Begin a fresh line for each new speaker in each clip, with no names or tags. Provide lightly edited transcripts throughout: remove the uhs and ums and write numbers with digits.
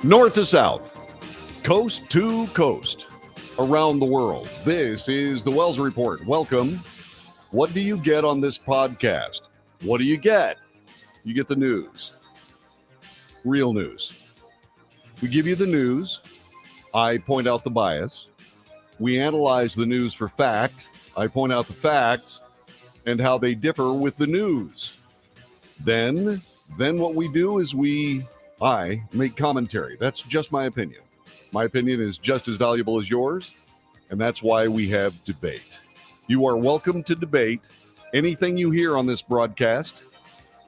North to south, coast to coast, around the world. This is the Wells Report. Welcome. What do you get on this podcast? What do you get? You get the news. Real news. We give you the news. I point out the bias. We analyze the news for fact. I point out the facts and how they differ with the news. Then what we do is I make commentary. That's just my opinion. My opinion is just as valuable as yours, and that's why we have debate. You are welcome to debate anything you hear on this broadcast.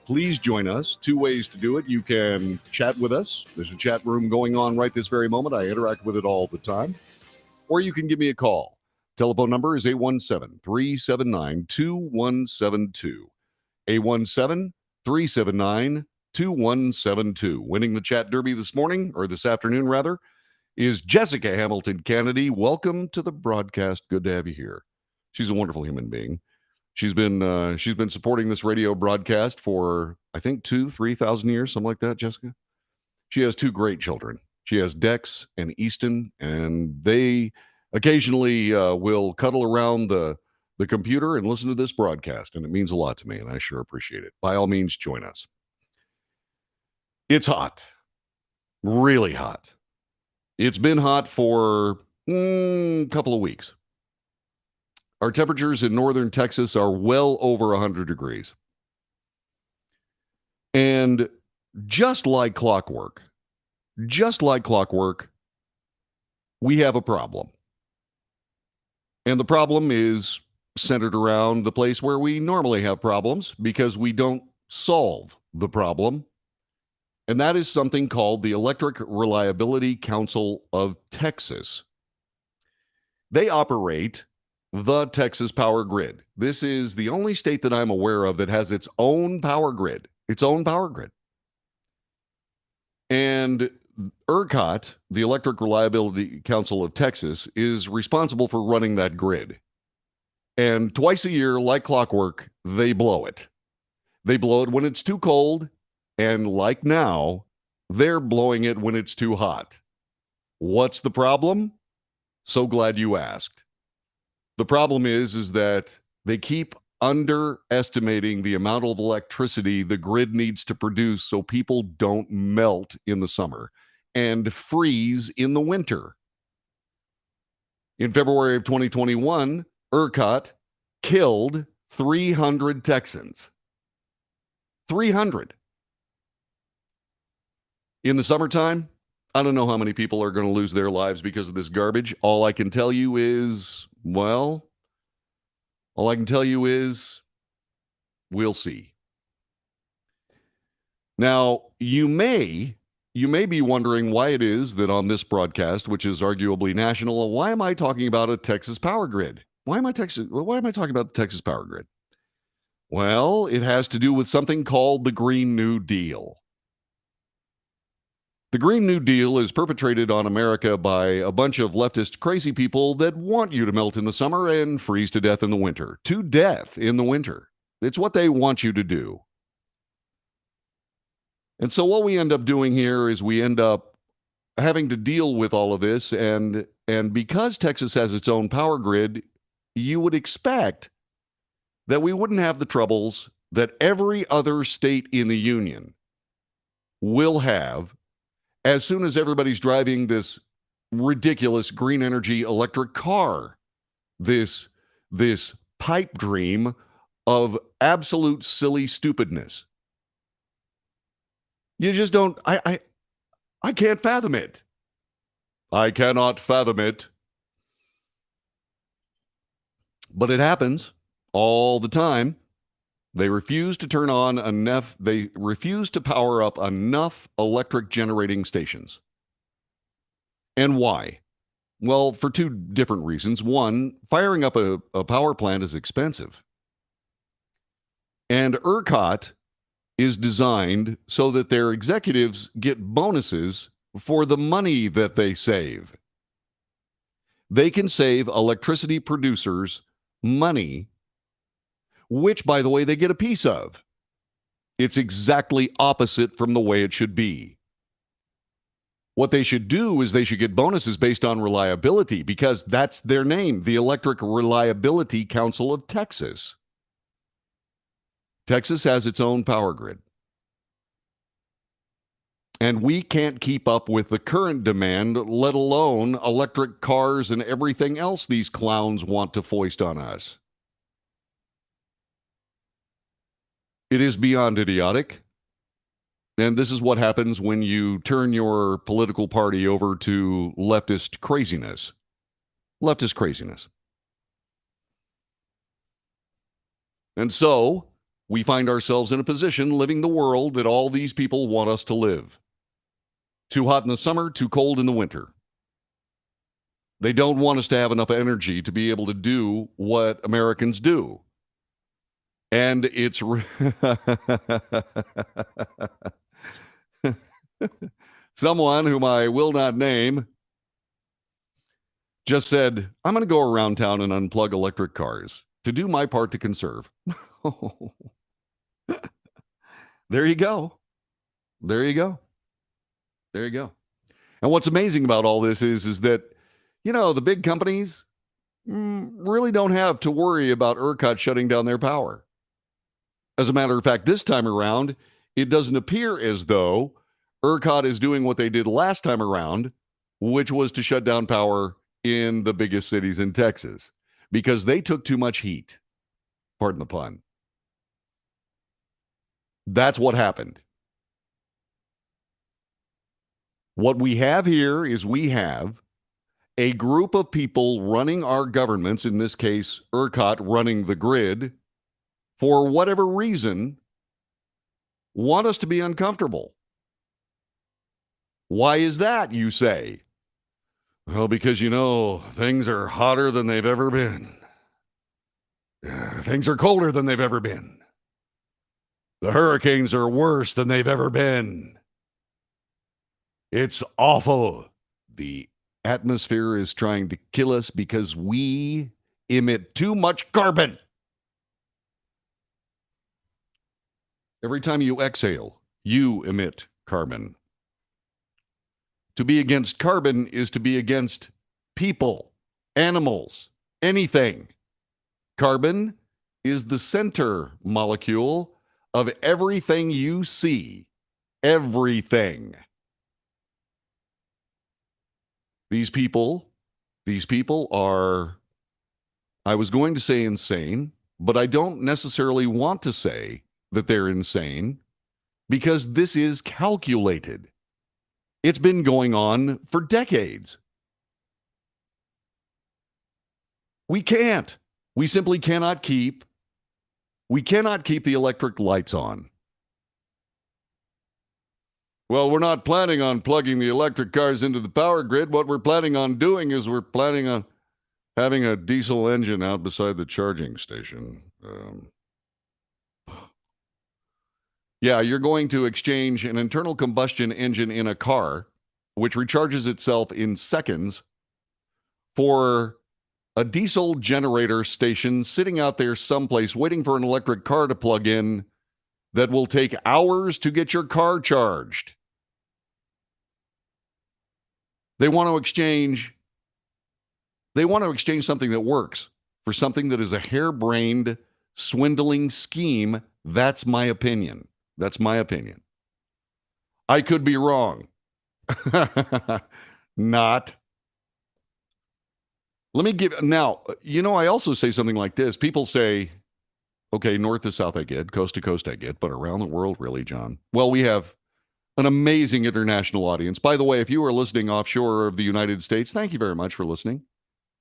Please join us. Two ways to do it. You can chat with us. There's a chat room going on right this very moment. I interact with it all the time. Or you can give me a call. Telephone number is 817-379-2172. 817-379-2172. Winning the chat derby this morning, or this afternoon rather, is Jessica Hamilton Kennedy. Welcome to the broadcast. Good to have you here. She's a wonderful human being. She's been supporting this radio broadcast for, I think, 2,000-3,000 years, something like that, Jessica. She has two great children. She has Dex and Easton, and they occasionally will cuddle around the computer and listen to this broadcast, and it means a lot to me, and I sure appreciate it. By all means, join us. It's hot. Really hot. It's been hot for a couple of weeks. Our temperatures in northern Texas are well over 100 degrees. And just like clockwork, we have a problem. And the problem is centered around the place where we normally have problems because we don't solve the problem. And that is something called the Electric Reliability Council of Texas. They operate the Texas power grid. This is the only state that I'm aware of that has its own power grid. And ERCOT, the Electric Reliability Council of Texas, is responsible for running that grid. And twice a year, like clockwork, they blow it. They blow it when it's too cold, and like now, they're blowing it when it's too hot. What's the problem? So glad you asked. The problem is that they keep underestimating the amount of electricity the grid needs to produce so people don't melt in the summer and freeze in the winter. In February of 2021, ERCOT killed 300 Texans. 300. In the summertime, I don't know how many people are going to lose their lives because of this garbage. All I can tell you is, we'll see. Now, you may be wondering why it is that on this broadcast, which is arguably national, why am I talking about a Texas power grid? Why am I talking about the Texas power grid? Well, it has to do with something called the Green New Deal. The Green New Deal is perpetrated on America by a bunch of leftist crazy people that want you to melt in the summer and freeze to death in the winter. To death in the winter. It's what they want you to do. And so what we end up doing here is we end up having to deal with all of this. And because Texas has its own power grid, you would expect that we wouldn't have the troubles that every other state in the union will have as soon as everybody's driving this ridiculous green energy electric car, this pipe dream of absolute silly stupidness. You just don't, I can't fathom it. I cannot fathom it. But it happens all the time. They refuse to they refuse to power up enough electric generating stations. And why? Well, for two different reasons. One, firing up a power plant is expensive. And ERCOT is designed so that their executives get bonuses for the money that they save. They can save electricity producers money, which, by the way, they get a piece of. It's exactly opposite from the way it should be. What they should do is they should get bonuses based on reliability because that's their name, the Electric Reliability Council of Texas. Texas has its own power grid. And we can't keep up with the current demand, let alone electric cars and everything else these clowns want to foist on us. It is beyond idiotic. And this is what happens when you turn your political party over to leftist craziness. Leftist craziness. And so we find ourselves in a position living the world that all these people want us to live. Too hot in the summer, too cold in the winter. They don't want us to have enough energy to be able to do what Americans do. And it's someone whom I will not name just said, I'm going to go around town and unplug electric cars to do my part to conserve. There you go. There you go. There you go. And what's amazing about all this is that, the big companies really don't have to worry about ERCOT shutting down their power. As a matter of fact, this time around, it doesn't appear as though ERCOT is doing what they did last time around, which was to shut down power in the biggest cities in Texas because they took too much heat. Pardon the pun. That's what happened. What we have here is we have a group of people running our governments, in this case, ERCOT running the grid, for whatever reason, want us to be uncomfortable. Why is that, you say? Well, because, things are hotter than they've ever been. Things are colder than they've ever been. The hurricanes are worse than they've ever been. It's awful. The atmosphere is trying to kill us because we emit too much carbon. Every time you exhale, you emit carbon. To be against carbon is to be against people, animals, anything. Carbon is the center molecule of everything you see. Everything. These people are, I was going to say insane, but I don't necessarily want to say that they're insane because this is calculated. It's been going on for decades. We simply cannot keep the electric lights on. Well, we're not planning on plugging the electric cars into the power grid. What we're planning on doing is we're planning on having a diesel engine out beside the charging station. Yeah, you're going to exchange an internal combustion engine in a car, which recharges itself in seconds, for a diesel generator station sitting out there someplace waiting for an electric car to plug in that will take hours to get your car charged. They want to exchange something that works for something that is a harebrained, swindling scheme. That's my opinion. I could be wrong. Not. Let me give, now, I also say something like this. People say, okay, north to south I get, coast to coast I get, but around the world, really, John? Well, we have an amazing international audience. By the way, if you are listening offshore of the United States, thank you very much for listening.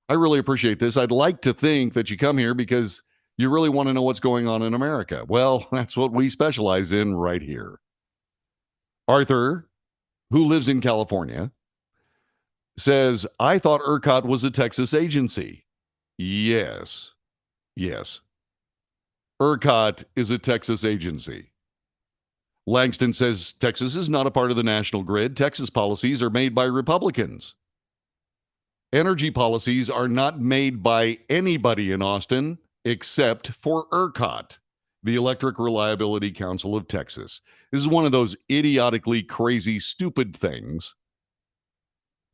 I really appreciate this. I'd like to think that you come here because you really want to know what's going on in America. Well, that's what we specialize in right here. Arthur, who lives in California, says, I thought ERCOT was a Texas agency. Yes. ERCOT is a Texas agency. Langston says Texas is not a part of the national grid. Texas policies are made by Republicans. Energy policies are not made by anybody in Austin except for ERCOT, the Electric Reliability Council of Texas. This is one of those idiotically crazy, stupid things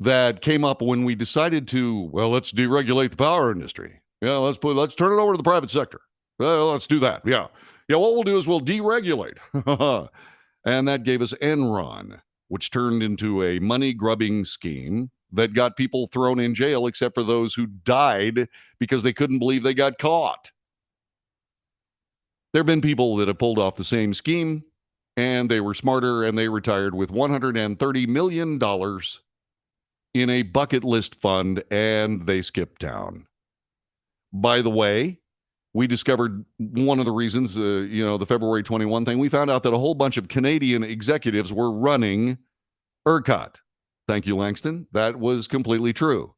that came up when we decided to, well, let's deregulate the power industry. Yeah, let's turn it over to the private sector. Well, let's do that. Yeah. Yeah, what we'll do is we'll deregulate. And that gave us Enron, which turned into a money grubbing scheme that got people thrown in jail, except for those who died because they couldn't believe they got caught. There have been people that have pulled off the same scheme, and they were smarter, and they retired with $130 million in a bucket list fund, and they skipped town. By the way, we discovered one of the reasons, the February 21 thing. We found out that a whole bunch of Canadian executives were running ERCOT. Thank you, Langston. That was completely true.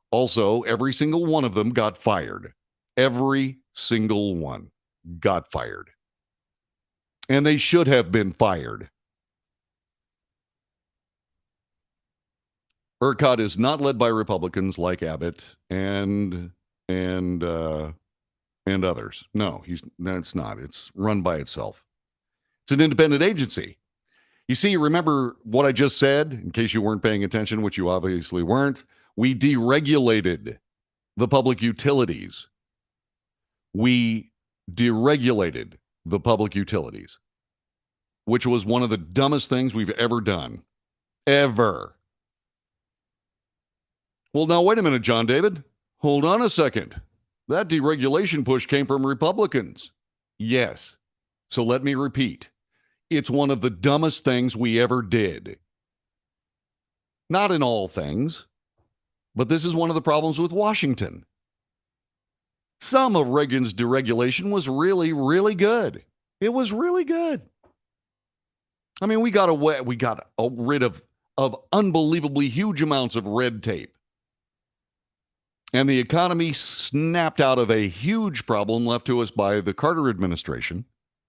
Also, every single one of them got fired. Every single one got fired. And they should have been fired. ERCOT is not led by Republicans like Abbott and others. No, it's not. It's run by itself. It's an independent agency. You see, remember what I just said, in case you weren't paying attention, which you obviously weren't. We deregulated the public utilities. We deregulated the public utilities, which was one of the dumbest things we've ever done. Ever. Well, now, wait a minute, John David. Hold on a second. That deregulation push came from Republicans. Yes. So let me repeat. It's one of the dumbest things we ever did. Not in all things, but this is one of the problems with Washington. Some of Reagan's deregulation was really, really good. It was really good. I mean, we got rid of unbelievably huge amounts of red tape. And the economy snapped out of a huge problem left to us by the Carter administration.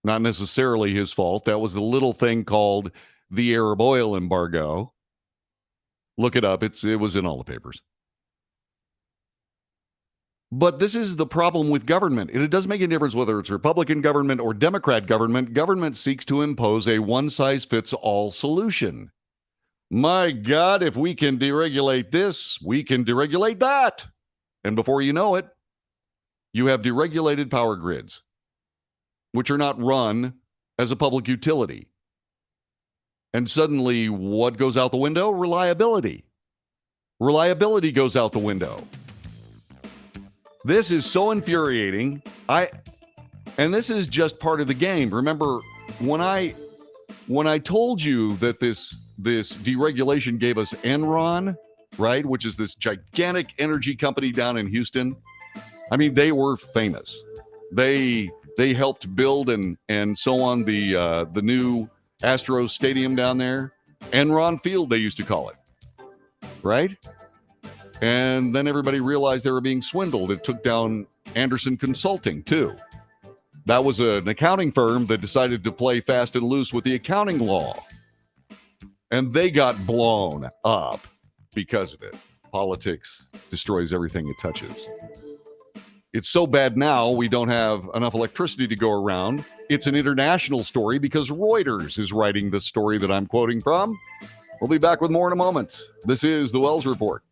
Not necessarily his fault. That was the little thing called the Arab oil embargo. Look it up. It was in all the papers. But this is the problem with government. It doesn't make any difference whether it's Republican government or Democrat government. Government seeks to impose a one-size-fits-all solution. My God, if we can deregulate this, we can deregulate that. And before you know it, you have deregulated power grids, which are not run as a public utility. And suddenly, what goes out the window? Reliability. Reliability goes out the window. This is so infuriating. And this is just part of the game. Remember, when I told you that this deregulation gave us Enron, right, which is this gigantic energy company down in Houston. I mean, they were famous. They helped build and so on the new Astros Stadium down there. Enron Field, they used to call it, right? And then everybody realized they were being swindled. It took down Anderson Consulting, too. That was an accounting firm that decided to play fast and loose with the accounting law. And they got blown up because of it. Politics destroys everything it touches. It's so bad now we don't have enough electricity to go around. It's an international story because Reuters is writing the story that I'm quoting from. We'll be back with more in a moment. This is the Wells Report.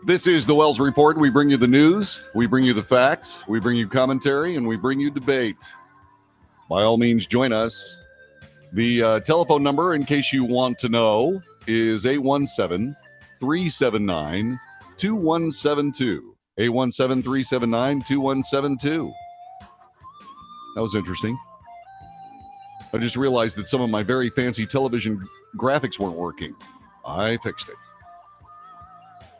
This is the Wells Report. We bring you the news, we bring you the facts, we bring you commentary, and we bring you debate. By all means, join us. The telephone number, in case you want to know, is 817 379 2172. 817 379 2172. That was interesting. I just realized that some of my very fancy television graphics weren't working. I fixed it.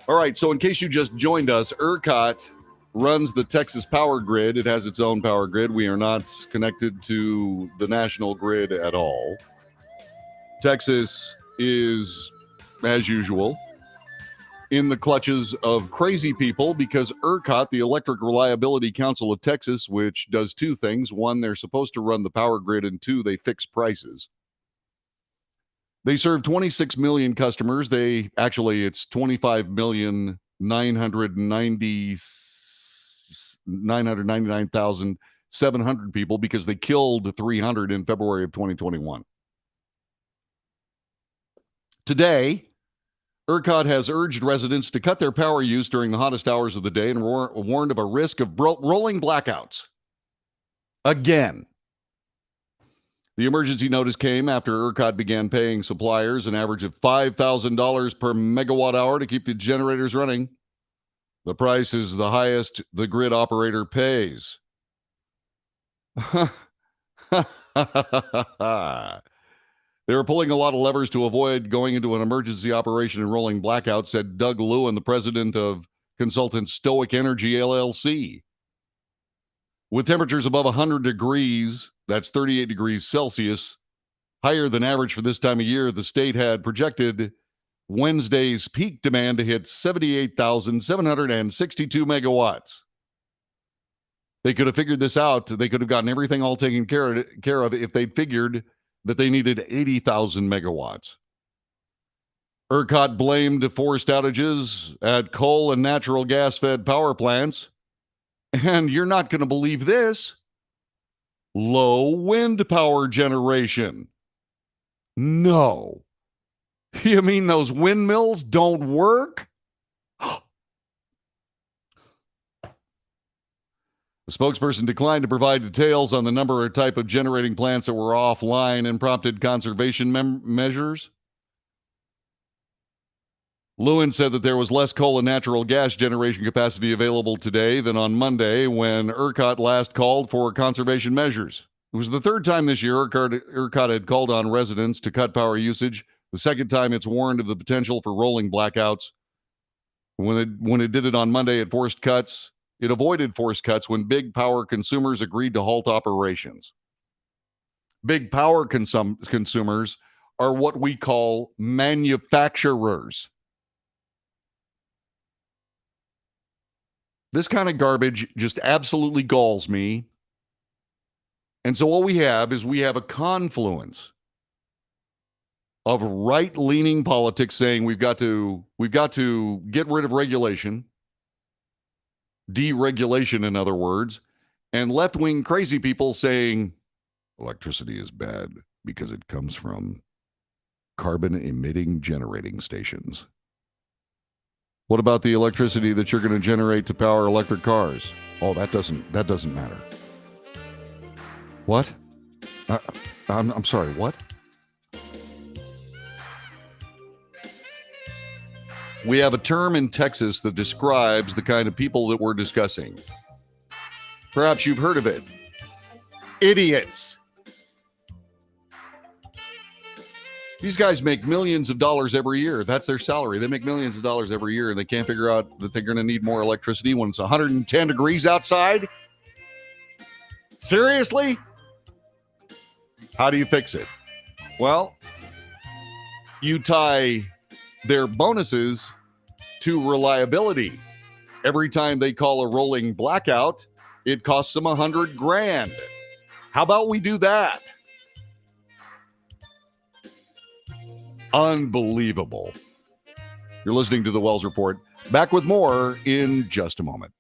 All right, so in case you just joined us, ERCOT runs the Texas power grid. It has its own power grid. We are not connected to the national grid at all. Texas is, as usual, in the clutches of crazy people because ERCOT, the Electric Reliability Council of Texas, which does two things. One, they're supposed to run the power grid, and two, they fix prices. They serve 26 million customers. It's 25,999,700 people because they killed 300 in February of 2021. Today, ERCOT has urged residents to cut their power use during the hottest hours of the day and warned of a risk of rolling blackouts. Again. The emergency notice came after ERCOT began paying suppliers an average of $5,000 per megawatt hour to keep the generators running. The price is the highest the grid operator pays. They were pulling a lot of levers to avoid going into an emergency operation and rolling blackouts, said Doug Lewin, the president of consultant Stoic Energy, LLC. With temperatures above 100 degrees, that's 38 degrees Celsius, higher than average for this time of year, the state had projected Wednesday's peak demand to hit 78,762 megawatts. They could have figured this out. They could have gotten everything all taken care of if they'd figured that they needed 80,000 megawatts. ERCOT blamed forced outages at coal and natural gas-fed power plants. And you're not going to believe this. Low wind power generation. No. You mean those windmills don't work? The spokesperson declined to provide details on the number or type of generating plants that were offline and prompted conservation measures. Lewin said that there was less coal and natural gas generation capacity available today than on Monday when ERCOT last called for conservation measures. It was the third time this year ERCOT had called on residents to cut power usage. The second time it's warned of the potential for rolling blackouts. When it did it on Monday, it avoided forced cuts when big power consumers agreed to halt operations. Big power consumers are what we call manufacturers. This kind of garbage just absolutely galls me. And so what we have a confluence of right-leaning politics saying we've got to get rid of regulation, deregulation in other words, and left-wing crazy people saying electricity is bad because it comes from carbon-emitting generating stations. What about the electricity that you're going to generate to power electric cars? Oh, that doesn't matter. What? I'm sorry, what? We have a term in Texas that describes the kind of people that we're discussing. Perhaps you've heard of it. Idiots. These guys make millions of dollars every year. That's their salary. They make millions of dollars every year, and they can't figure out that they're going to need more electricity when it's 110 degrees outside? Seriously? How do you fix it? Well, you tie their bonuses to reliability. Every time they call a rolling blackout, it costs them $100,000. How about we do that? Unbelievable. You're listening to the Wells Report. Back with more in just a moment.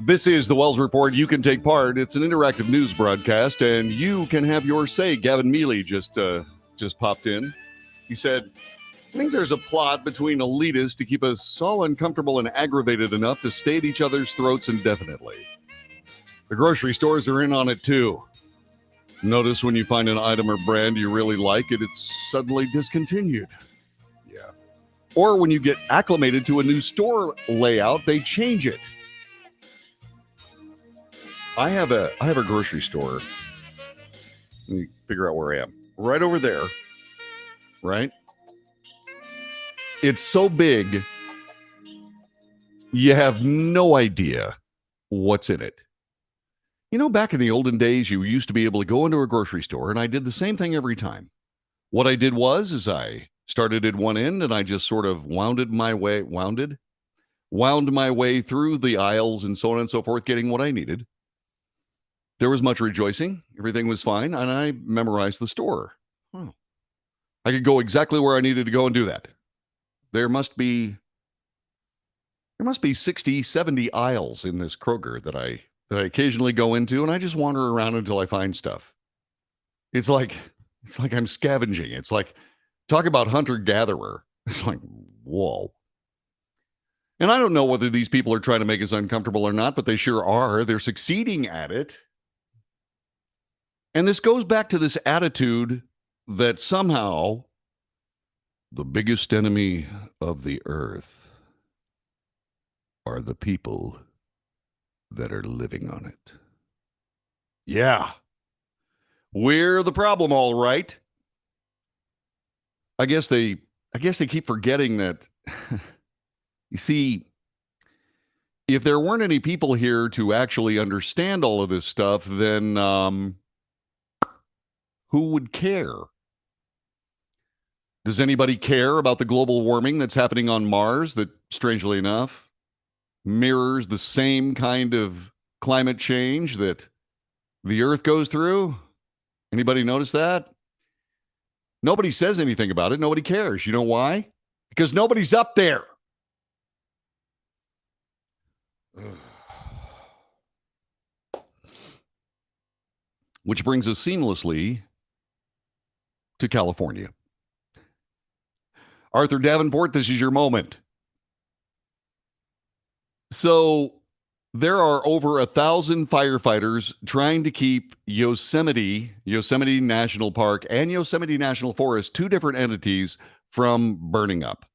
This is the Wells Report. You can take part. It's an interactive news broadcast, and you can have your say. Gavin Mealy just popped in. He said, I think there's a plot between elitists to keep us all uncomfortable and aggravated enough to stay at each other's throats indefinitely. The grocery stores are in on it, too. Notice when you find an item or brand you really like it, it's suddenly discontinued. Yeah. Or when you get acclimated to a new store layout, they change it. I have a grocery store. Let me figure out where I am. Right over there. Right? It's so big, you have no idea what's in it. You know, back in the olden days, you used to be able to go into a grocery store, and I did the same thing every time. What I did is I started at one end, and I just sort of wound my way through the aisles and so on and so forth, getting what I needed. There was much rejoicing. Everything was fine, and I memorized the store. I could go exactly where I needed to go and do that. There must be 60, 70 aisles in this Kroger that I occasionally go into, and I just wander around until I find stuff. It's like I'm scavenging. It's like, talk about hunter-gatherer. It's like, whoa. And I don't know whether these people are trying to make us uncomfortable or not, but they sure are. They're succeeding at it. And this goes back to this attitude that somehow the biggest enemy of the earth are the people that are living on it. Yeah. We're the problem, all right. I guess they keep forgetting that. You see, if there weren't any people here to actually understand all of this stuff, then who would care? Does anybody care about the global warming that's happening on Mars that, strangely enough, mirrors the same kind of climate change that the Earth goes through? Anybody notice that? Nobody says anything about it. Nobody cares. You know why? Because nobody's up there. Which brings us seamlessly to California. Arthur Davenport, this is your moment. So there are over 1,000 firefighters trying to keep Yosemite National Park and Yosemite National Forest, two different entities, from burning up.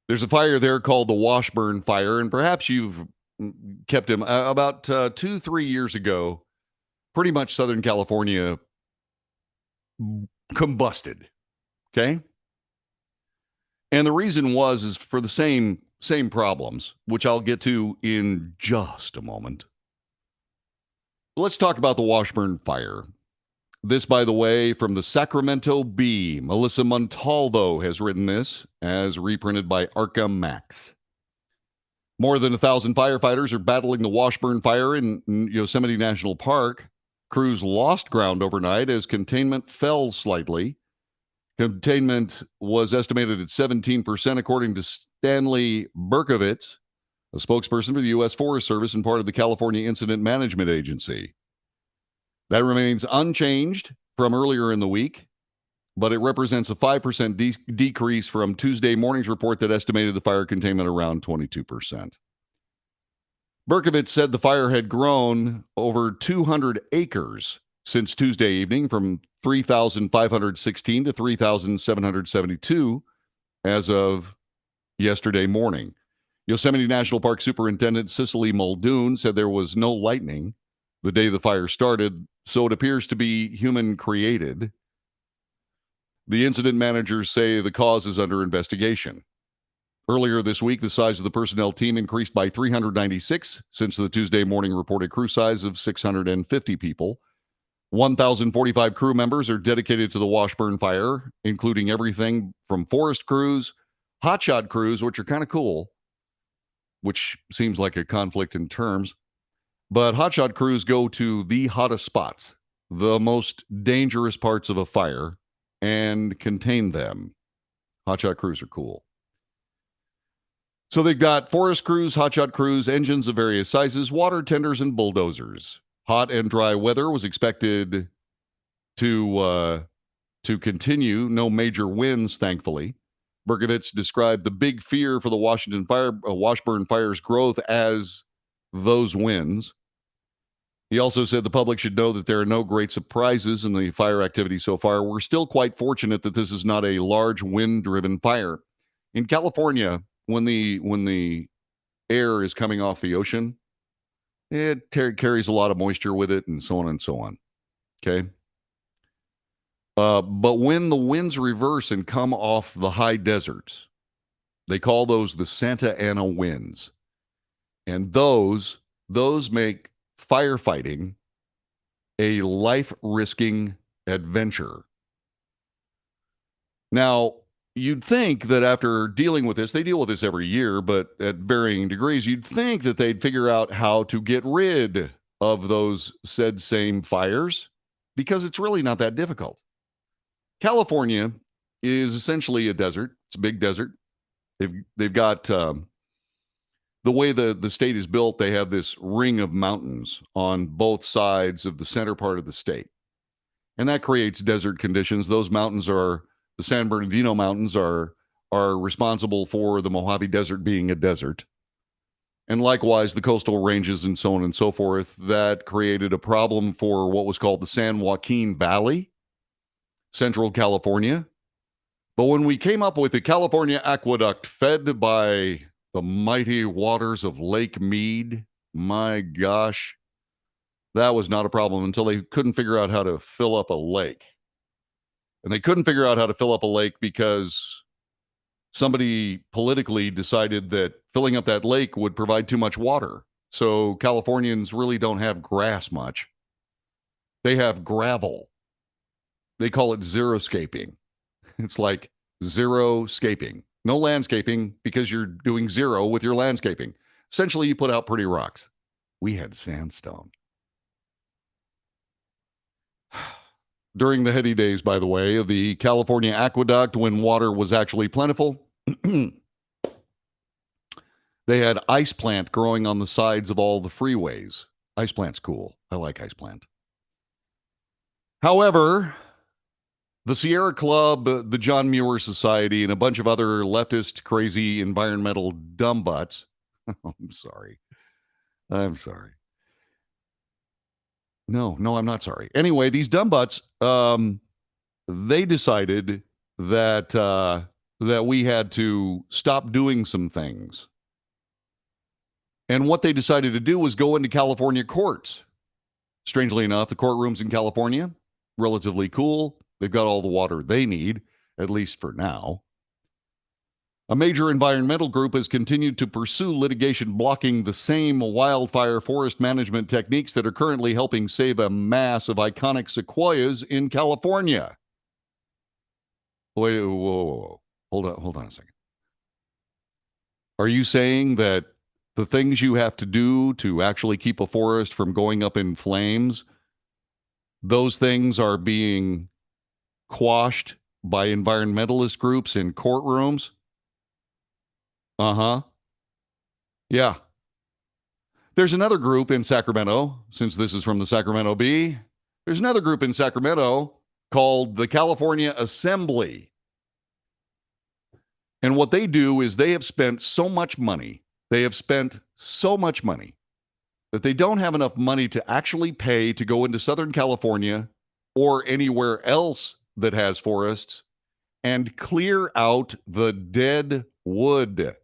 There's a fire there called the Washburn Fire, and perhaps you've kept him about 2-3 years ago. Pretty much Southern California combusted. Okay? And the reason is for the same problems, which I'll get to in just a moment. Let's talk about the Washburn Fire. This, by the way, from the Sacramento Bee. Melissa Montalvo has written this, as reprinted by Arkham Max. More than 1,000 firefighters are battling the Washburn Fire in Yosemite National Park. Crews lost ground overnight as containment fell slightly. Containment was estimated at 17%, according to Stanley Berkovitz, a spokesperson for the U.S. Forest Service and part of the California Incident Management Agency. That remains unchanged from earlier in the week, but it represents a 5% decrease from Tuesday morning's report that estimated the fire containment around 22%. Berkovitz said the fire had grown over 200 acres since Tuesday evening, from 3,516 to 3,772 as of yesterday morning. Yosemite National Park Superintendent Cicely Muldoon said there was no lightning the day the fire started, so it appears to be human-created. The incident managers say the cause is under investigation. Earlier this week, the size of the personnel team increased by 396 since the Tuesday morning reported crew size of 650 people. 1,045 crew members are dedicated to the Washburn Fire, including everything from forest crews, hotshot crews, which are kind of cool, which seems like a conflict in terms. But hotshot crews go to the hottest spots, the most dangerous parts of a fire, and contain them. Hotshot crews are cool. So they've got forest crews, hotshot crews, engines of various sizes, water tenders, and bulldozers. Hot and dry weather was expected to continue. No major winds, thankfully. Berkovitz described the big fear for the Washburn fire's growth as those winds. He also said the public should know that there are no great surprises in the fire activity so far. We're still quite fortunate that this is not a large wind-driven fire. In California, when the air is coming off the ocean, it carries a lot of moisture with it, and so on and so on. Okay. But when the winds reverse and come off the high deserts, they call those the Santa Ana winds. And those make firefighting a life-risking adventure. Now, you'd think that after dealing with this, they deal with this every year, but at varying degrees, you'd think that they'd figure out how to get rid of those said same fires, because it's really not that difficult. California is essentially a desert. It's a big desert. They've got the way the state is built. They have this ring of mountains on both sides of the center part of the state, and that creates desert conditions. Those mountains are the San Bernardino Mountains are responsible for the Mojave Desert being a desert, and likewise the coastal ranges and so on and so forth. That created a problem for what was called the San Joaquin Valley, Central California. But when we came up with the California Aqueduct fed by the mighty waters of Lake Mead, my gosh, that was not a problem until they couldn't figure out how to fill up a lake. And they couldn't figure out how to fill up a lake because somebody politically decided that filling up that lake would provide too much water. So Californians really don't have grass much. They have gravel. They call it xeriscaping. It's like xeriscaping. No landscaping because you're doing zero with your landscaping. Essentially, you put out pretty rocks. We had sandstone. During the heady days, by the way, of the California Aqueduct, when water was actually plentiful, they had ice plant growing on the sides of all the freeways. Ice plant's cool. I like ice plant. However, the Sierra Club, the John Muir Society, and a bunch of other leftist, crazy, environmental dumbbutts. I'm sorry. No, I'm not sorry. Anyway, these dumbbutts, they decided that we had to stop doing some things. And what they decided to do was go into California courts. Strangely enough, the courtrooms in California, relatively cool. They've got all the water they need, at least for now. A major environmental group has continued to pursue litigation blocking the same wildfire forest management techniques that are currently helping save a mass of iconic sequoias in California. Wait, whoa. Hold on a second. Are you saying that the things you have to do to actually keep a forest from going up in flames, those things are being quashed by environmentalist groups in courtrooms? Yeah. There's another group in Sacramento, since this is from the Sacramento Bee. There's another group in Sacramento called the California Assembly. And what they do is they have spent so much money that they don't have enough money to actually pay to go into Southern California or anywhere else that has forests and clear out the dead wood.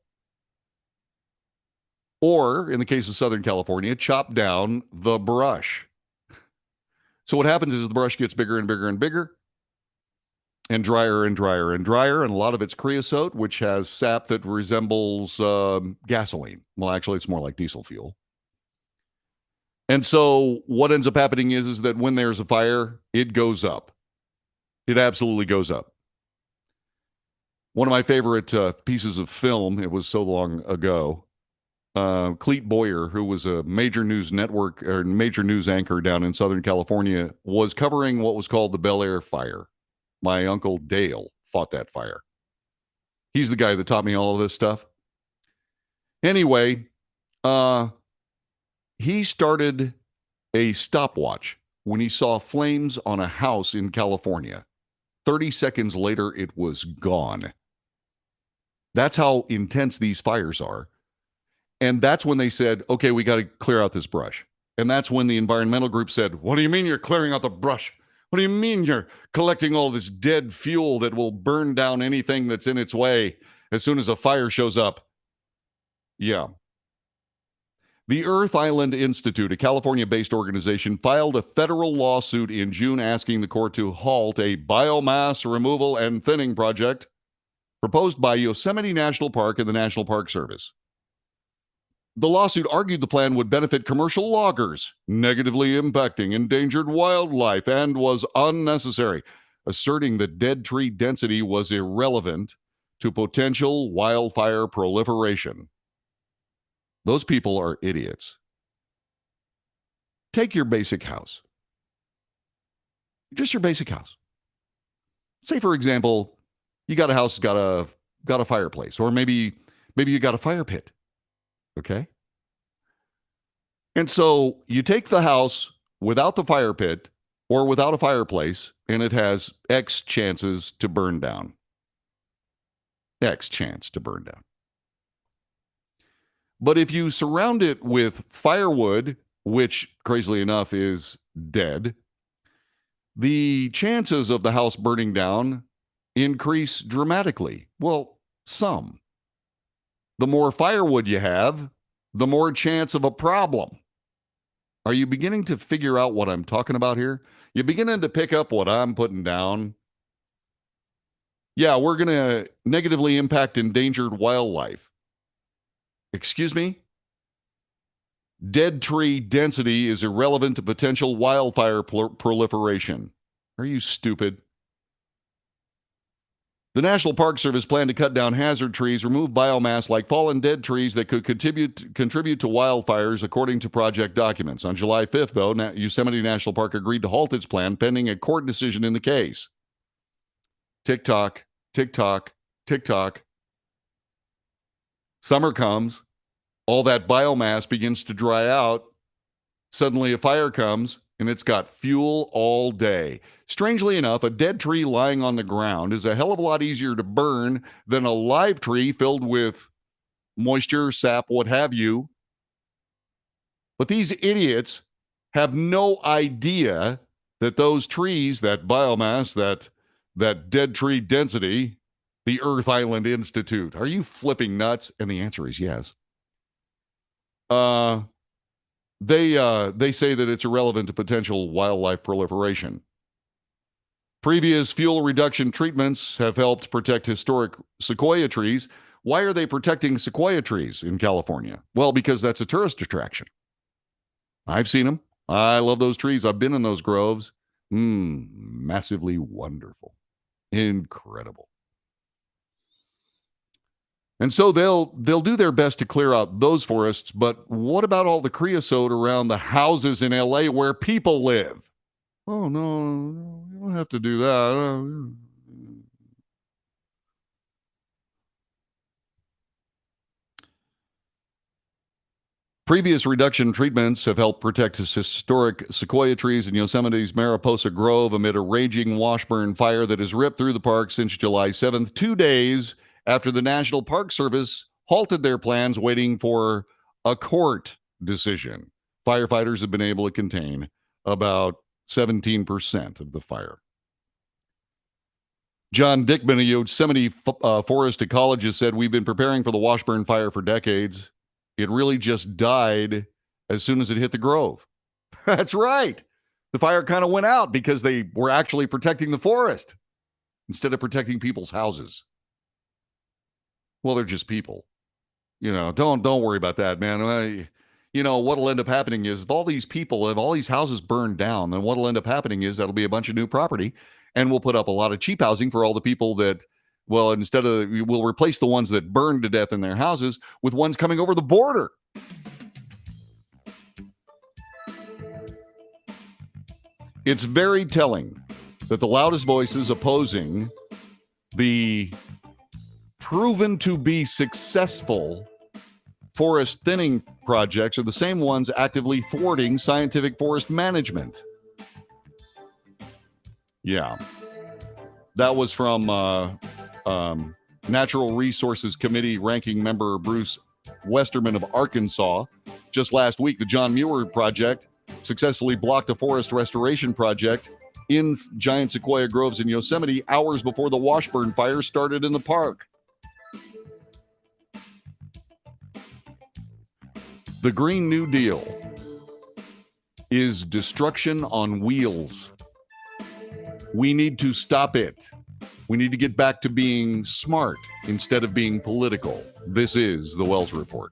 Or, in the case of Southern California, chop down the brush. So what happens is the brush gets bigger and bigger and bigger, and drier and drier and drier, and a lot of it's creosote, which has sap that resembles gasoline. Well, actually, it's more like diesel fuel. And so what ends up happening is that when there's a fire, it goes up. It absolutely goes up. One of my favorite pieces of film, it was so long ago, Cleet Boyer, who was a major news network or major news anchor down in Southern California, was covering what was called the Bel Air fire. My uncle Dale fought that fire. He's the guy that taught me all of this stuff. Anyway, he started a stopwatch when he saw flames on a house in California. 30 seconds later, it was gone. That's how intense these fires are. And that's when they said, okay, we got to clear out this brush. And that's when the environmental group said, what do you mean you're clearing out the brush? What do you mean you're collecting all this dead fuel that will burn down anything that's in its way as soon as a fire shows up? Yeah. The Earth Island Institute, a California-based organization, filed a federal lawsuit in June asking the court to halt a biomass removal and thinning project proposed by Yosemite National Park and the National Park Service. The lawsuit argued the plan would benefit commercial loggers, negatively impacting endangered wildlife, and was unnecessary, asserting that dead tree density was irrelevant to potential wildfire proliferation. Those people are idiots. Take your basic house. Just your basic house. Say, for example, you got a house that's got a fireplace, or maybe you got a fire pit. Okay? And so you take the house without the fire pit or without a fireplace, and it has X chances to burn down. X chance to burn down. But if you surround it with firewood, which crazily enough is dead, the chances of the house burning down increase dramatically. Well, some. The more firewood you have, the more chance of a problem. Are you beginning to figure out what I'm talking about here? You beginning to pick up what I'm putting down? Yeah, we're going to negatively impact endangered wildlife. Excuse me? Dead tree density is irrelevant to potential wildfire proliferation. Are you stupid? The National Park Service planned to cut down hazard trees, remove biomass like fallen dead trees that could contribute to wildfires, according to project documents. On July 5th, though, Yosemite National Park agreed to halt its plan pending a court decision in the case. Tick-tock, tick-tock, tick-tock. Summer comes. All that biomass begins to dry out. Suddenly a fire comes, and it's got fuel all day. Strangely enough, a dead tree lying on the ground is a hell of a lot easier to burn than a live tree filled with moisture, sap, what have you. But these idiots have no idea that those trees, that biomass, that dead tree density, the Earth Island Institute. Are you flipping nuts? And the answer is yes. They say that it's irrelevant to potential wildlife proliferation. Previous fuel reduction treatments have helped protect historic sequoia trees. Why are they protecting sequoia trees in California? Well, because that's a tourist attraction. I've seen them. I love those trees. I've been in those groves. Massively wonderful. Incredible. And so they'll do their best to clear out those forests, but what about all the creosote around the houses in LA where people live? Oh, no, you don't have to do that. Previous reduction treatments have helped protect historic sequoia trees in Yosemite's Mariposa Grove amid a raging Washburn fire that has ripped through the park since July 7th, 2 days after the National Park Service halted their plans waiting for a court decision. Firefighters have been able to contain about 17% of the fire. John Dickman, a Yosemite forest ecologist, said, "We've been preparing for the Washburn fire for decades. It really just died as soon as it hit the grove." That's right. The fire kind of went out because they were actually protecting the forest instead of protecting people's houses. Well, they're just people. Don't worry about that, man. What'll end up happening is if all these houses burn down, then what'll end up happening is that'll be a bunch of new property, and we'll put up a lot of cheap housing for all the people that, we'll replace the ones that burned to death in their houses with ones coming over the border. It's very telling that the loudest voices opposing the proven to be successful forest thinning projects are the same ones actively thwarting scientific forest management. Yeah. That was from Natural Resources Committee ranking member Bruce Westerman of Arkansas. Just last week, the John Muir Project successfully blocked a forest restoration project in giant sequoia groves in Yosemite hours before the Washburn fire started in the park. The Green New Deal is destruction on wheels. We need to stop it. We need to get back to being smart instead of being political. This is the Wells Report.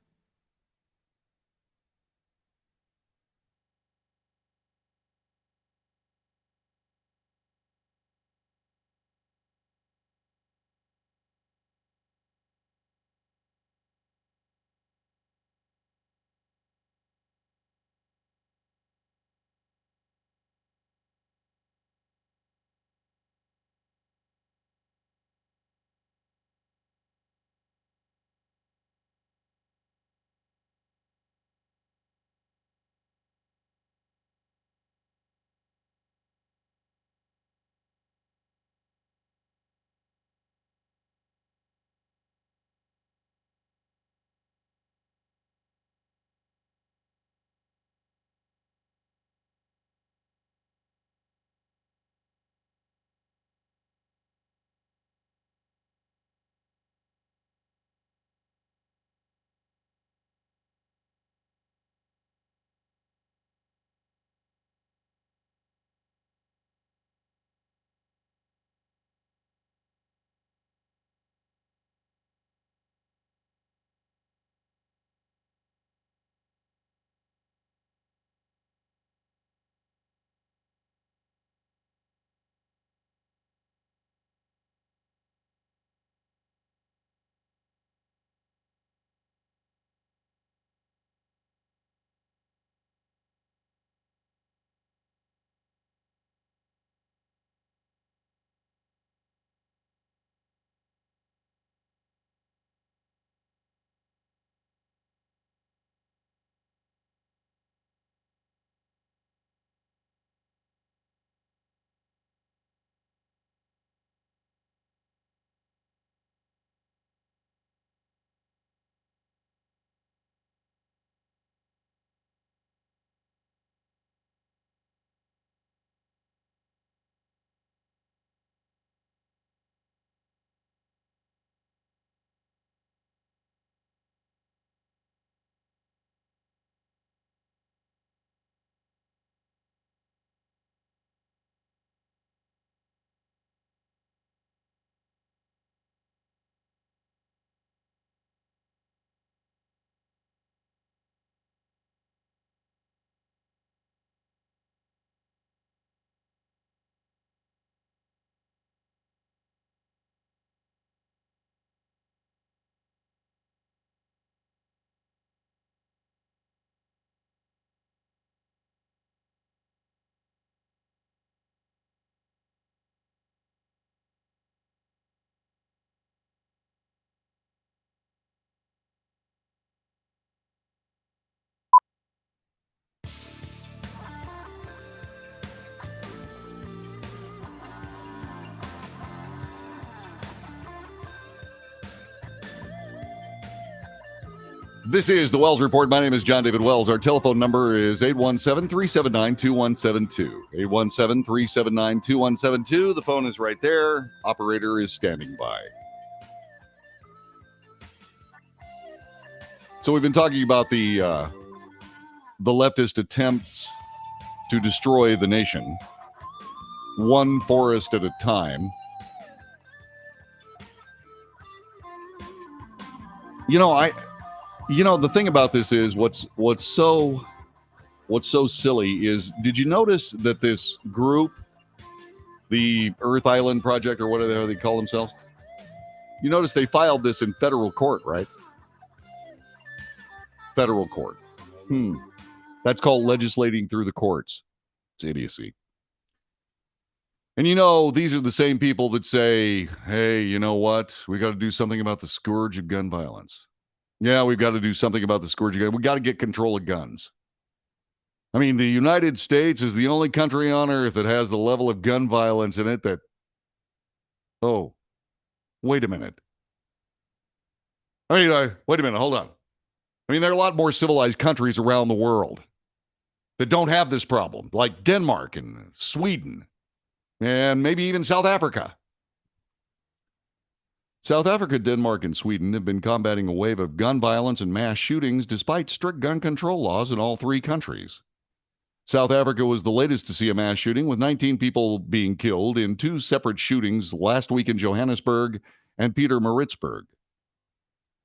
This is the Wells Report. My name is John David Wells. Our telephone number is 817-379-2172. 817-379-2172. The phone is right there. Operator is standing by. So we've been talking about the leftist attempts to destroy the nation, one forest at a time. The thing about this is what's so silly is, did you notice that this group, the Earth Island Project or whatever they call themselves, you notice they filed this in federal court, right? Federal court. That's called legislating through the courts. It's idiocy. And these are the same people that say, hey, you know what? We got to do something about the scourge of gun violence. Yeah, we've got to do something about the scourge of guns. We've got to get control of guns. I mean, the United States is the only country on earth that has the level of gun violence in it that, oh, wait a minute. Wait a minute, hold on. I mean, there are a lot more civilized countries around the world that don't have this problem, like Denmark and Sweden, and maybe even South Africa. South Africa, Denmark, and Sweden have been combating a wave of gun violence and mass shootings despite strict gun control laws in all three countries. South Africa was the latest to see a mass shooting, with 19 people being killed in two separate shootings last week in Johannesburg and Pietermaritzburg.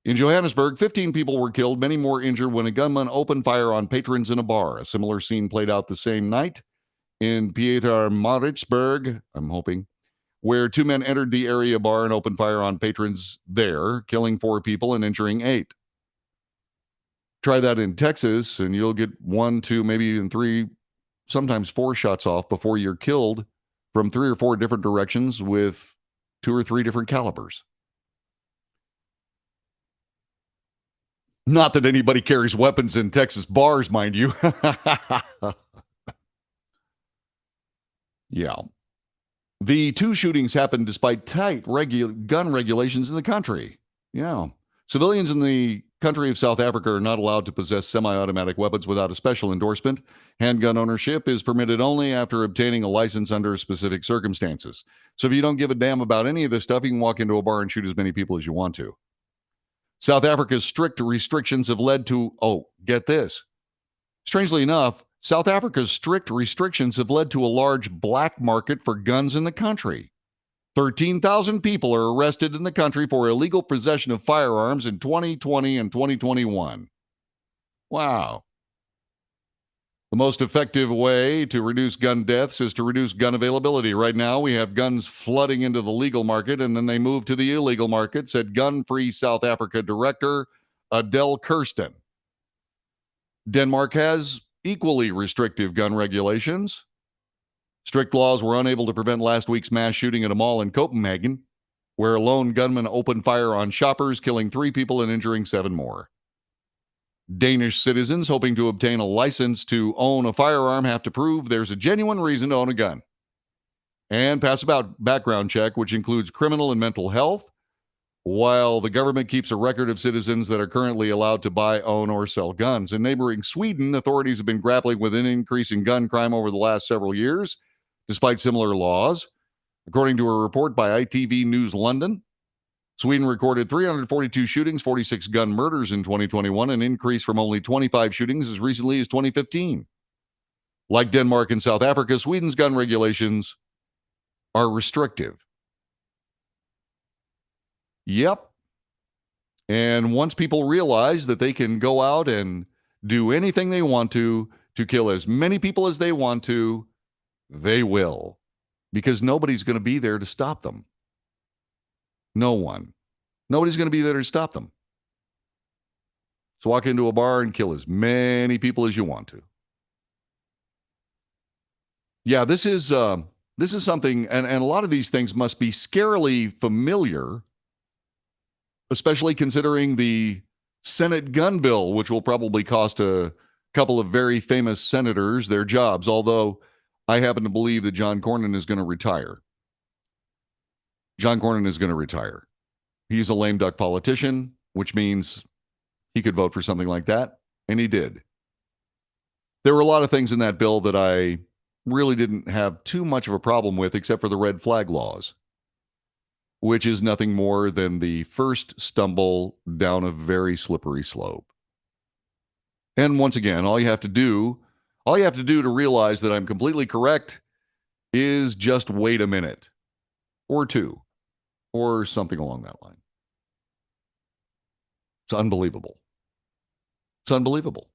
In Johannesburg, 15 people were killed, many more injured when a gunman opened fire on patrons in a bar. A similar scene played out the same night in Pietermaritzburg, I'm hoping, where two men entered the area bar and opened fire on patrons there, killing 4 people and injuring 8. Try that in Texas, and you'll get 1, 2, maybe even 3, sometimes 4 shots off before you're killed from 3 or 4 different directions with 2 or 3 different calibers. Not that anybody carries weapons in Texas bars, mind you. Yeah. The 2 shootings happened despite tight gun regulations in the country. Yeah. Civilians in the country of South Africa are not allowed to possess semi-automatic weapons without a special endorsement. Handgun ownership is permitted only after obtaining a license under specific circumstances. So if you don't give a damn about any of this stuff, you can walk into a bar and shoot as many people as you want to. South Africa's strict restrictions have led to, get this. Strangely enough, South Africa's strict restrictions have led to a large black market for guns in the country. 13,000 people are arrested in the country for illegal possession of firearms in 2020 and 2021. Wow. The most effective way to reduce gun deaths is to reduce gun availability. Right now, we have guns flooding into the legal market, and then they move to the illegal market, said Gun Free South Africa Director Adele Kirsten. Denmark has equally restrictive gun regulations. Strict laws were unable to prevent last week's mass shooting at a mall in Copenhagen, where a lone gunman opened fire on shoppers, killing 3 people and injuring 7 more. Danish citizens hoping to obtain a license to own a firearm have to prove there's a genuine reason to own a gun and pass a background check, which includes criminal and mental health, while the government keeps a record of citizens that are currently allowed to buy, own, or sell guns. In neighboring Sweden, authorities have been grappling with an increase in gun crime over the last several years, despite similar laws. According to a report by ITV News London, Sweden recorded 342 shootings, 46 gun murders in 2021, an increase from only 25 shootings as recently as 2015. Like Denmark and South Africa, Sweden's gun regulations are restrictive. Yep. And once people realize that they can go out and do anything they want to kill as many people as they want to, they will. Because nobody's going to be there to stop them. No one. Nobody's going to be there to stop them. So walk into a bar and kill as many people as you want to. Yeah, this is something, and a lot of these things must be scarily familiar, especially considering the Senate gun bill, which will probably cost a couple of very famous senators their jobs, although I happen to believe that John Cornyn is going to retire. John Cornyn is going to retire. He's a lame duck politician, which means he could vote for something like that, and he did. There were a lot of things in that bill that I really didn't have too much of a problem with, except for the red flag laws, which is nothing more than the first stumble down a very slippery slope. And once again, all you have to do to realize that I'm completely correct is just wait a minute or 2 or something along that line. It's unbelievable. It's unbelievable.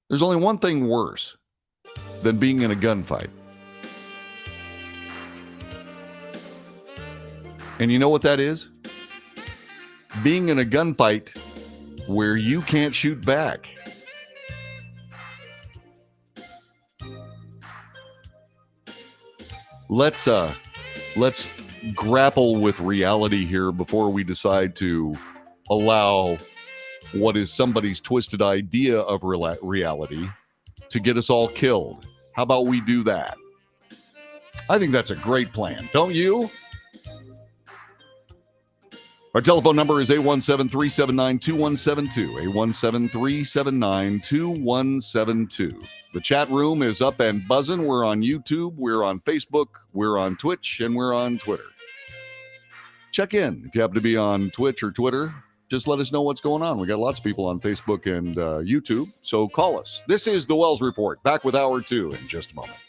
There's only one thing worse than being in a gunfight. And you know what that is? Being in a gunfight where you can't shoot back. Let's grapple with reality here before we decide to allow what is somebody's twisted idea of reality to get us all killed. How about we do that? I think that's a great plan. Don't you? Our telephone number is 817-379-2172. 817-379-2172. The chat room is up and buzzing. We're on YouTube, we're on Facebook, we're on Twitch, and we're on Twitter. Check in. If you happen to be on Twitch or Twitter, just let us know what's going on. We got lots of people on Facebook and YouTube, so call us. This is The Wells Report. Back with Hour 2 in just a moment.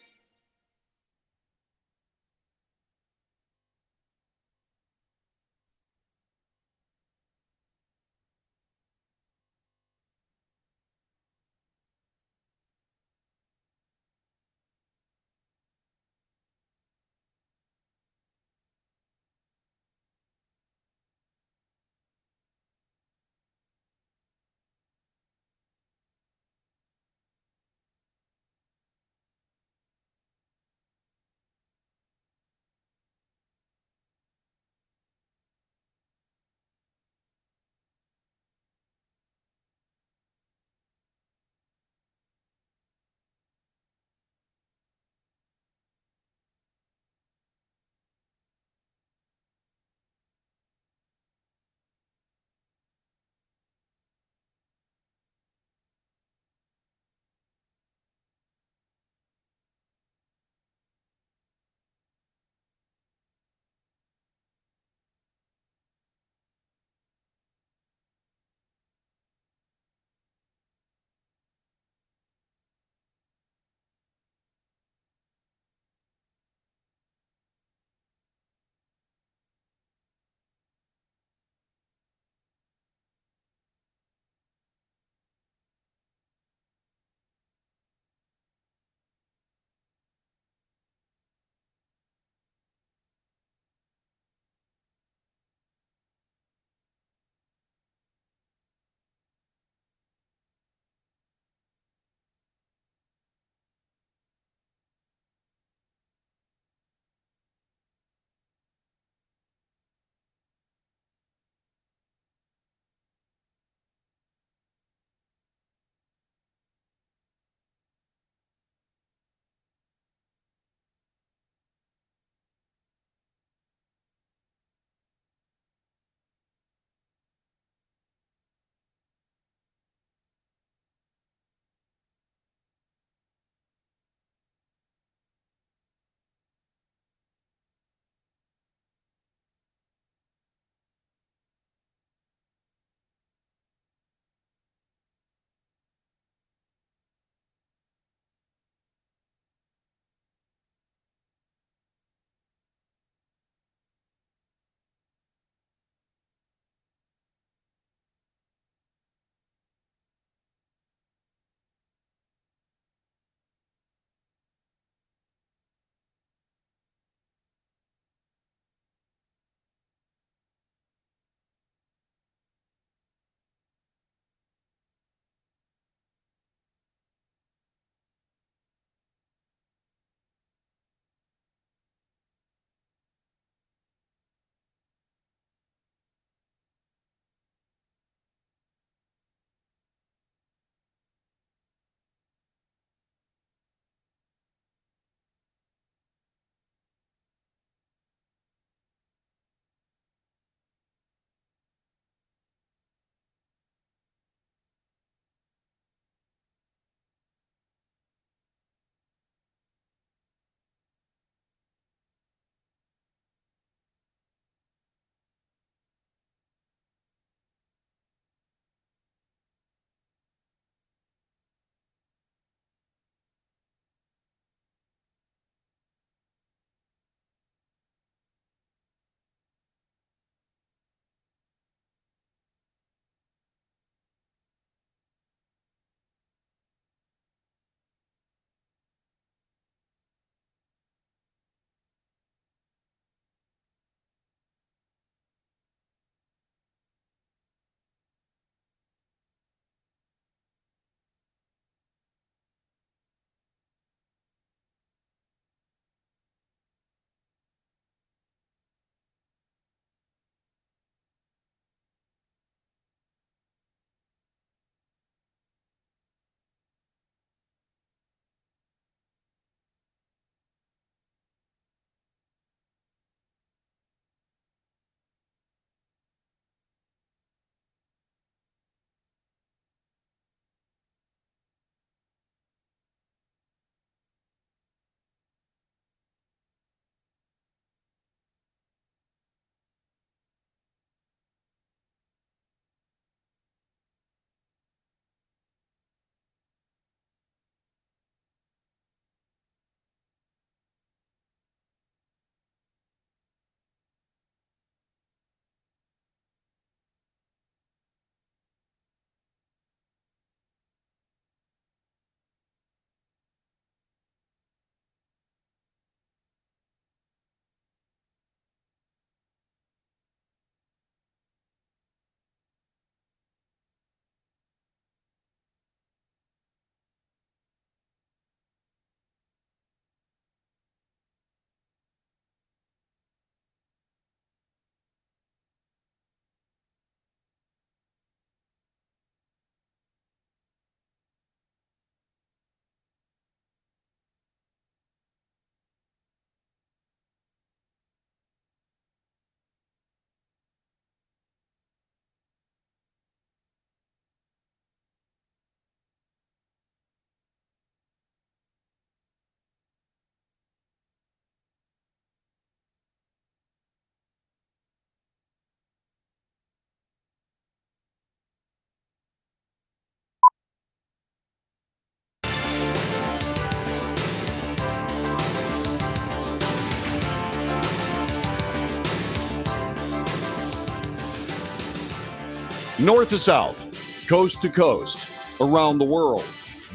North to south, coast to coast, around the world.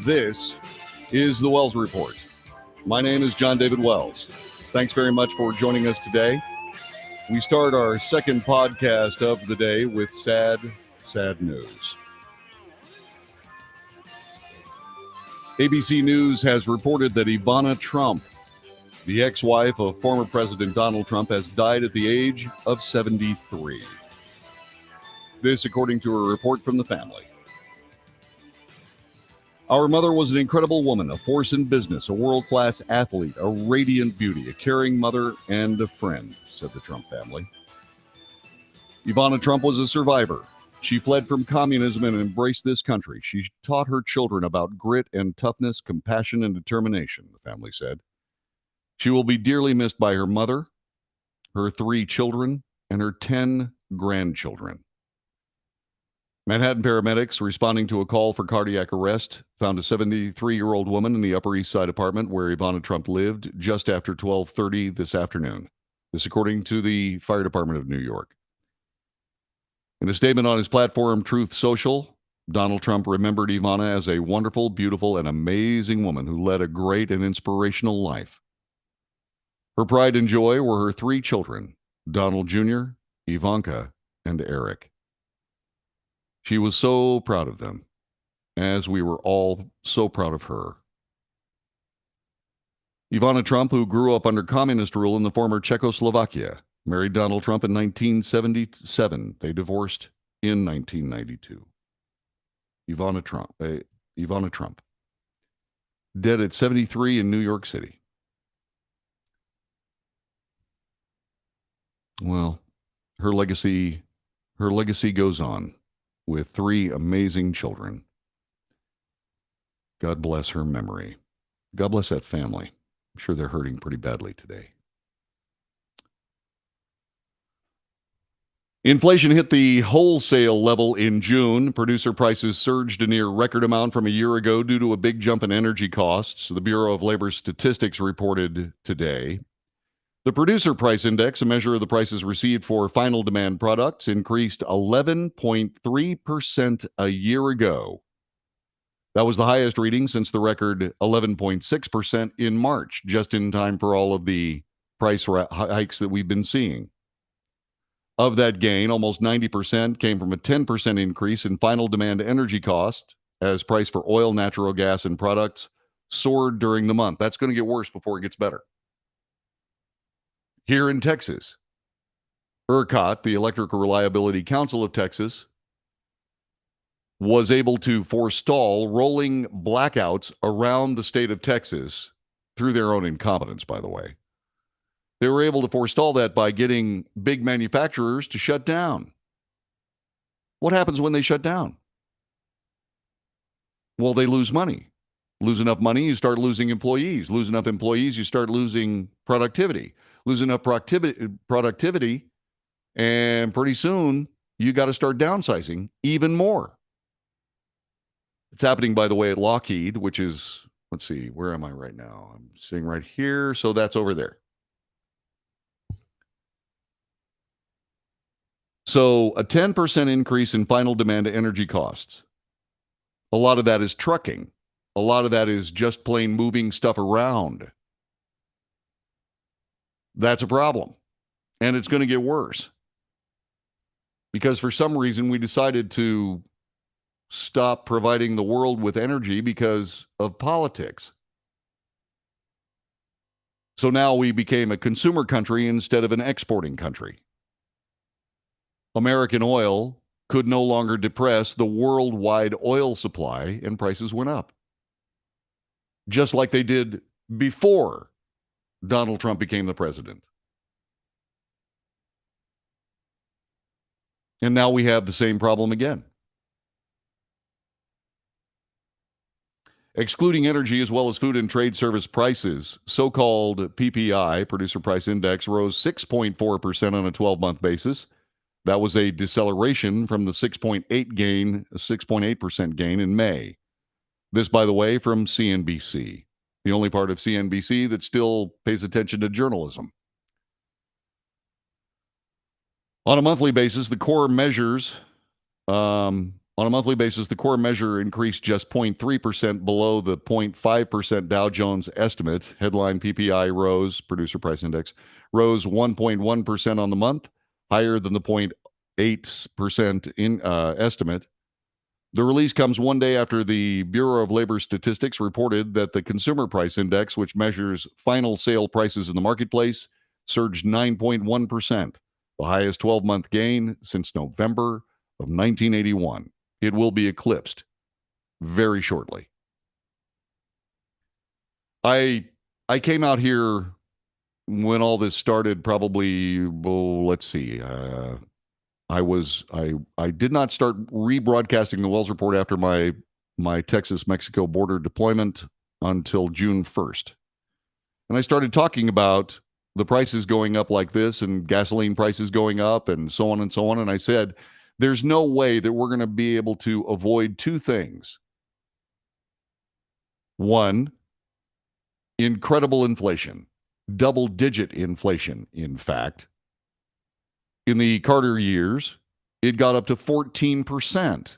This is the Wells Report. My name is John David Wells. Thanks very much for joining us today. We start our second podcast of the day with sad news. ABC News has reported that Ivana Trump, the ex-wife of former President Donald Trump, has died at the age of 73. This according to a report from the family. Our mother was an incredible woman, a force in business, a world-class athlete, a radiant beauty, a caring mother, and a friend, said the Trump family. Ivana Trump was a survivor. She fled from communism and embraced this country. She taught her children about grit and toughness, compassion and determination, the family said. She will be dearly missed by her mother, her 3 children, and her 10 grandchildren. Manhattan paramedics responding to a call for cardiac arrest found a 73-year-old woman in the Upper East Side apartment where Ivana Trump lived just after 12:30 this afternoon. This according to the Fire Department of New York. In a statement on his platform, Truth Social, Donald Trump remembered Ivana as a wonderful, beautiful, and amazing woman who led a great and inspirational life. Her pride and joy were her 3 children, Donald Jr., Ivanka, and Eric. She was so proud of them, as we were all so proud of her. Ivana Trump, who grew up under communist rule in the former Czechoslovakia, married Donald Trump in 1977. They divorced in 1992. Ivana Trump, dead at 73 in New York City. Well, her legacy goes on with 3 amazing children. God bless her memory. God bless that family. I'm sure they're hurting pretty badly today. Inflation hit the wholesale level in June. Producer prices surged a near record amount from a year ago due to a big jump in energy costs, the Bureau of Labor Statistics reported today. The Producer Price Index, a measure of the prices received for final demand products, increased 11.3% a year ago. That was the highest reading since the record 11.6% in March, just in time for all of the price hikes that we've been seeing. Of that gain, almost 90% came from a 10% increase in final demand energy cost as price for oil, natural gas, and products soared during the month. That's going to get worse before it gets better. Here in Texas, ERCOT, the Electrical Reliability Council of Texas, was able to forestall rolling blackouts around the state of Texas through their own incompetence, by the way. They were able to forestall that by getting big manufacturers to shut down. What happens when they shut down? Well, they lose money. Lose enough money, you start losing employees. Lose enough employees, you start losing productivity. Lose enough productivity, and pretty soon you got to start downsizing even more. It's happening, by the way, at Lockheed, which is, let's see, where am I right now? I'm sitting right here, so that's over there. So a 10% increase in final demand energy costs. A lot of that is trucking. A lot of that is just plain moving stuff around. That's a problem. And it's going to get worse. Because for some reason we decided to stop providing the world with energy because of politics. So now we became a consumer country instead of an exporting country. American oil could no longer depress the worldwide oil supply, and prices went up. Just like they did before Donald Trump became the president. And now we have the same problem again. Excluding energy as well as food and trade service prices, so-called PPI, Producer Price Index, rose 6.4% on a 12-month basis. That was a deceleration from the 6.8% gain in May. This, by the way, from CNBC, the only part of CNBC that still pays attention to journalism. On a monthly basis, the core measures On a monthly basis, the core measure increased just 0.3% below the 0.5% Dow Jones estimate. Headline PPI rose, producer price index, rose 1.1% on the month, higher than the 0.8% in estimate. The release comes one day after the Bureau of Labor Statistics reported that the consumer price index, which measures final sale prices in the marketplace, surged 9.1%, the highest 12-month gain since November of 1981. It will be eclipsed very shortly. I came out here when all this started, probably, well, let's see, I did not start rebroadcasting the Wells Report after my Texas-Mexico border deployment until June 1st. And I started talking about the prices going up like this and gasoline prices going up and so on and so on. And I said, there's no way that we're going to be able to avoid two things. One, incredible inflation, double-digit inflation, in fact. In the Carter years, it got up to 14%.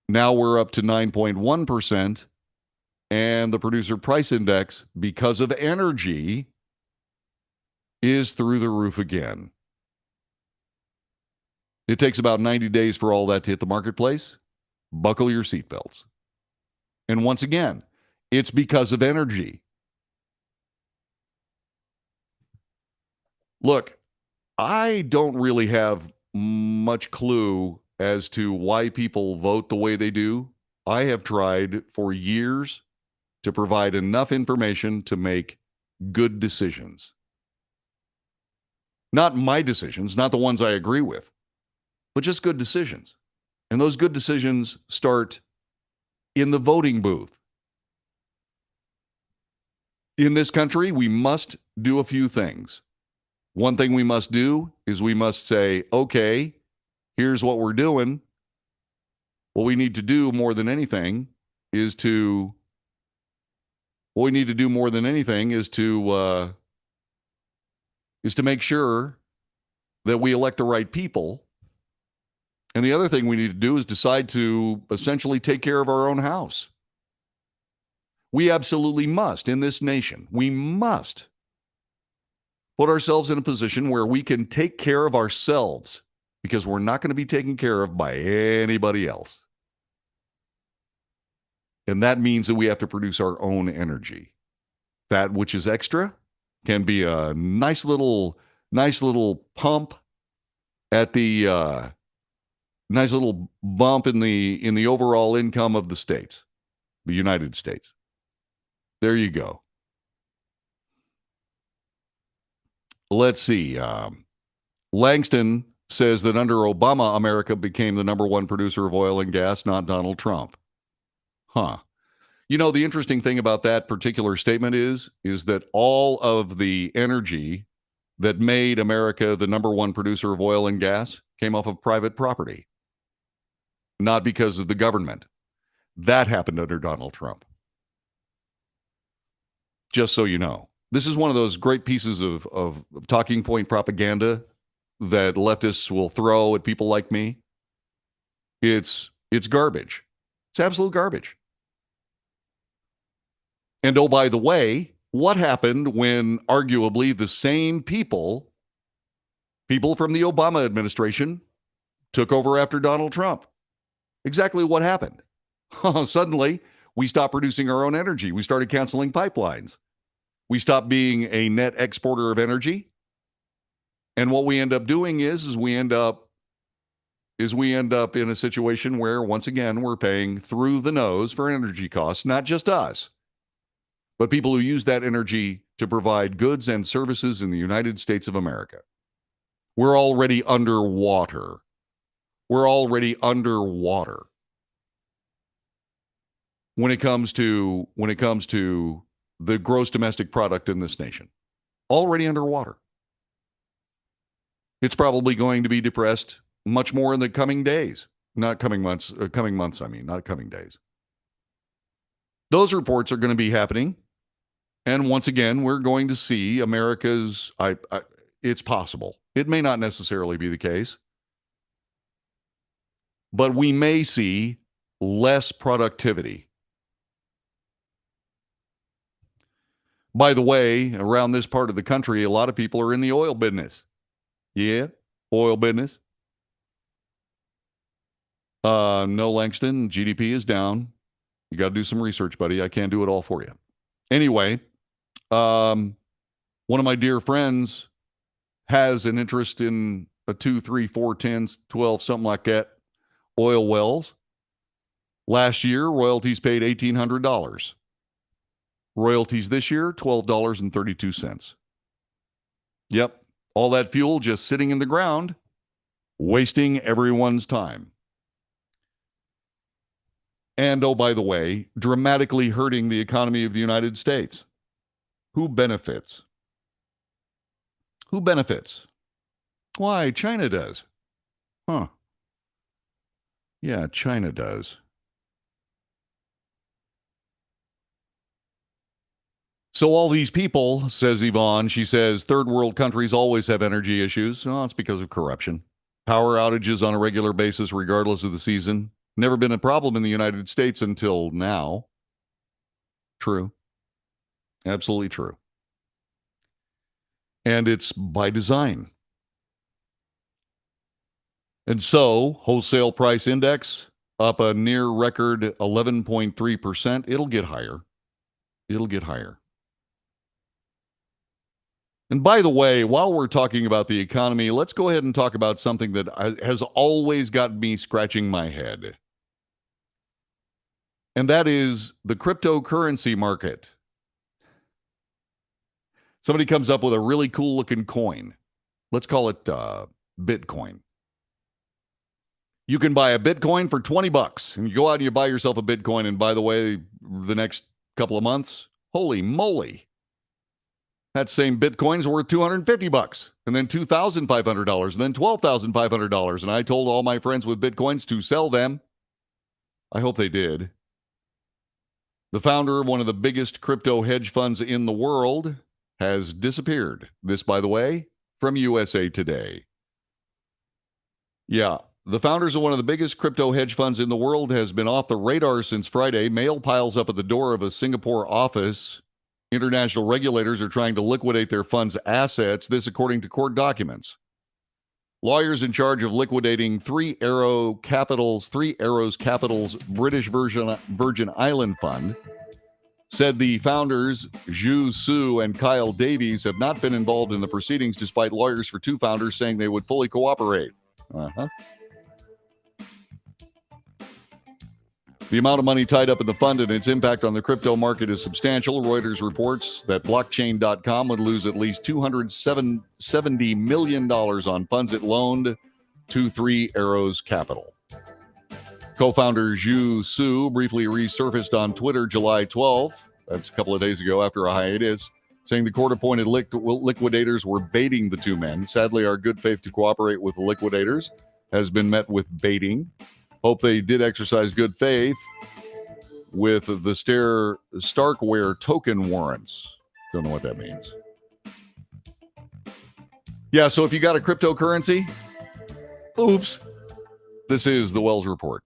Now we're up to 9.1%. And the producer price index, because of energy, is through the roof again. It takes about 90 days for all that to hit the marketplace. Buckle your seatbelts. And once again, it's because of energy. Look, I don't really have much clue as to why people vote the way they do. I have tried for years to provide enough information to make good decisions. Not my decisions, not the ones I agree with, but just good decisions. And those good decisions start in the voting booth. In this country, we must do a few things. One thing we must do is we must say, okay, here's what we're doing. What we need to do more than anything is to make sure that we elect the right people. And the other thing we need to do is decide to essentially take care of our own house. We absolutely must, in this nation, we must put ourselves in a position where we can take care of ourselves, because we're not going to be taken care of by anybody else. And that means that we have to produce our own energy. That which is extra can be a nice little pump at the nice little bump in the overall income of the states, the United States. There you go. Let's see. Langston says that under Obama, America became the number one producer of oil and gas, not Donald Trump. Huh. You know, the interesting thing about that particular statement is that all of the energy that made America the number one producer of oil and gas came off of private property, not because of the government. That happened under Donald Trump. Just so you know. This is one of those great pieces of talking point propaganda that leftists will throw at people like me. It's garbage. It's absolute garbage. And oh, by the way, what happened when arguably the same people from the Obama administration, took over after Donald Trump? Exactly what happened. Suddenly, we stopped producing our own energy. We started canceling pipelines. We stopped being a net exporter of energy. And what we end up doing is we end up in a situation where, once again, we're paying through the nose for energy costs, not just us, but people who use that energy to provide goods and services in the United States of America. We're already underwater. When it comes to the gross domestic product in this nation. Already underwater. It's probably going to be depressed much more in the coming days. Not coming months, not coming days. Those reports are going to be happening. And once again, we're going to see America's, it's possible. It may not necessarily be the case. but we may see less productivity. By the way, around this part of the country, a lot of people are in the oil business. Yeah, oil business. No, Langston, GDP is down. You got to do some research, buddy. I can't do it all for you. Anyway, one of my dear friends has an interest in a 2, 3, 4, 10, 12, something like that, oil wells. Last year, royalties paid $1,800. Royalties this year, $12.32. Yep, all that fuel just sitting in the ground, wasting everyone's time. And oh, by the way, dramatically hurting the economy of the United States. Who benefits? Who benefits? Why, China does. Huh. Yeah, China does. So all these people, says Yvonne, she says, third world countries always have energy issues. Oh, it's because of corruption. Power outages on a regular basis, regardless of the season. Never been a problem in the United States until now. True. Absolutely true. And it's by design. And so, wholesale price index up a near record 11.3%. It'll get higher. It'll get higher. And by the way, while we're talking about the economy, let's go ahead and talk about something that has always got me scratching my head. And that is the cryptocurrency market. Somebody comes up with a really cool looking coin. Let's call it Bitcoin. You can buy a Bitcoin for $20 and you go out and you buy yourself a Bitcoin. And by the way, the next couple of months, holy moly, that same Bitcoin's worth $250 and then $2,500 and then $12,500. And I told all my friends with Bitcoins to sell them. I hope they did. The founder of one of the biggest crypto hedge funds in the world has disappeared. This, by the way, from USA Today. Yeah, the founders of one of the biggest crypto hedge funds in the world has been off the radar since Friday. Mail piles up at the door of a Singapore office. International regulators are trying to liquidate their fund's assets, this according to court documents. Lawyers in charge of liquidating Three Arrows Capital's British Virgin Island Fund said the founders, Zhu Su and Kyle Davies, have not been involved in the proceedings despite lawyers for two founders saying they would fully cooperate. The amount of money tied up in the fund and its impact on the crypto market is substantial. Reuters reports that blockchain.com would lose at least $270 million on funds it loaned to Three Arrows Capital. Co-founder Zhu Su briefly resurfaced on Twitter July 12th, that's a couple of days ago after a hiatus, saying the court-appointed liquidators were baiting the two men. Sadly, our good faith to cooperate with the liquidators has been met with baiting. Hope they did exercise good faith with the Starkware token warrants. Don't know what that means. Yeah, so if you got a cryptocurrency, oops, this is the Wells Report.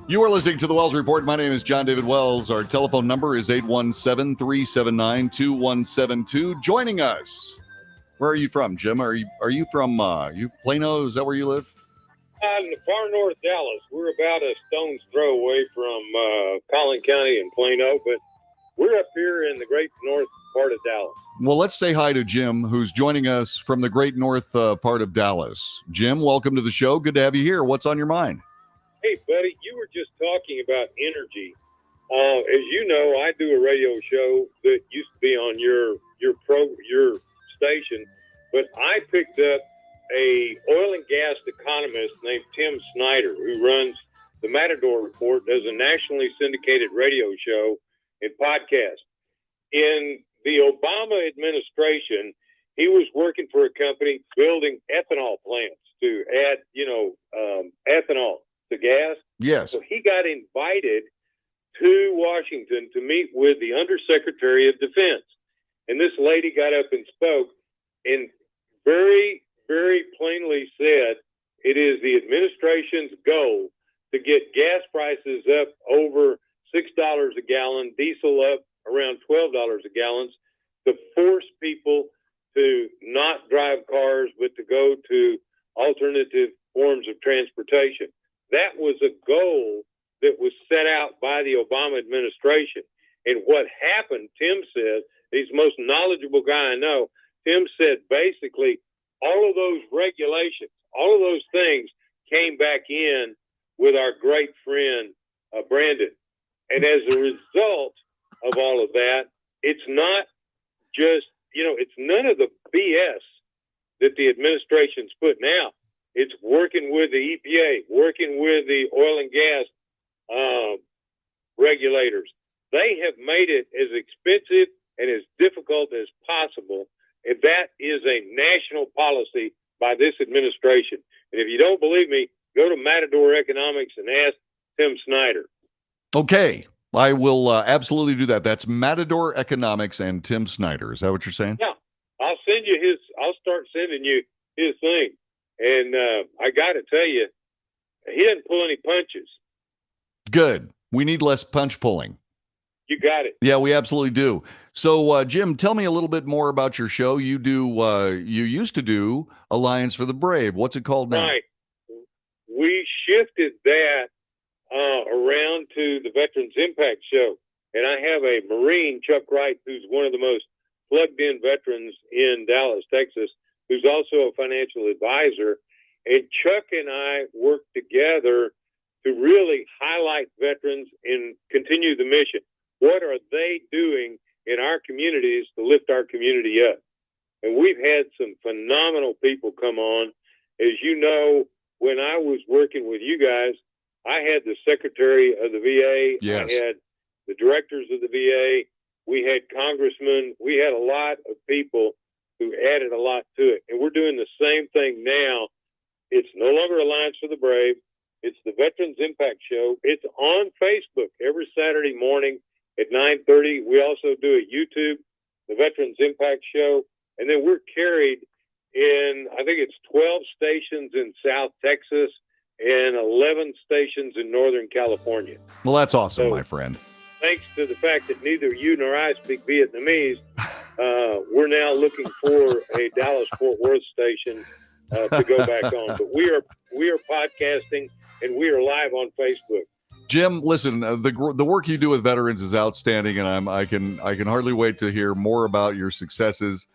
You are listening to the Wells Report. My name is John David Wells. Our telephone number is 817-379-2172. Joining us. Where are you from, Jim? Are you from you Plano? Is that where you live?
In the far north Dallas. We're about a stone's throw away from Collin County and Plano, but we're up here in the great north part of Dallas.
Well, let's say hi to Jim, who's joining us from the great north part of Dallas. Jim, welcome to the show. Good to have you here. What's on your mind?
Hey, buddy, you were just talking about energy. As you know, I do a radio show that used to be on your station, but I picked up a oil and gas economist named Tim Snyder, who runs the Matador Report, does a nationally syndicated radio show and podcast. In the Obama administration, he was working for a company building ethanol plants to add, ethanol to gas.
Yes.
So he got invited to Washington to meet with the Undersecretary of Defense. And this lady got up and spoke and very, very plainly said it is the administration's goal to get gas prices up over $6 a gallon, diesel up around $12 a gallon, to force people to not drive cars, but to go to alternative forms of transportation. That was a goal that was set out by the Obama administration. And what happened, Tim said, he's the most knowledgeable guy I know. Tim said basically all of those regulations, all of those things came back in with our great friend, Brandon. And as a result of all of that, it's not just, it's none of the BS that the administration's putting out. It's working with the EPA, working with the oil and gas regulators. They have made it as expensive and as difficult as possible. And that is a national policy by this administration. And if you don't believe me, go to Matador Economics and ask Tim Snyder.
Okay. I will absolutely do that. That's Matador Economics and Tim Snyder. Is that what you're saying?
Yeah. I'll start sending you his thing. And I got to tell you, he didn't pull any punches.
Good. We need less punch pulling.
You got it.
Yeah, we absolutely do. So, Jim, tell me a little bit more about your show. You used to do Alliance for the Brave. What's it called now?
Right. We shifted that around to the Veterans Impact Show. And I have a Marine, Chuck Wright, who's one of the most plugged-in veterans in Dallas, Texas, who's also a financial advisor. And Chuck and I work together to really highlight veterans and continue the mission. What are they doing in our communities to lift our community up? And we've had some phenomenal people come on. As you know, when I was working with you guys, I had the secretary of the VA.
Yes.
I had the directors of the VA. We had congressmen. We had a lot of people who added a lot to it. And we're doing the same thing now. It's no longer Alliance for the Brave. It's the Veterans Impact Show. It's on Facebook every Saturday morning at 9:30. We also do a YouTube, the Veterans Impact Show. And then we're carried in, I think it's 12 stations in South Texas and 11 stations in Northern California.
Well, that's awesome, my friend.
Thanks to the fact that neither you nor I speak Vietnamese, we're now looking for a Dallas-Fort Worth station to go back on. But we are podcasting, and we are live on Facebook.
Jim, listen, the work you do with veterans is outstanding, and I can hardly wait to hear more about your successes.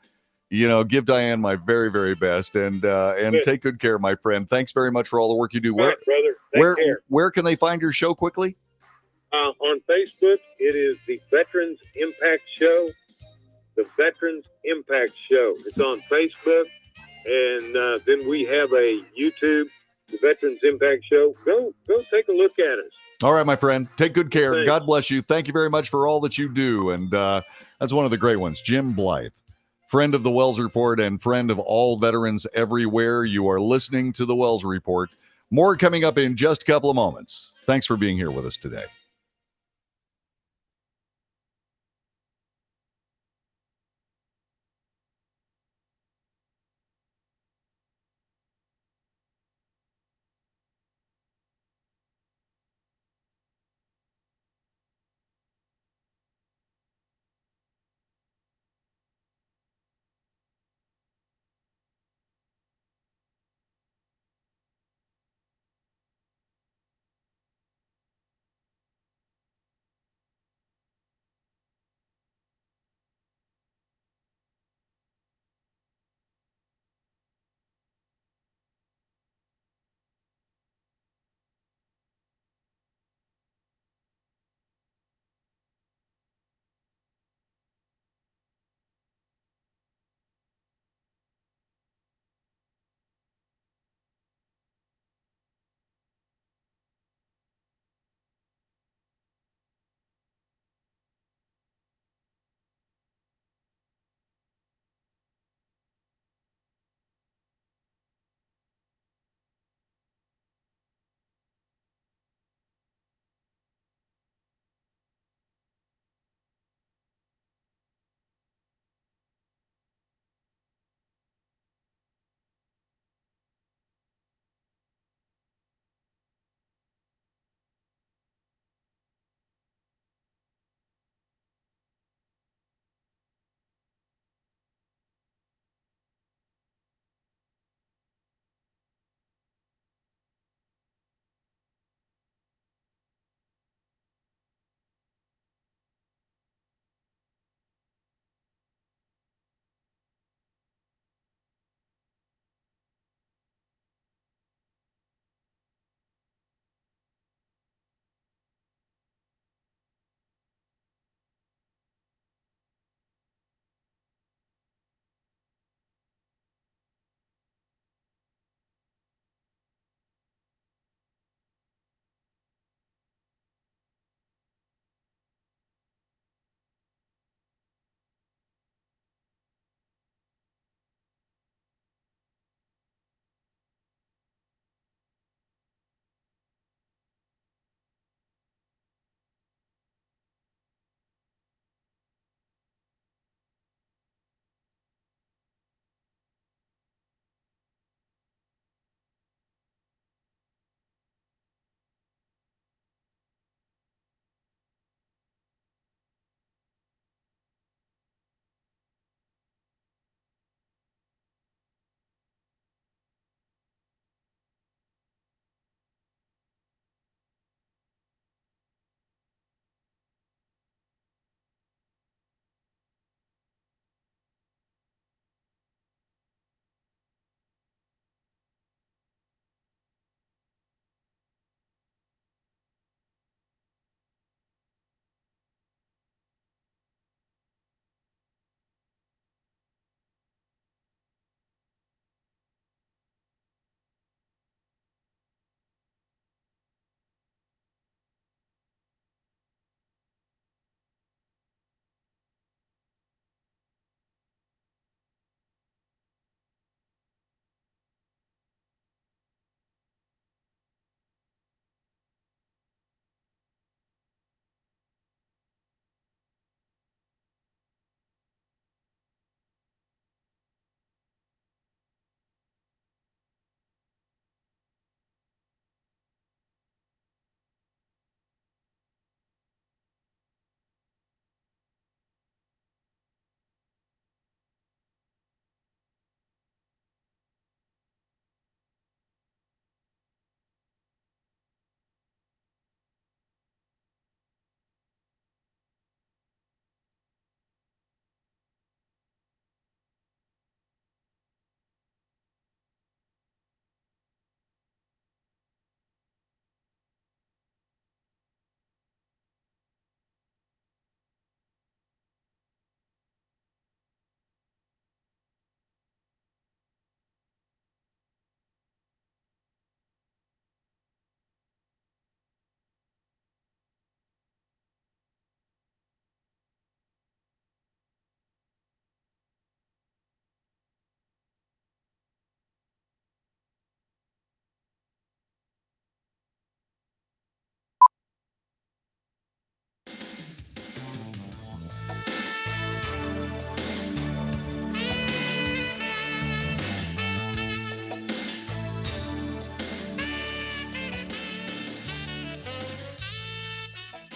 Give Diane my very, very best, and take good care, my friend. Thanks very much for all the work you do.
All right, brother. Take care.
Where can they find your show quickly?
On Facebook, it is the Veterans Impact Show. The Veterans Impact Show. It's on Facebook, and then we have a YouTube, the Veterans Impact Show. Go take a look at us.
All right, my friend. Take good care.
Thanks.
God bless you. Thank you very much for all that you do. And that's one of the great ones, Jim Blythe, friend of the Wells Report and friend of all veterans everywhere. You are listening to the Wells Report. More coming up in just a couple of moments. Thanks for being here with us today.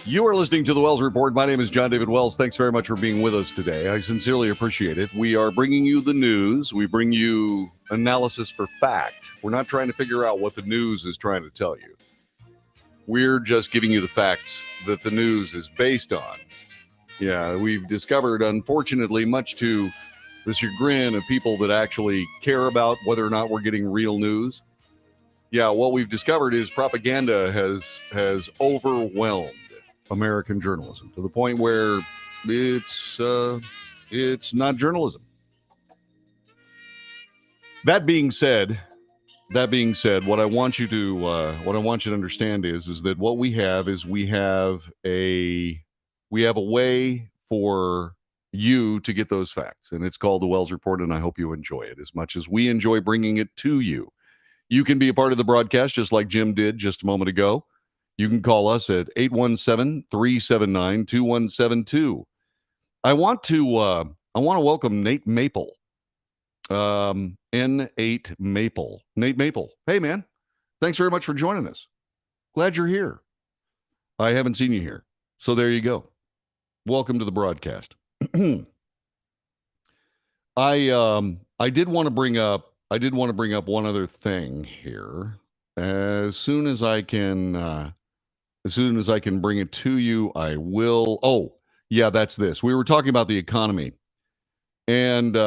You are listening to the Wells Report. My name is John David Wells. Thanks very much for being with us today. I sincerely appreciate it. We are bringing you the news. We bring you analysis for fact. We're not trying to figure out what the news is trying to tell you. We're just giving you the facts that the news is based on. Yeah, we've discovered, unfortunately, much to the chagrin of people that actually care about whether or not we're getting real news. Yeah, what we've discovered is propaganda has overwhelmed American journalism to the point where it's not journalism. That being said, what I want you to understand is that what we have is we have a way for you to get those facts, and it's called the Wells Report, and I hope you enjoy it as much as we enjoy bringing it to you. You can be a part of the broadcast just like Jim did just a moment ago. You can call us at 817-379-2172. I want to welcome Nate Maple. N8 Maple. Nate Maple. Hey, man. Thanks very much for joining us. Glad you're here. I haven't seen you here. So there you go. Welcome to the broadcast. I did want to bring up one other thing here. As soon as I can bring it to you, I will. Oh, yeah, that's this. We were talking about the economy. And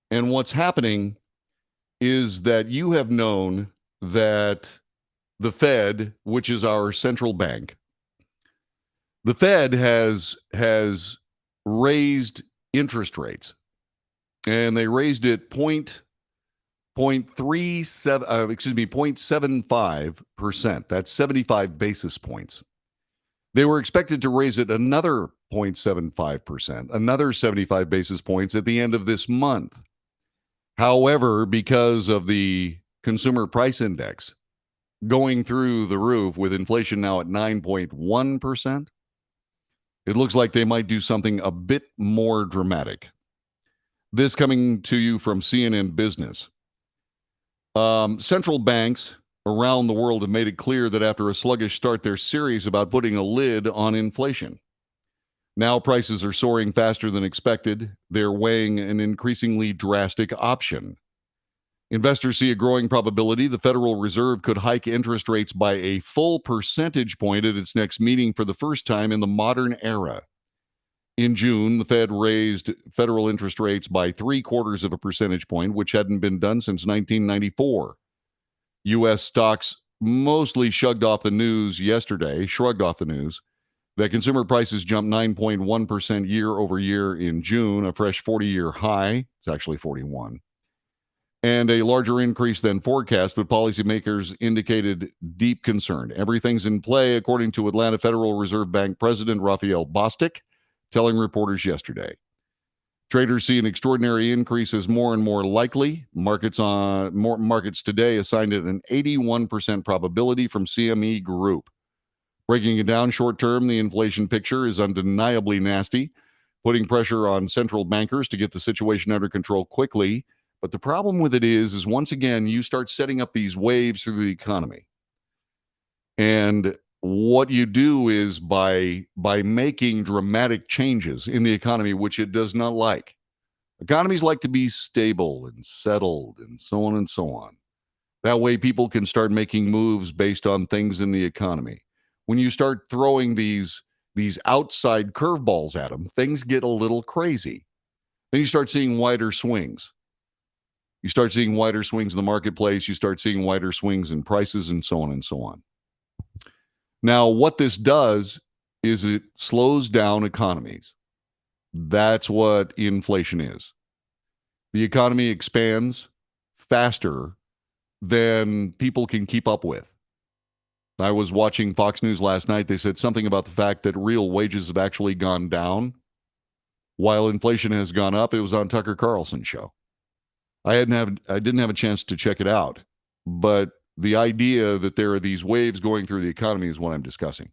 what's happening is that you have known that the Fed, which is our central bank, the Fed has raised interest rates, and they raised it 0.75%. That's 75 basis points. They were expected to raise it another 0.75%, another 75 basis points at the end of this month. However, because of the consumer price index going through the roof with inflation now at 9.1%, it looks like they might do something a bit more dramatic. This coming to you from CNN Business. Central banks around the world have made it clear that after a sluggish start, they're serious about putting a lid on inflation. Now prices are soaring faster than expected. They're weighing an increasingly drastic option. Investors see a growing probability the Federal Reserve could hike interest rates by a full percentage point at its next meeting for the first time in the modern era. In June, the Fed raised federal interest rates by 0.75 of a percentage point, which hadn't been done since 1994. U.S. stocks mostly shrugged off the news that consumer prices jumped 9.1% year over year in June, a fresh 40-year high. It's actually 41. And a larger increase than forecast, but policymakers indicated deep concern. Everything's in play, according to Atlanta Federal Reserve Bank President Raphael Bostic, telling reporters yesterday. Traders see an extraordinary increase as more and more likely. Markets today assigned it an 81% probability from CME Group. Breaking it down short term, the inflation picture is undeniably nasty, putting pressure on central bankers to get the situation under control quickly. But the problem with it is once again, you start setting up these waves through the economy. And what you do is by making dramatic changes in the economy, which it does not like. Economies like to be stable and settled and so on and so on. That way people can start making moves based on things in the economy. When you start throwing these outside curveballs at them, things get a little crazy. Then you start seeing wider swings. You start seeing wider swings in the marketplace. You start seeing wider swings in prices and so on and so on. Now, what this does is it slows down economies. That's what inflation is. The economy expands faster than people can keep up with. I was watching Fox News last night. They said something about the fact that real wages have actually gone down while inflation has gone up. It was on Tucker Carlson's show. I didn't have a chance to check it out, but the idea that there are these waves going through the economy is what I'm discussing.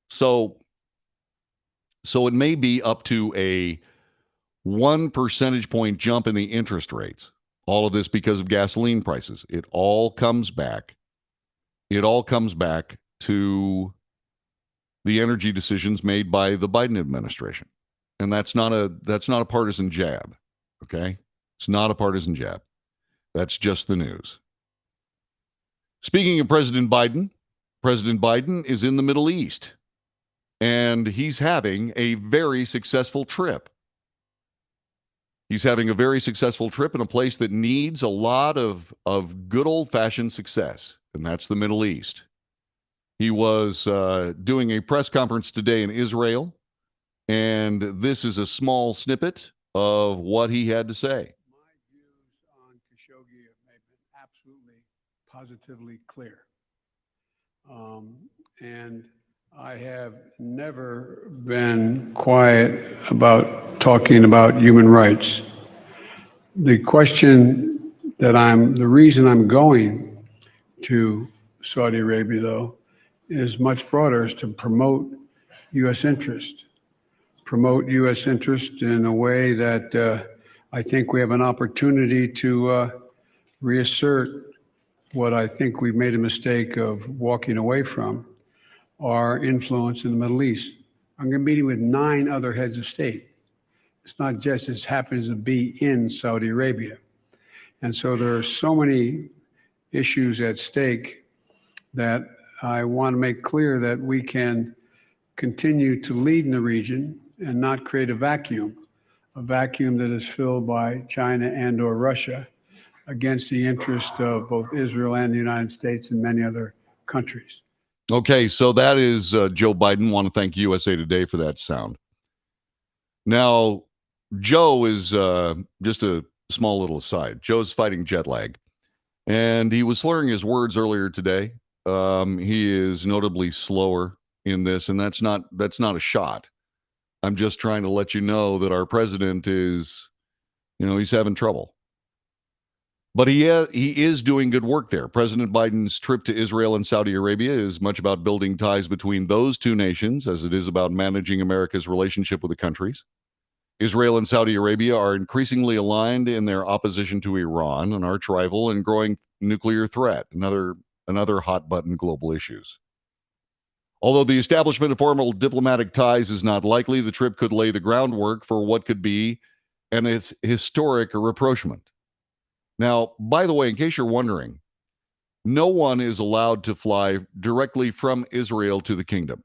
So it may be up to a 1 percentage point jump in the interest rates. All of this because of gasoline prices. It all comes back to the energy decisions made by the Biden administration. And that's not a partisan jab, okay? It's not a partisan jab. That's just the news. Speaking of President Biden is in the Middle East, and he's having a very successful trip. He's having a very successful trip in a place that needs a lot of good old-fashioned success, and that's the Middle East. He was doing a press conference today in Israel, and this is a small snippet of what he had to say.
My views on Khashoggi have been absolutely, positively clear. And I have never been quiet about talking about human rights. The reason I'm going to Saudi Arabia, though, is much broader, is to promote U.S. interest. Promote U.S. interest in a way that I think we have an opportunity to reassert what I think we've made a mistake of walking away from, our influence in the Middle East. I'm going to be meeting with 9 other heads of state. It's not just this happens to be in Saudi Arabia. And so there are so many issues at stake that I want to make clear that we can continue to lead in the region and not create a vacuum that is filled by China and or Russia against the interest of both Israel and the United States and many other countries.
Okay, so that is Joe Biden. Want to thank USA Today for that sound. Now, Joe is just a small little aside. Joe's fighting jet lag, and he was slurring his words earlier today. He is notably slower in this, and that's not a shot. I'm just trying to let you know that our president is, he's having trouble. But he is doing good work there. President Biden's trip to Israel and Saudi Arabia is much about building ties between those two nations as it is about managing America's relationship with the countries. Israel and Saudi Arabia are increasingly aligned in their opposition to Iran, an arch rival and growing nuclear threat, another hot button global issues. Although the establishment of formal diplomatic ties is not likely, the trip could lay the groundwork for what could be an historic rapprochement. Now, by the way, in case you're wondering, no one is allowed to fly directly from Israel to the kingdom,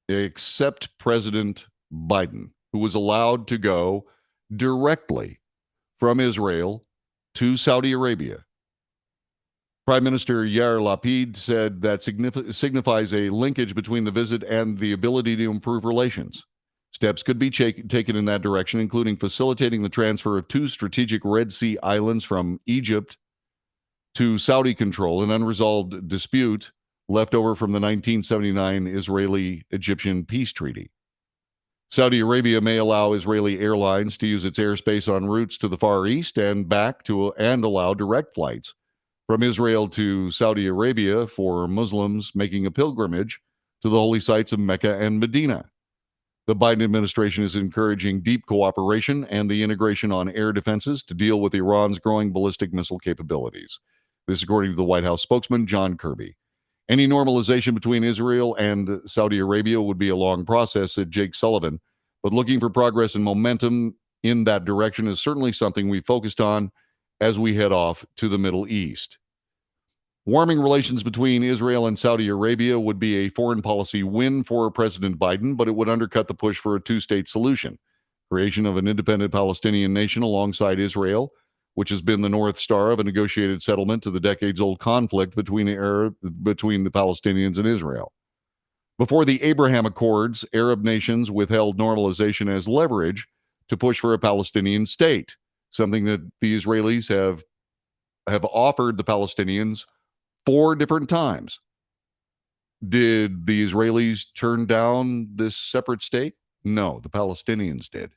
except President Biden, who was allowed to go directly from Israel to Saudi Arabia. Prime Minister Yair Lapid said that signifies a linkage between the visit and the ability to improve relations. Steps could be taken in that direction, including facilitating the transfer of 2 strategic Red Sea islands from Egypt to Saudi control, an unresolved dispute left over from the 1979 Israeli-Egyptian peace treaty. Saudi Arabia may allow Israeli airlines to use its airspace on routes to the Far East and back and allow direct flights from Israel to Saudi Arabia for Muslims making a pilgrimage to the holy sites of Mecca and Medina. The Biden administration is encouraging deep cooperation and the integration on air defenses to deal with Iran's growing ballistic missile capabilities. This, according to the White House spokesman, John Kirby. Any normalization between Israel and Saudi Arabia would be a long process, said Jake Sullivan, but looking for progress and momentum in that direction is certainly something we focused on as we head off to the Middle East. Warming relations between Israel and Saudi Arabia would be a foreign policy win for President Biden, but it would undercut the push for a 2-state solution. Creation of an independent Palestinian nation alongside Israel, which has been the North Star of a negotiated settlement to the decades-old conflict between the Palestinians and Israel. Before the Abraham Accords, Arab nations withheld normalization as leverage to push for a Palestinian state, something that the Israelis have offered the Palestinians 4 different times. Did the Israelis turn down this separate state? No, the Palestinians did.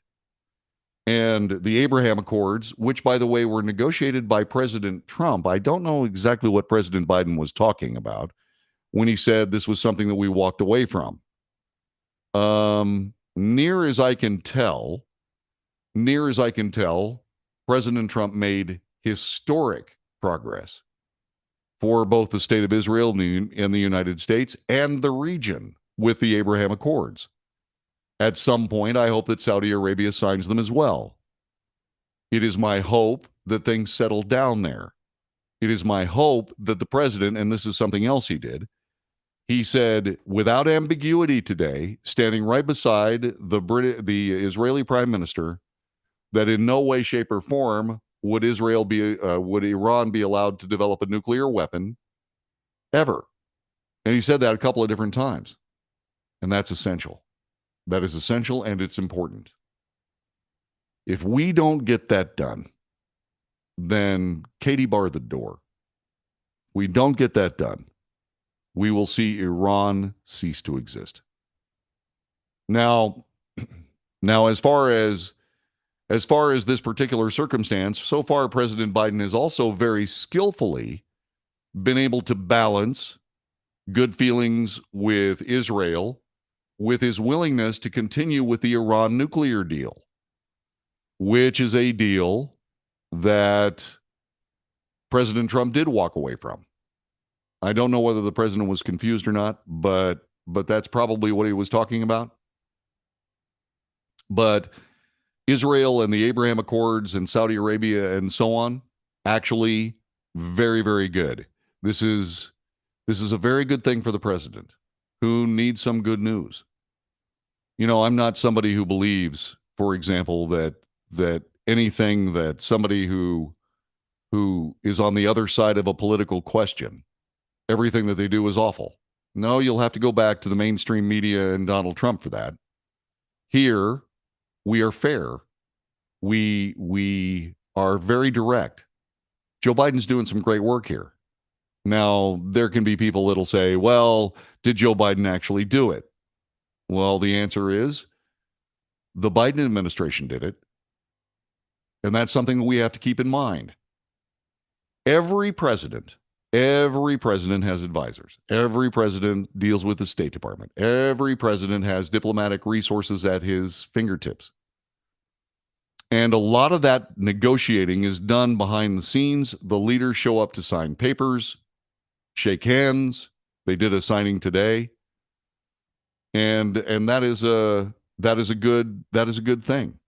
And the Abraham Accords, which, by the way, were negotiated by President Trump, I don't know exactly what President Biden was talking about when he said this was something that we walked away from. Near as I can tell, President Trump made historic progress for both the state of Israel and the United States and the region with the Abraham Accords. At some point, I hope that Saudi Arabia signs them as well. It is my hope that things settle down there. It is my hope that the president, and this is something else he did, he said without ambiguity today, standing right beside the Israeli prime minister, that in no way, shape, or form would Iran be allowed to develop a nuclear weapon ever. And he said that a couple of different times. And that's essential. That is essential, and it's important. If we don't get that done, then Katie bar the door. We don't get that done, we will see Iran cease to exist. Now as far as this particular circumstance, so far President Biden has also very skillfully been able to balance good feelings with Israel with his willingness to continue with the Iran nuclear deal, which is a deal that President Trump did walk away from. I don't know whether the president was confused or not, but that's probably what he was talking about. But Israel and the Abraham Accords and Saudi Arabia and so on, actually very, very good. This is a very good thing for the president, who needs some good news. You know, I'm not somebody who believes, for example, that anything that somebody who is on the other side of a political question, everything that they do is awful. No, you'll have to go back to the mainstream media and Donald Trump for that. Here, we are fair. We are very direct. Joe Biden's doing some great work here. Now, there can be people that'll say, well, did Joe Biden actually do it? Well, the answer is the Biden administration did it. And that's something we have to keep in mind. Every president has advisors. Every president deals with the State Department. Every president has diplomatic resources at his fingertips. And a lot of that negotiating is done behind the scenes. The leaders show up to sign papers, shake hands. They did a signing today. And that is a good thing.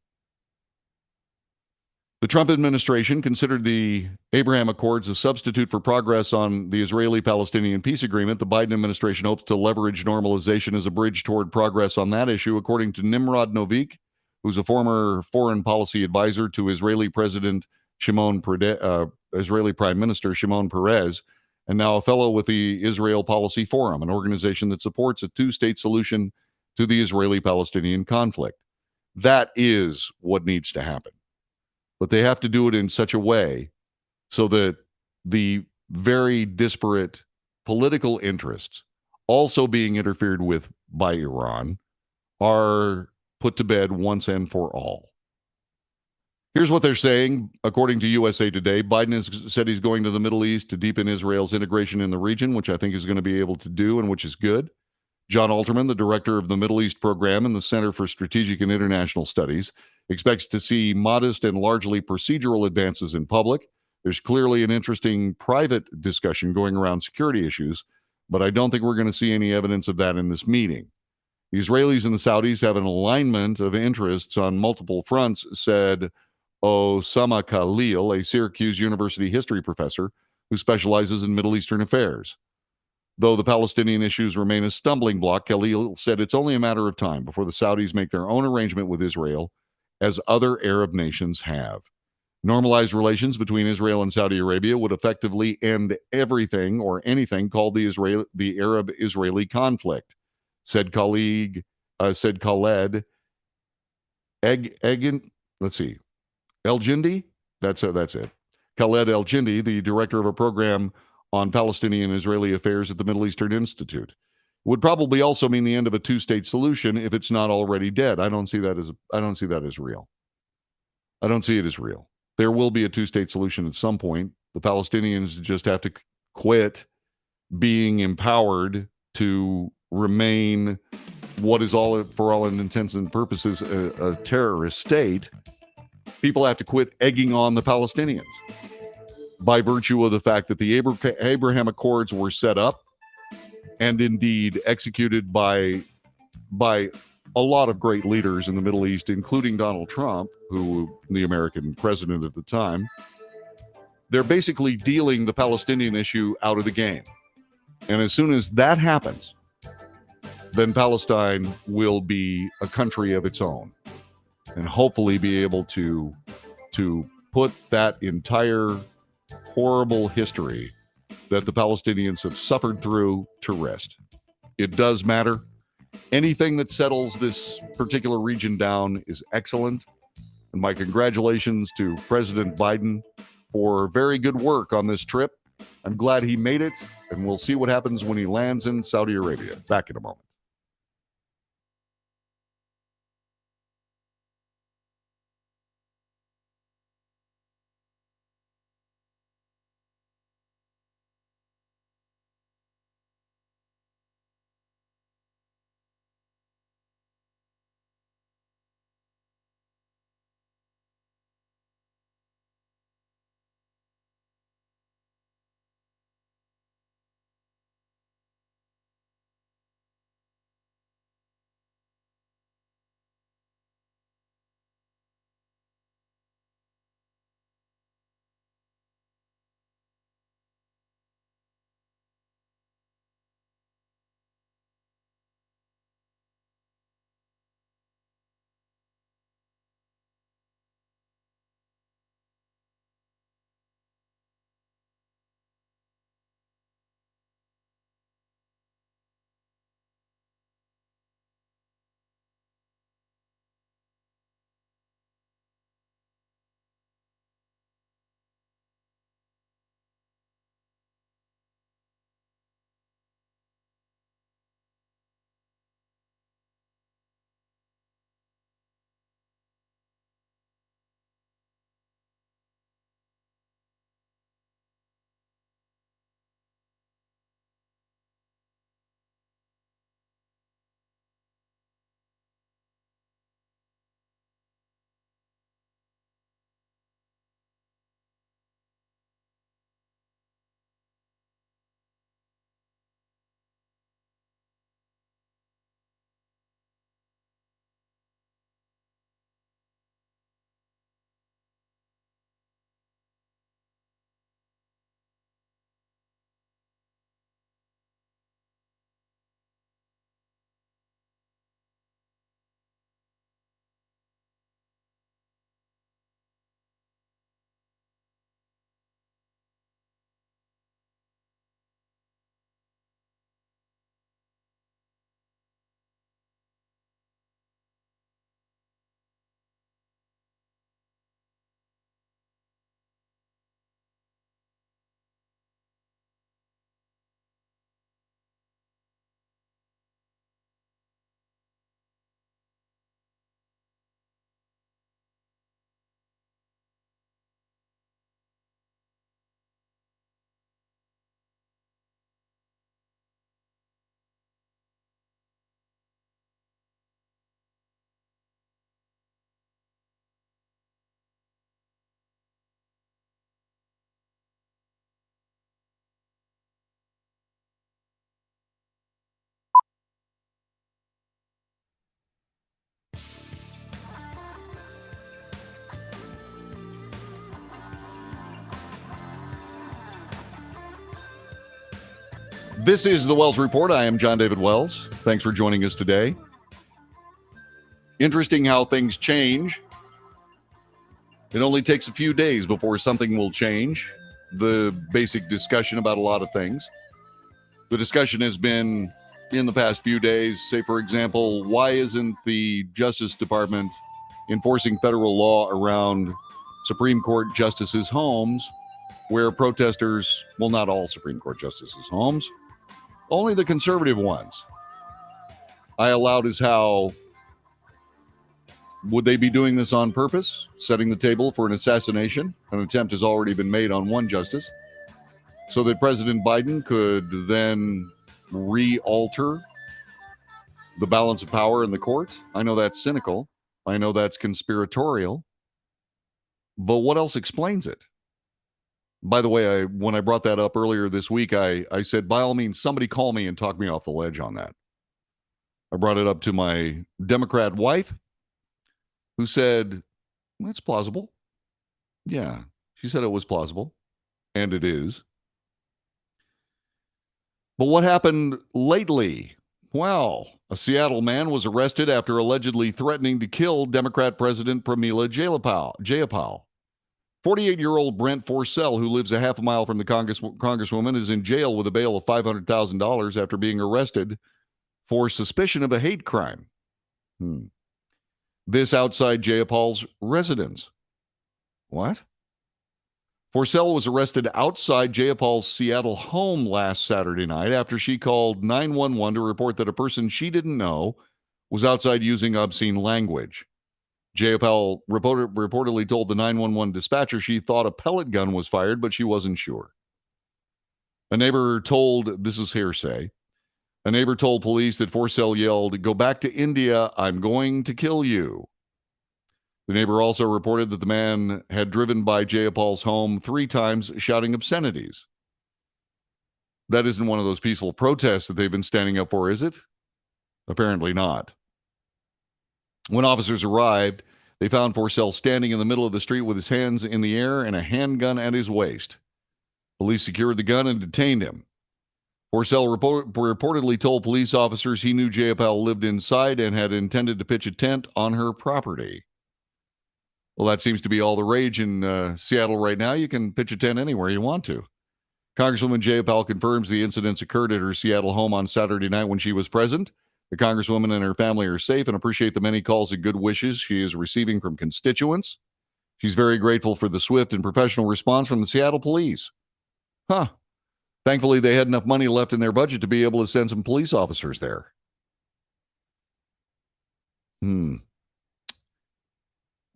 The Trump administration considered the Abraham Accords a substitute for progress on the Israeli-Palestinian peace agreement. The Biden administration hopes to leverage normalization as a bridge toward progress on that issue, according to Nimrod Novik, who's a former foreign policy advisor to Israeli President Israeli Prime Minister Shimon Peres, and now a fellow with the Israel Policy Forum, an organization that supports a two-state solution to the Israeli-Palestinian conflict. That is what needs to happen. But they have to do it in such a way so that the very disparate political interests also being interfered with by Iran are put to bed once and for all. Here's what they're saying. According to USA Today, Biden has said he's going to the Middle East to deepen Israel's integration in the region, which I think is going to be able to do and which is good. John Alterman, the director of the Middle East program in the Center for Strategic and International Studies, expects to see modest and largely procedural advances in public. There's clearly an interesting private discussion going around security issues, but I don't think we're going to see any evidence of that in this meeting. The Israelis and the Saudis have an alignment of interests on multiple fronts, said Osama Khalil, a Syracuse University history professor who specializes in Middle Eastern affairs. Though the Palestinian issues remain a stumbling block, Khalil said it's only a matter of time before the Saudis make their own arrangement with Israel, as other Arab nations have. Normalized relations between Israel and Saudi Arabia would effectively end everything or anything called the Arab-Israeli conflict, said Khaled El-Jindi. That's it. Khaled El-Jindi, the director of a program on Palestinian and Israeli affairs at the Middle Eastern Institute. Would probably also mean the end of a two-state solution if it's not already dead. I don't see that as real. I don't see it as real. There will be a two-state solution at some point. The Palestinians just have to quit being empowered to remain what is for all intents and purposes a terrorist state. People have to quit egging on the Palestinians by virtue of the fact that the Abraham Accords were set up and indeed executed by a lot of great leaders in the Middle East, including Donald Trump, who the American president at the time. They're basically dealing the Palestinian issue out of the game. And as soon as that happens, then Palestine will be a country of its own and hopefully be able to put that entire horrible history that the Palestinians have suffered through to rest. It does matter. Anything that settles this particular region down is excellent. And my congratulations to President Biden for very good work on this trip. I'm glad he made it, and we'll see what happens when he lands in Saudi Arabia. Back in a moment. This is the Wells Report. I am John David Wells. Thanks for joining us today. Interesting how things change. It only takes a few days before something will change. The basic discussion about a lot of things. The discussion has been in the past few days, say, for example, why isn't the Justice Department enforcing federal law around Supreme Court justices' homes where protesters, well, not all Supreme Court justices' homes, only the conservative ones. I allowed as how would they be doing this on purpose, setting the table for an assassination? An attempt has already been made on one justice, so that President Biden could then re-alter the balance of power in the court. I know that's cynical. I know that's conspiratorial. But what else explains it? By the way, when I brought that up earlier this week, I said, by all means, somebody call me and talk me off the ledge on that. I brought it up to my Democrat wife, who said, that's plausible. Yeah, she said it was plausible, and it is. But what happened lately? Well, a Seattle man was arrested after allegedly threatening to kill Democrat President Pramila Jayapal. 48-year-old Brent Forcell, who lives a half a mile from the congresswoman, is in jail with a bail of $500,000 after being arrested for suspicion of a hate crime. This outside Jayapal's residence. What? Forcell was arrested outside Jayapal's Seattle home last Saturday night after she called 911 to report that a person she didn't know was outside using obscene language. Jayapal reportedly told the 911 dispatcher she thought a pellet gun was fired, but she wasn't sure. A neighbor told, this is hearsay, a neighbor told police that Forcell yelled, "Go back to India, I'm going to kill you." The neighbor also reported that the man had driven by Jayapal's home 3 times shouting obscenities. That isn't one of those peaceful protests that they've been standing up for, is it? Apparently not. When officers arrived, they found Forcell standing in the middle of the street with his hands in the air and a handgun at his waist. Police secured the gun and detained him. Forcell reportedly told police officers he knew Jayapal lived inside and had intended to pitch a tent on her property. Well, that seems to be all the rage in Seattle right now. You can pitch a tent anywhere you want to. Congresswoman Jayapal confirms the incidents occurred at her Seattle home on Saturday night when she was present. The Congresswoman and her family are safe and appreciate the many calls and good wishes she is receiving from constituents. She's very grateful for the swift and professional response from the Seattle police. Thankfully, they had enough money left in their budget to be able to send some police officers there.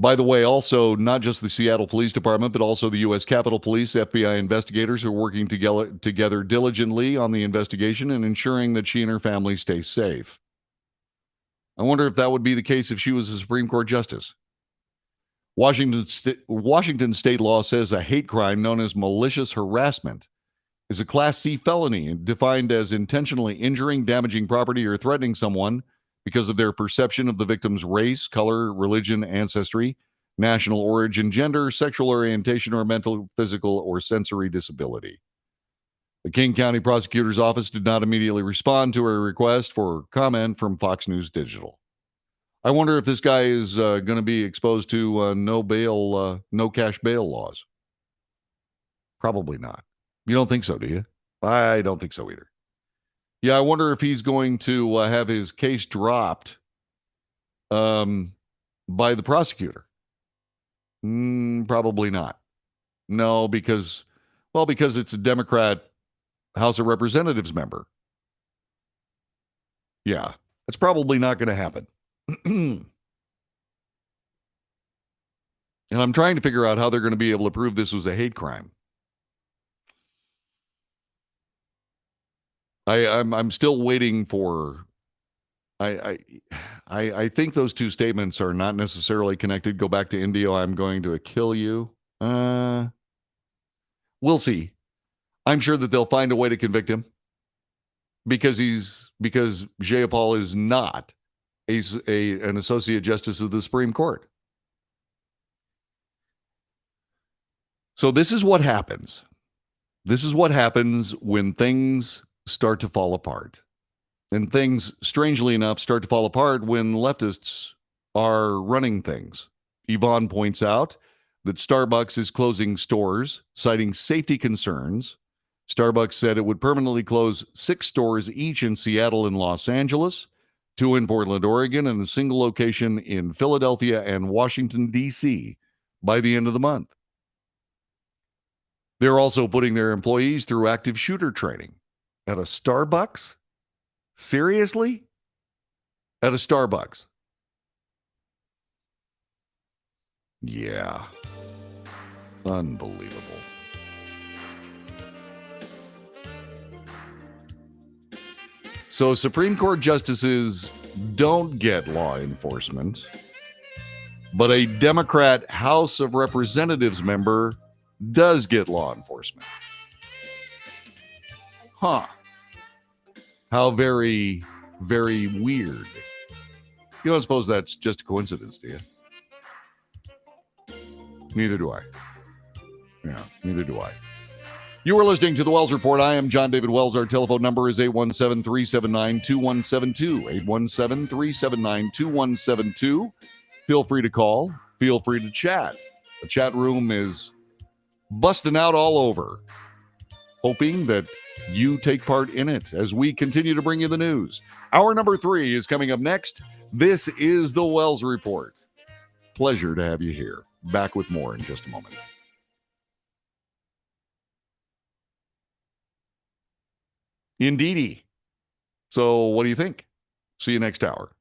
By the way, also, not just the Seattle Police Department, but also the U.S. Capitol Police, FBI investigators are working together diligently on the investigation and ensuring that she and her family stay safe. I wonder if that would be the case if she was a Supreme Court justice. Washington state law says a hate crime known as malicious harassment is a Class C felony defined as intentionally injuring, damaging property, or threatening someone because of their perception of the victim's race, color, religion, ancestry, national origin, gender, sexual orientation, or mental, physical, or sensory disability. The King County Prosecutor's Office did not immediately respond to a request for comment from Fox News Digital. I wonder if this guy is going to be exposed to no cash bail laws. Probably not. You don't think so, do you? I don't think so either. Yeah, I wonder if he's going to have his case dropped by the prosecutor. Probably not. No, because it's a Democrat House of Representatives member. Yeah, it's probably not going to happen. And I'm trying to figure out how they're going to be able to prove this was a hate crime. I'm still waiting for. I think those two statements are not necessarily connected. Go back to India. I'm going to kill you. We'll see. I'm sure that they'll find a way to convict him because Jayapal is not an associate justice of the Supreme Court. So this is what happens. This is what happens when things start to fall apart. And things, strangely enough, start to fall apart when leftists are running things. Yvonne points out that Starbucks is closing stores, citing safety concerns. Starbucks said it would permanently close 6 stores each in Seattle and Los Angeles, 2 in Portland, Oregon, and a single location in Philadelphia and Washington, D.C. by the end of the month. They're also putting their employees through active shooter training. At a Starbucks? Seriously? At a Starbucks? Yeah. Unbelievable. So Supreme Court justices don't get law enforcement, but a Democrat House of Representatives member does get law enforcement. Huh. How very, very weird. You don't suppose that's just a coincidence, do you? Neither do I. Yeah, neither do I. You are listening to The Wells Report. I am John David Wells. Our telephone number is 817-379-2172. 817-379-2172. Feel free to call. Feel free to chat. The chat room is busting out all over, hoping that you take part in it as we continue to bring you the news. Hour number 3 is coming up next. This is The Wells Report. Pleasure to have you here. Back with more in just a moment. Indeedy. So what do you think? See you next hour.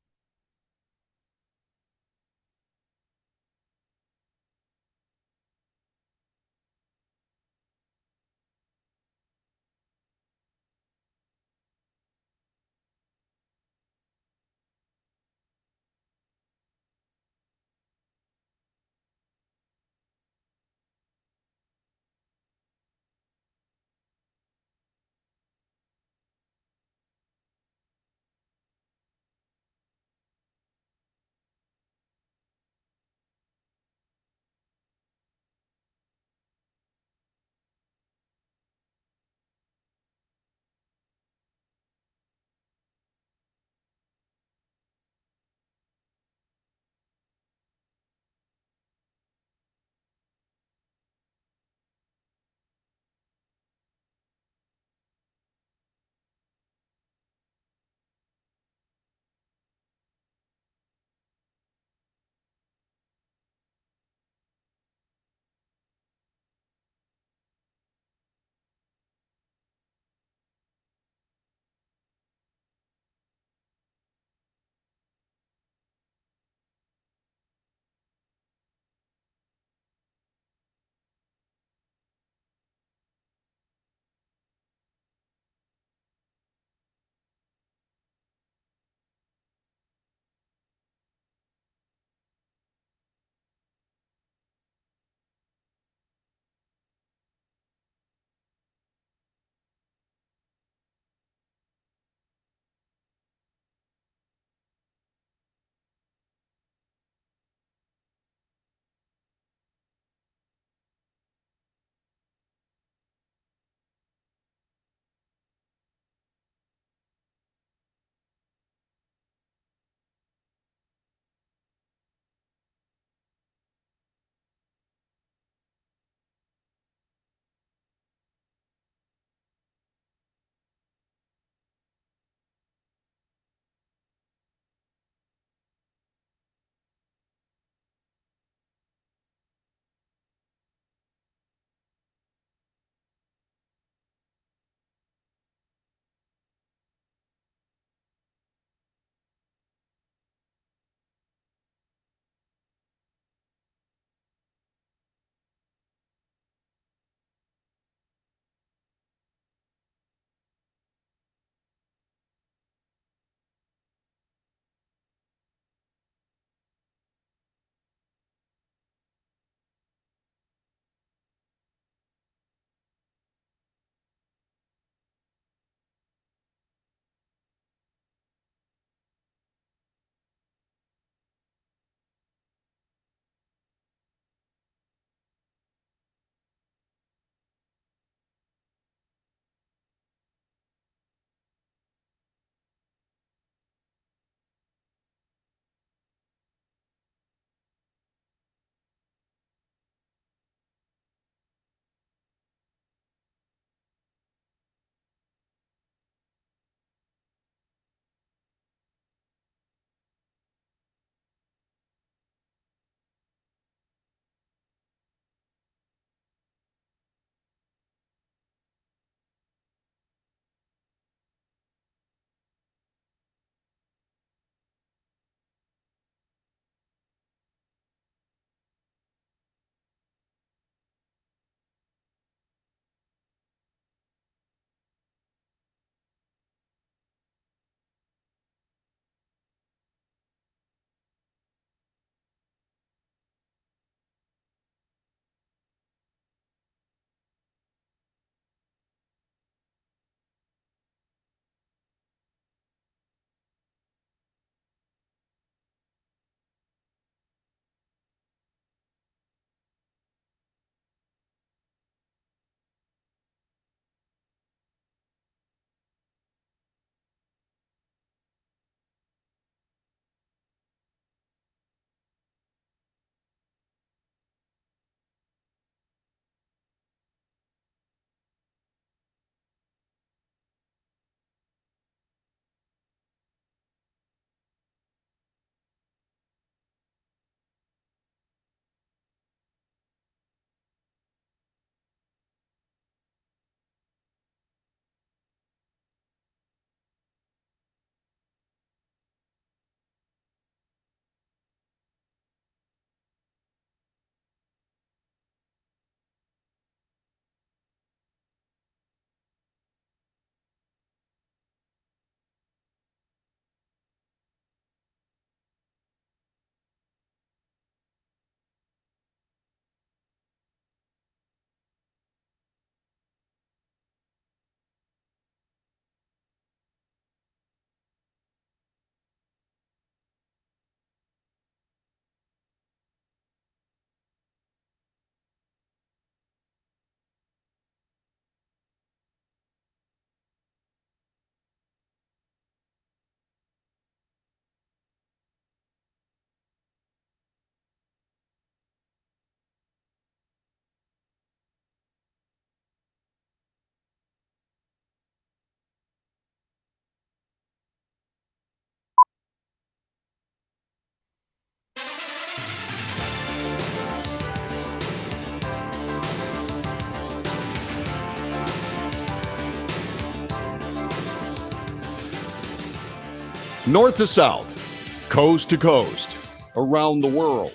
North to south, coast to coast, around the world.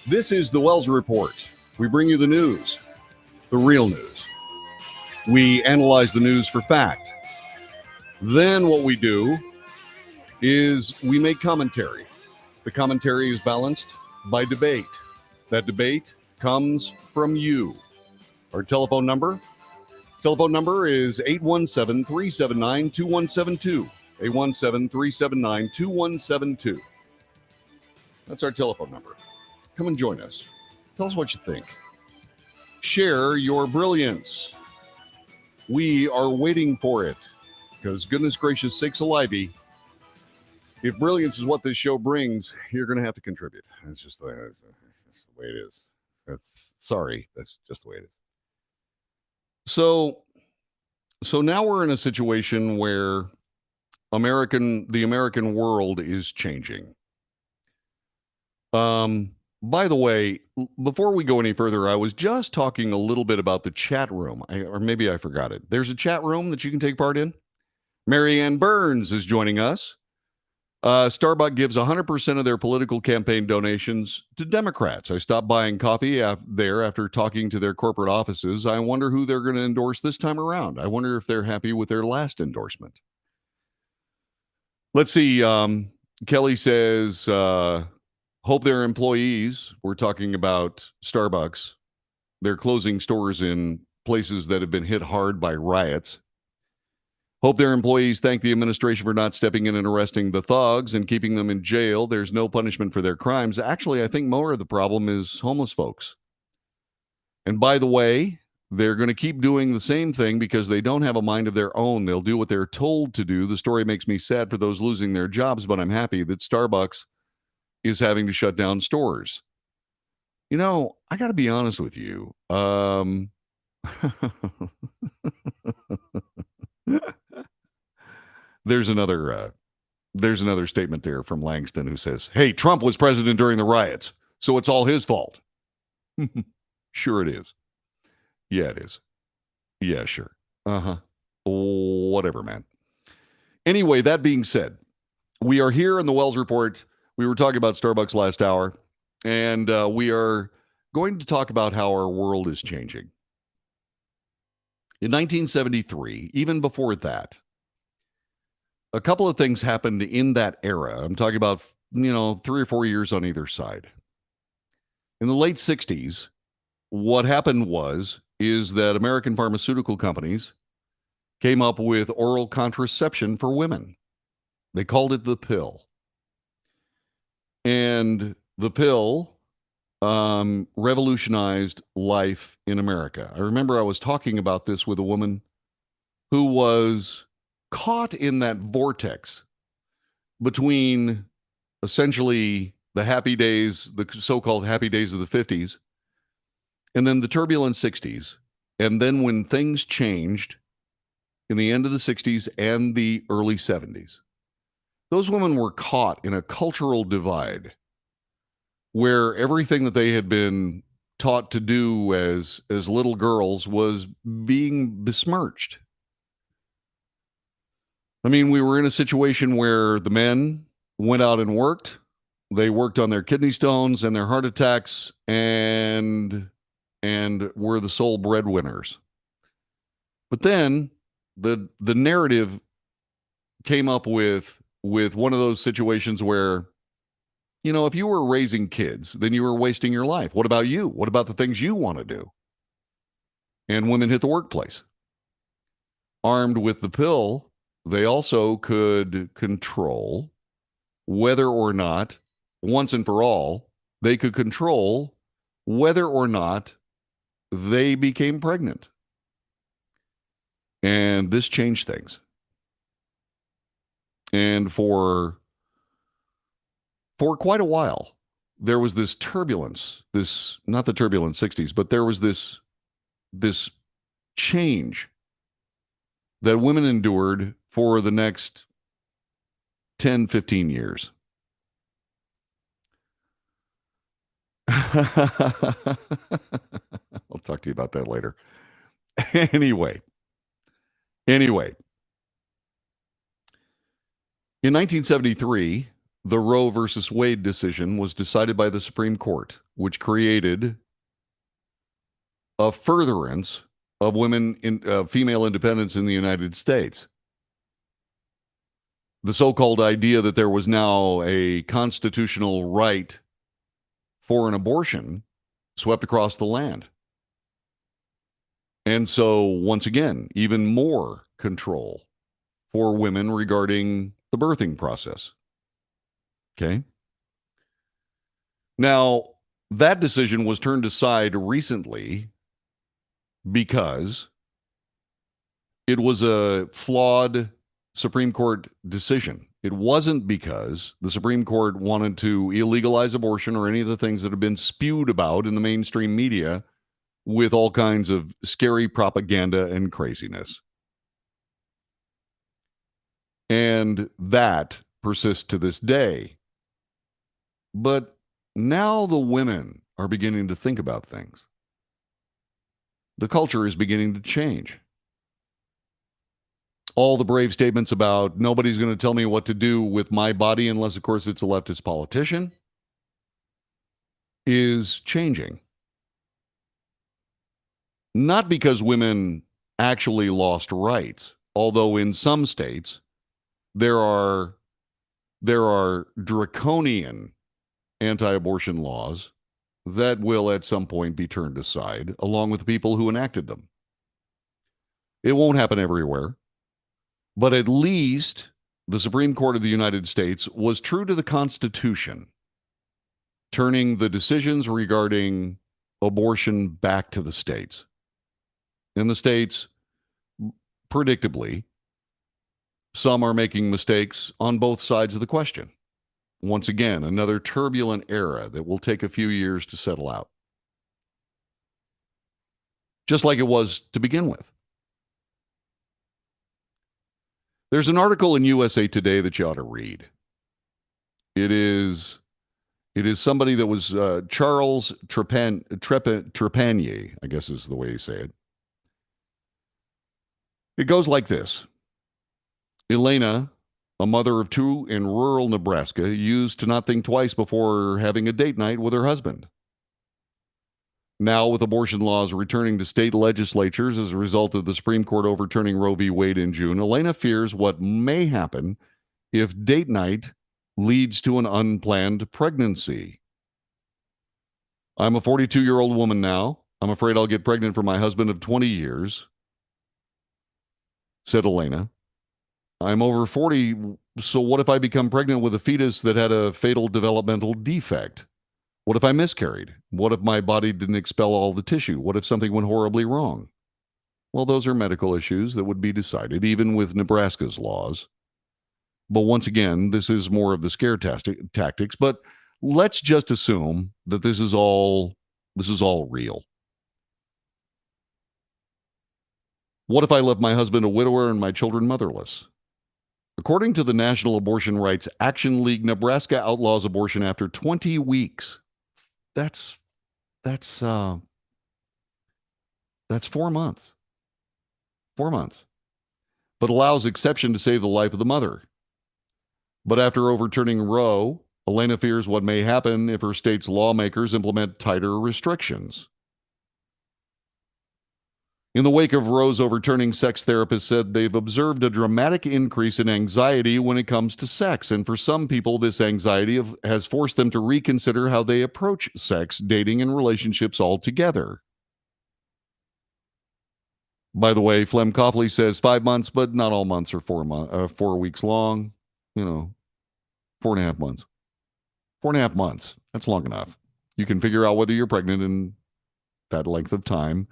This is the Wells Report. We bring you the news, the real news. We analyze the news for fact. Then what we do is we make commentary. The commentary is balanced by debate. That debate comes from you. Our telephone number is 817-379-2172. 817-379-2172. That's our telephone number. Come and join us. Tell us what you think. Share your brilliance. We are waiting for it. Because goodness gracious sakes alive, if brilliance is what this show brings, you're going to have to contribute. That's just the way it is. That's just the way it is. So now we're in a situation where the American world is changing. By the way, before we go any further, I was just talking a little bit about the chat room, or maybe I forgot it. There's a chat room that you can take part in. Marianne Burns is joining us. Starbucks gives 100% of their political campaign donations to Democrats. I stopped buying coffee there after talking to their corporate offices. I wonder who they're going to endorse this time around. I wonder if they're happy with their last endorsement. Let's see. Kelly says, hope their employees, we're talking about Starbucks, they're closing stores in places that have been hit hard by riots. Hope their employees thank the administration for not stepping in and arresting the thugs and keeping them in jail. There's no punishment for their crimes. Actually, I think more of the problem is homeless folks. And by the way, they're going to keep doing the same thing because they don't have a mind of their own. They'll do what they're told to do. The story makes me sad for those losing their jobs, but I'm happy that Starbucks is having to shut down stores. You know, I got to be honest with you. There's another statement there from Langston who says, hey, Trump was president during the riots, so it's all his fault. Sure it is. Yeah, it is. Yeah, sure. Whatever, man. Anyway, that being said, we are here in the Wells Report. We were talking about Starbucks last hour, and we are going to talk about how our world is changing. In 1973, even before that, a couple of things happened in that era. I'm talking about, 3 or 4 years on either side. In the late 60s, what happened is that American pharmaceutical companies came up with oral contraception for women. They called it the pill. And the pill revolutionized life in America. I remember I was talking about this with a woman who was caught in that vortex between essentially the happy days, the so-called happy days of the 50s, and then the turbulent 60s. And then when things changed in the end of the 60s and the early 70s, those women were caught in a cultural divide where everything that they had been taught to do as little girls was being besmirched. I mean, we were in a situation where the men went out and worked. They worked on their kidney stones and their heart attacks and were the sole breadwinners. But then the narrative came up with one of those situations where, if you were raising kids, then you were wasting your life. What about you? What about the things you want to do? And women hit the workplace. Armed with the pill, they also could control whether or not, once and for all, they could control whether or not they became pregnant. And this changed things. And for quite a while, there was this turbulence, not the turbulent 60s, but there was this change that women endured for the next 10, 15 years. I'll talk to you about that later. Anyway, In 1973, the Roe versus Wade decision was decided by the Supreme Court, which created a furtherance of female independence in the United States. The so-called idea that there was now a constitutional right for an abortion swept across the land. And so, once again, even more control for women regarding the birthing process. Okay? Now, that decision was turned aside recently because it was a flawed Supreme Court decision. It wasn't because the Supreme Court wanted to illegalize abortion or any of the things that have been spewed about in the mainstream media with all kinds of scary propaganda and craziness. And that persists to this day. But now the women are beginning to think about things. The culture is beginning to change. All the brave statements about nobody's going to tell me what to do with my body unless, of course, it's a leftist politician is changing. Not because women actually lost rights, although in some states there are draconian anti-abortion laws that will at some point be turned aside, along with the people who enacted them. It won't happen everywhere, but at least the Supreme Court of the United States was true to the Constitution, turning the decisions regarding abortion back to the states. And the states, predictably, some are making mistakes on both sides of the question. Once again, another turbulent era that will take a few years to settle out. Just like it was to begin with. There's an article in USA Today that you ought to read. It is somebody that was Charles Trepanier, I guess is the way you say it. It goes like this. Elena, a mother of two in rural Nebraska, used to not think twice before having a date night with her husband. Now, with abortion laws returning to state legislatures as a result of the Supreme Court overturning Roe v. Wade in June, Elena fears what may happen if date night leads to an unplanned pregnancy. I'm a 42-year-old woman now. I'm afraid I'll get pregnant for my husband of 20 years, said Elena. I'm over 40, so what if I become pregnant with a fetus that had a fatal developmental defect? What if I miscarried? What if my body didn't expel all the tissue? What if something went horribly wrong? Well, those are medical issues that would be decided, even with Nebraska's laws. But once again, this is more of the scare tactics, but let's just assume that this is all real. What if I left my husband a widower and my children motherless? According to the National Abortion Rights Action League, Nebraska outlaws abortion after 20 weeks. That's 4 months. 4 months. But allows exception to save the life of the mother. But after overturning Roe, Elena fears what may happen if her state's lawmakers implement tighter restrictions. In the wake of Roe's overturning, sex therapists said they've observed a dramatic increase in anxiety when it comes to sex. And for some people, this anxiety has forced them to reconsider how they approach sex, dating, and relationships altogether. By the way, Flem Coughley says 5 months, but not all months are 4 weeks long. 4.5 months. 4.5 months. That's long enough. You can figure out whether you're pregnant in that length of time.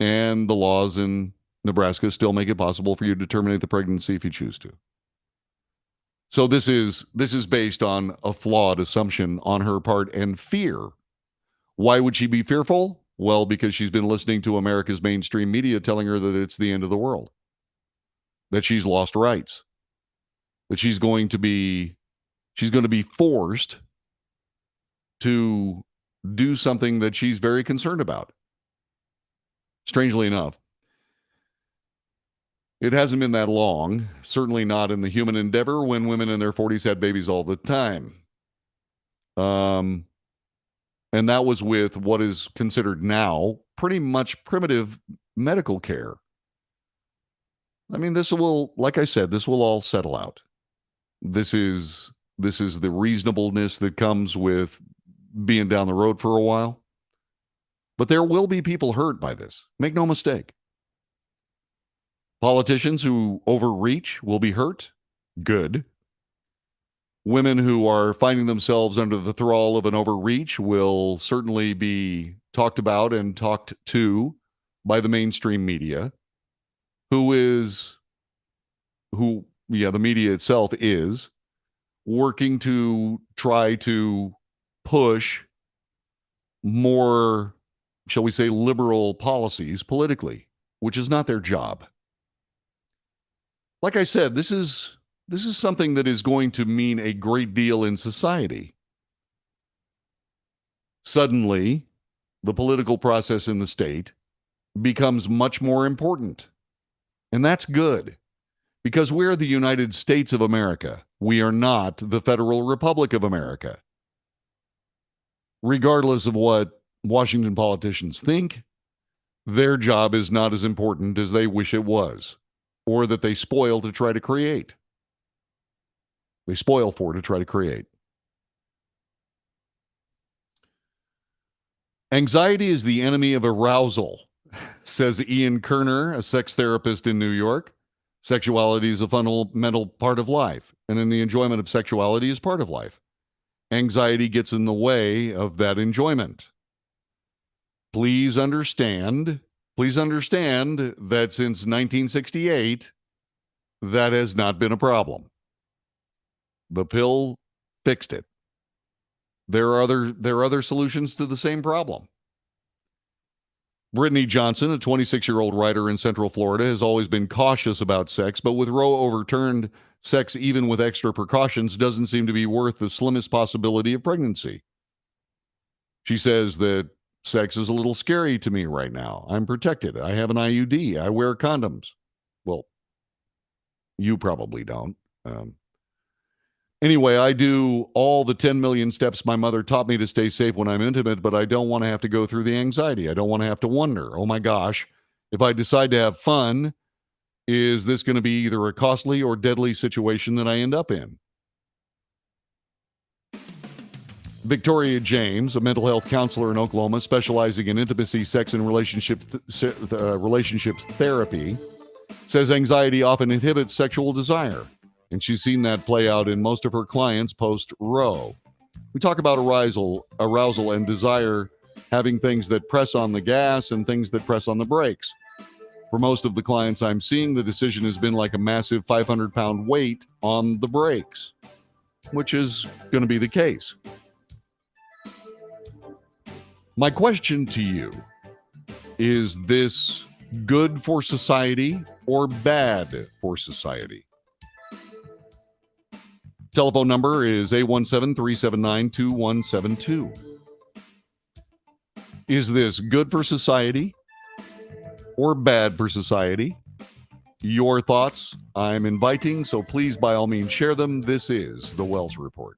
And the laws in Nebraska still make it possible for you to terminate the pregnancy if you choose to. So this is based on a flawed assumption on her part and fear. Why would she be fearful? Well, because she's been listening to America's mainstream media telling her that it's the end of the world, that she's lost rights, that she's going to be forced to do something that she's very concerned about. Strangely enough, It hasn't been that long, certainly not in the human endeavor when women in their 40s had babies all the time. And that was with what is considered now pretty much primitive medical care. I mean, this will, like I said, this will all settle out. This is the reasonableness that comes with being down the road for a while. But there will be people hurt by this. Make no mistake. Politicians who overreach will be hurt. Good. Women who are finding themselves under the thrall of an overreach will certainly be talked about and talked to by the mainstream media, the media itself is working to try to push more, shall we say, liberal policies politically, which is not their job. Like I said, this is something that is going to mean a great deal in society. Suddenly, the political process in the state becomes much more important. And that's good, because we're the United States of America. We are not the Federal Republic of America. Regardless of what Washington politicians think, their job is not as important as they wish it was, or that they spoil to try to create. They spoil for to try to create. Anxiety is the enemy of arousal, says Ian Kerner, a sex therapist in New York. Sexuality is a fundamental part of life, and in the enjoyment of sexuality is part of life. Anxiety gets in the way of that enjoyment. Please understand that since 1968, that has not been a problem. The pill fixed it. There are other solutions to the same problem. Brittany Johnson, a 26-year-old writer in Central Florida, has always been cautious about sex, but with Roe overturned, sex, even with extra precautions, doesn't seem to be worth the slimmest possibility of pregnancy. She says that sex is a little scary to me right now. I'm protected. I have an IUD. I wear condoms. Well, you probably don't. Anyway, I do all the 10 million steps my mother taught me to stay safe when I'm intimate, but I don't want to have to go through the anxiety. I don't want to have to wonder, oh my gosh, if I decide to have fun, is this going to be either a costly or deadly situation that I end up in? Victoria James, a mental health counselor in Oklahoma specializing in intimacy, sex, and relationships therapy, says anxiety often inhibits sexual desire. And she's seen that play out in most of her clients post-Roe. We talk about arousal and desire having things that press on the gas and things that press on the brakes. For most of the clients I'm seeing, the decision has been like a massive 500-pound weight on the brakes, which is going to be the case. My question to you, is this good for society or bad for society? Telephone number is 817-379-2172. Is this good for society or bad for society? Your thoughts I'm inviting, so please, by all means, share them. This is The Wells Report.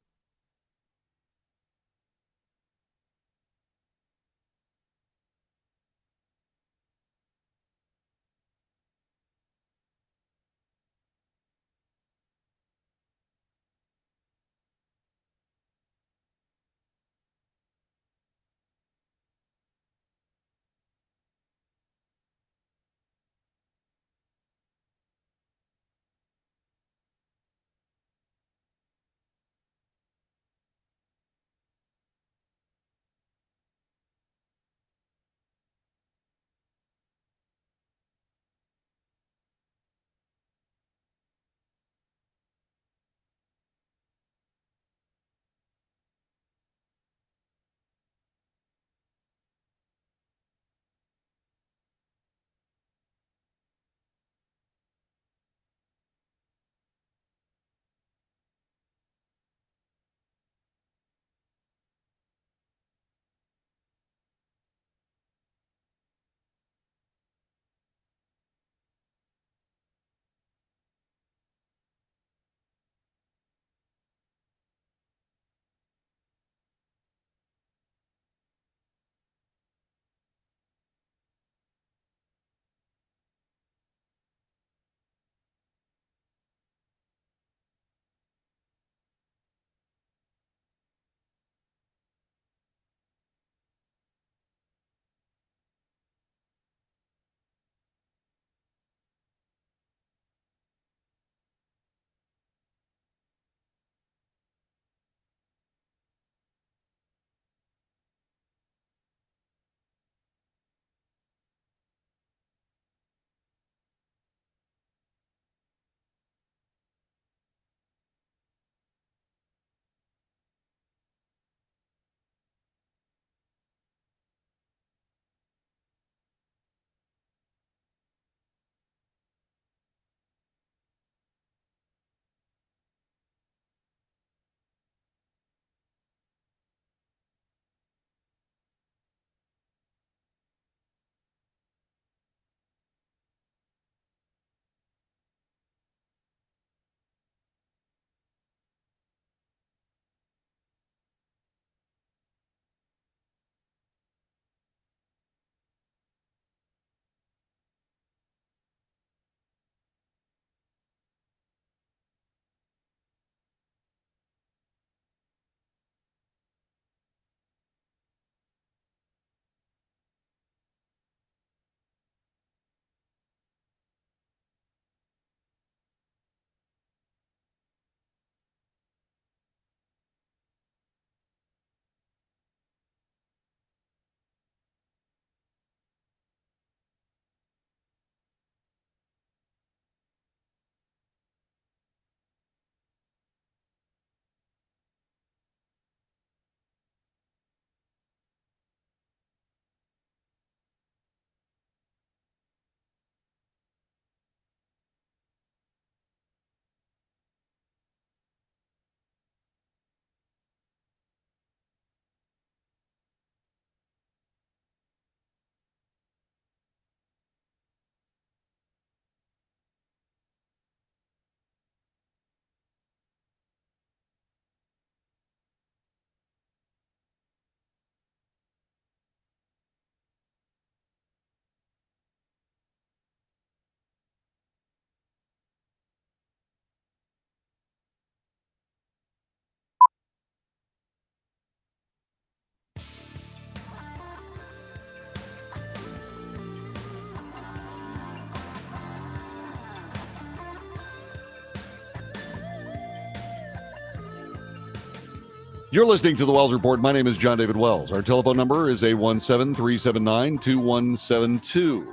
You're listening to the Wells Report. My name is John David Wells. Our telephone number is 817-379-2172.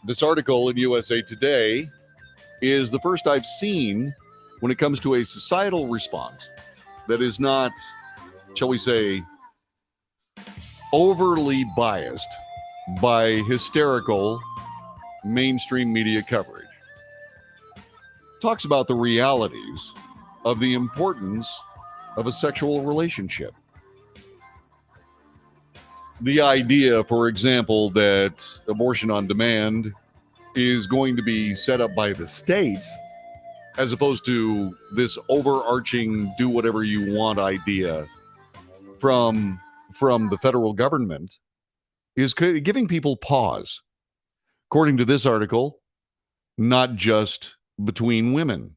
This article in USA Today is the first I've seen when it comes to a societal response that is not, shall we say, overly biased by hysterical mainstream media coverage. Talks about the realities of the importance of a sexual relationship. The idea, for example, that abortion on demand is going to be set up by the states as opposed to this overarching do whatever you want idea from the federal government is giving people pause. According to this article, not just between women.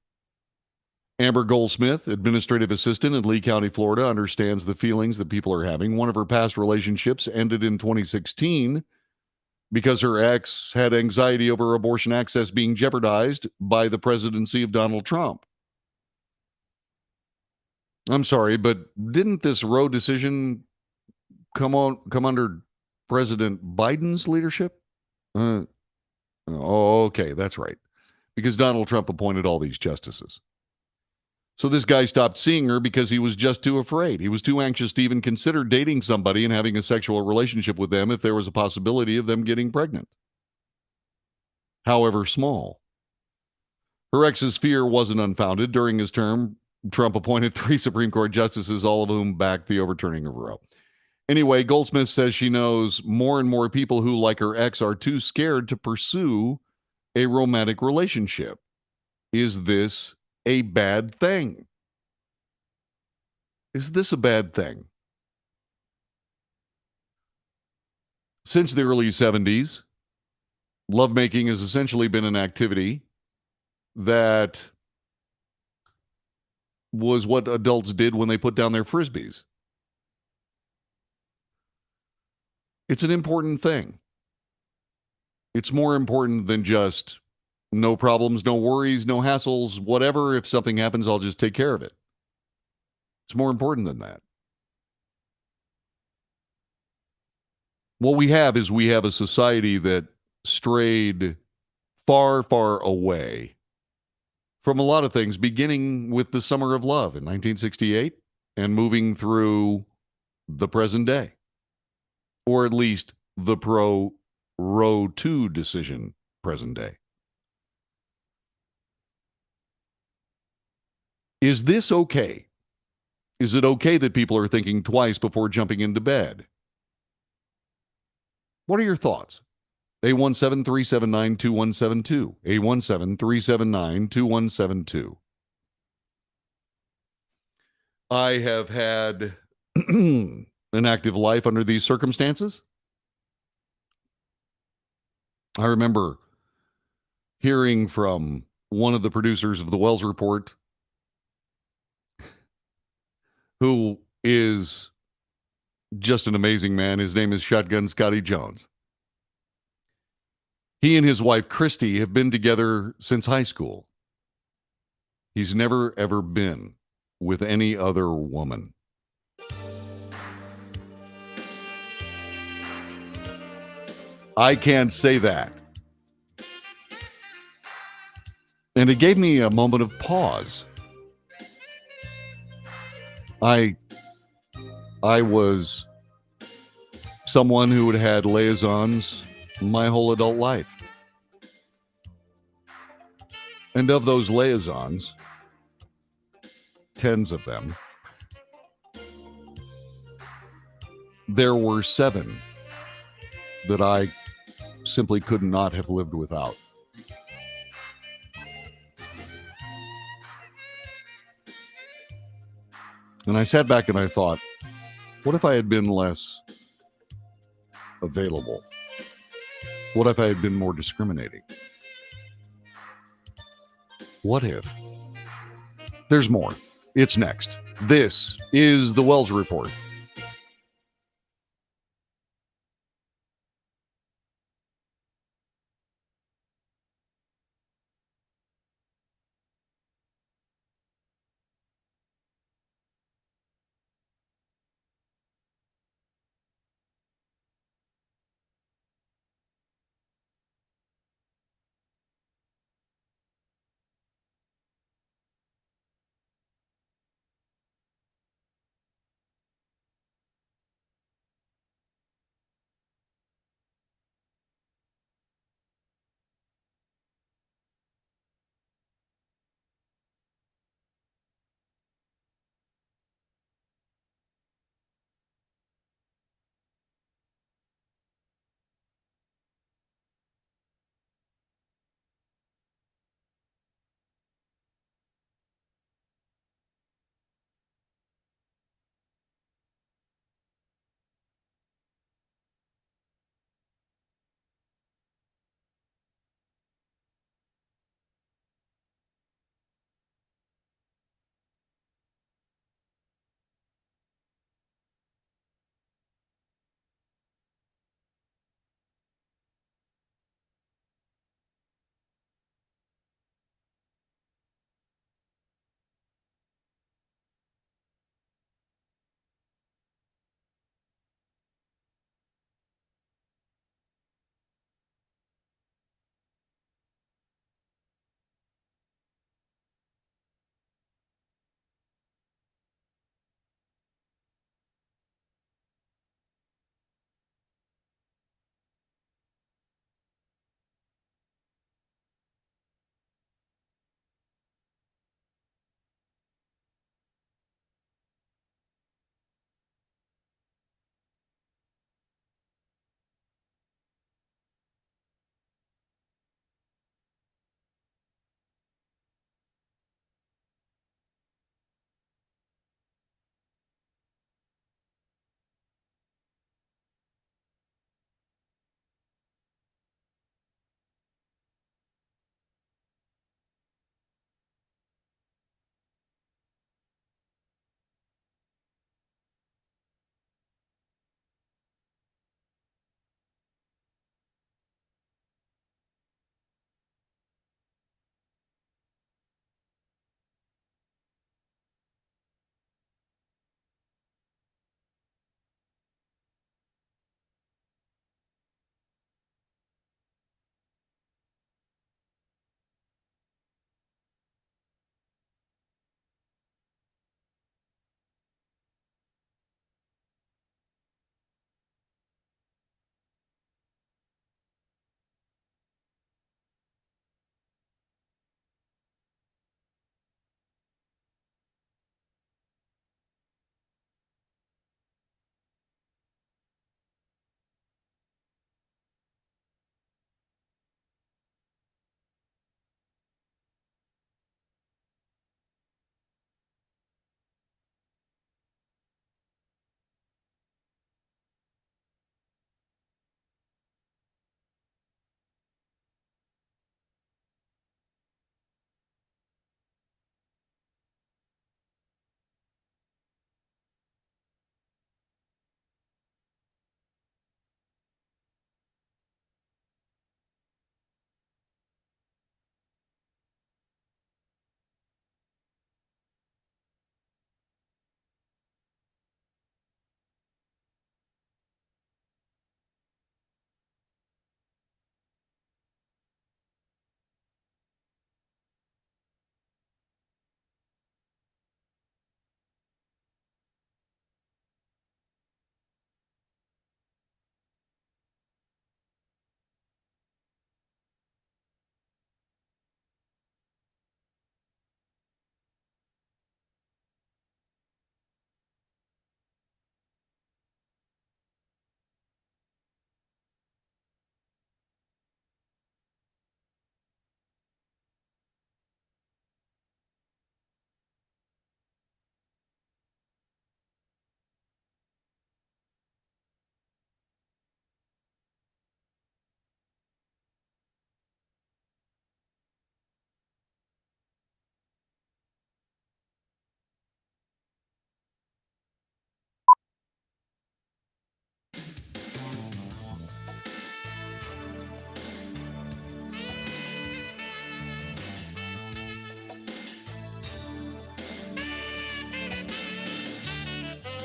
Amber Goldsmith, administrative assistant in Lee County, Florida, understands the feelings that people are having. One of her past relationships ended in 2016 because her ex had anxiety over abortion access being jeopardized by the presidency of Donald Trump. I'm sorry, but didn't this Roe decision come under President Biden's leadership? Okay, that's right. Because Donald Trump appointed all these justices. So this guy stopped seeing her because he was just too afraid. He was too anxious to even consider dating somebody and having a sexual relationship with them if there was a possibility of them getting pregnant, however small. Her ex's fear wasn't unfounded. During his term, Trump appointed 3 Supreme Court justices, all of whom backed the overturning of Roe. Anyway, Goldsmith says she knows more and more people who, like her ex, are too scared to pursue a romantic relationship. Is this a bad thing? Is this a bad thing? Since the early 70s, lovemaking has essentially been an activity that was what adults did when they put down their frisbees. It's an important thing. It's more important than just no problems, no worries, no hassles, whatever. If something happens, I'll just take care of it. It's more important than that. What we have is a society that strayed far, far away from a lot of things, beginning with the Summer of Love in 1968 and moving through the present day, or at least the pro-Roe 2 decision present day. Is this okay? Is it okay that people are thinking twice before jumping into bed? What are your thoughts? 817-379-2172. 817-379-2172. I have had an active life under these circumstances. I remember hearing from one of the producers of the Wells Report, who is just an amazing man. His name is Shotgun Scotty Jones. He and his wife, Christy, have been together since high school. He's never, ever been with any other woman. I can't say that. And it gave me a moment of pause. I was someone who had had liaisons my whole adult life. And of those liaisons, tens of them, there were 7 that I simply could not have lived without. And I sat back and I thought, what if I had been less available? What if I had been more discriminating? What if? There's more. It's next. This is the Wells Report.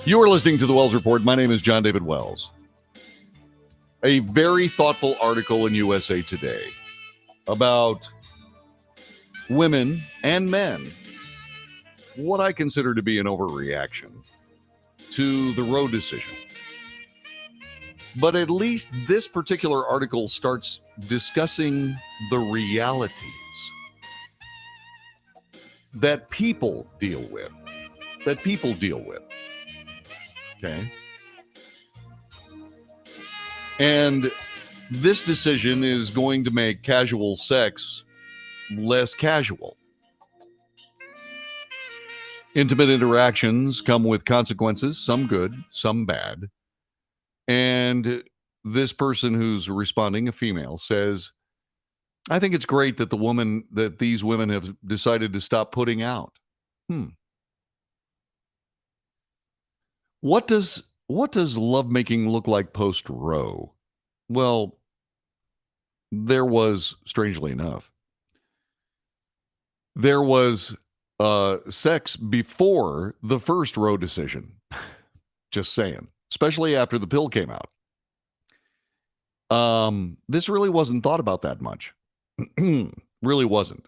You are listening to the Wells Report. My name is John David Wells. A very thoughtful article in USA Today about women and men, what I consider to be an overreaction to the Roe decision. But at least this particular article starts discussing the realities that people deal with. Okay. And this decision is going to make casual sex less casual. Intimate interactions come with consequences, some good, some bad. And this person who's responding, a female, says, I think it's great that these women have decided to stop putting out. What does lovemaking look like post Roe? Well, there was, strangely enough, there was sex before the first Roe decision. Just saying, especially after the pill came out. This really wasn't thought about that much. Really wasn't.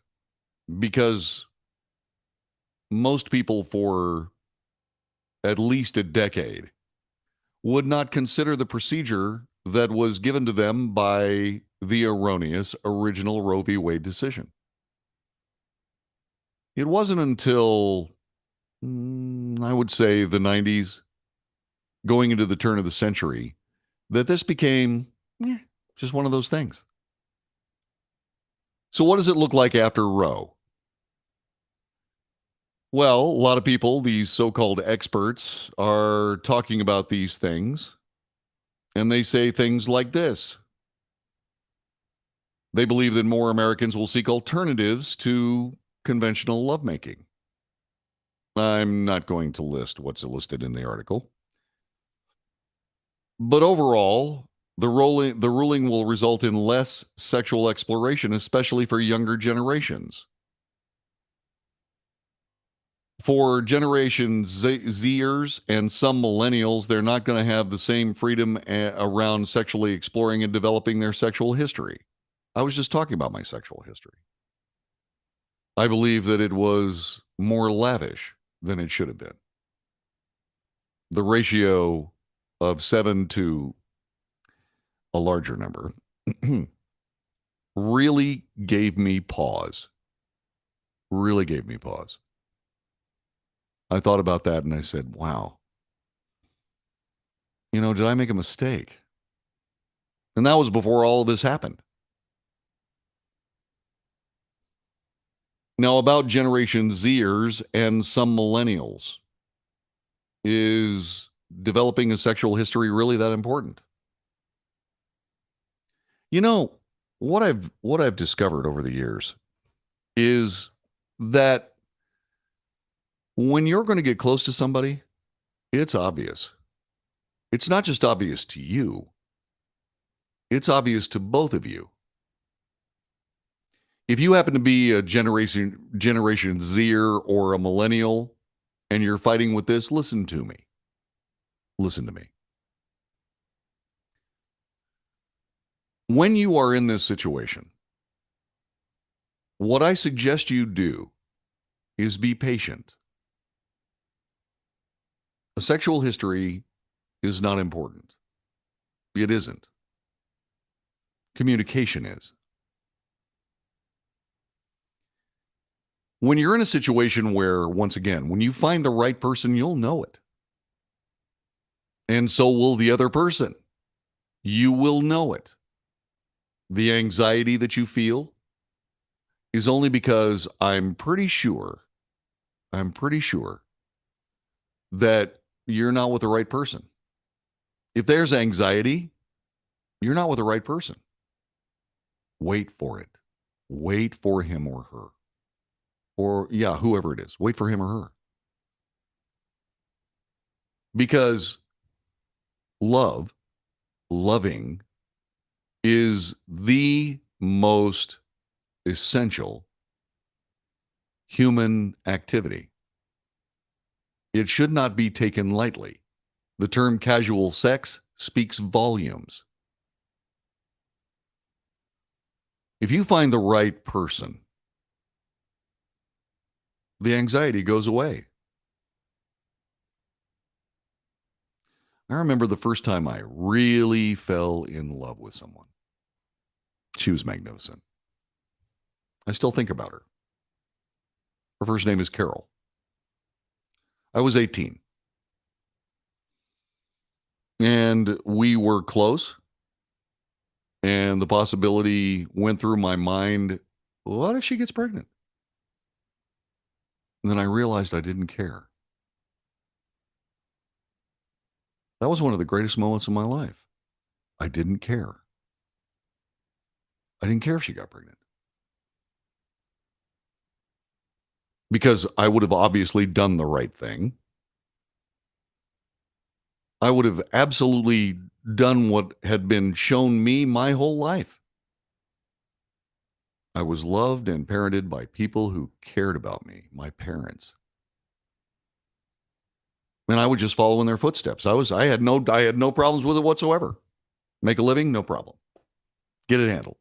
Because most people for at least a decade would not consider the procedure that was given to them by the erroneous original Roe v. Wade decision. It wasn't until, I would say, the 90s, going into the turn of the century, that this became just one of those things. So what does it look like after Roe? Well, a lot of people, these so-called experts, are talking about these things, and they say things like this. They believe that more Americans will seek alternatives to conventional lovemaking. I'm not going to list what's listed in the article. But overall, the ruling will result in less sexual exploration, especially for younger generations. For Generation Zers and some millennials, they're not going to have the same freedom around sexually exploring and developing their sexual history. I was just talking about my sexual history. I believe that it was more lavish than it should have been. The ratio of 7 to a larger number really gave me pause. Really gave me pause. I thought about that and I said, wow, did I make a mistake? And that was before all of this happened. Now, about Generation Zers and some millennials, is developing a sexual history really that important? What I've discovered over the years is that when you're going to get close to somebody, it's obvious. It's not just obvious to you. It's obvious to both of you. If you happen to be a Generation Zer or a millennial and you're fighting with this, listen to me. Listen to me. When you are in this situation, what I suggest you do is be patient. A sexual history is not important. It isn't. Communication is. When you're in a situation where, once again, when you find the right person, you'll know it. And so will the other person. You will know it. The anxiety that you feel is only because I'm pretty sure that you're not with the right person. If there's anxiety, you're not with the right person. Wait for it. Wait for him or her. Or, whoever it is. Wait for him or her. Because loving, is the most essential human activity. It should not be taken lightly. The term casual sex speaks volumes. If you find the right person, the anxiety goes away. I remember the first time I really fell in love with someone. She was magnificent. I still think about her. Her first name is Carol. I was 18. And we were close. And the possibility went through my mind, what if she gets pregnant? And then I realized I didn't care. That was one of the greatest moments of my life. I didn't care. I didn't care if she got pregnant. Because I would have obviously done the right thing. I would have absolutely done what had been shown me my whole life. I was loved and parented by people who cared about me, my parents. And I would just follow in their footsteps. I had no problems with it whatsoever. Make a living, no problem. Get it handled.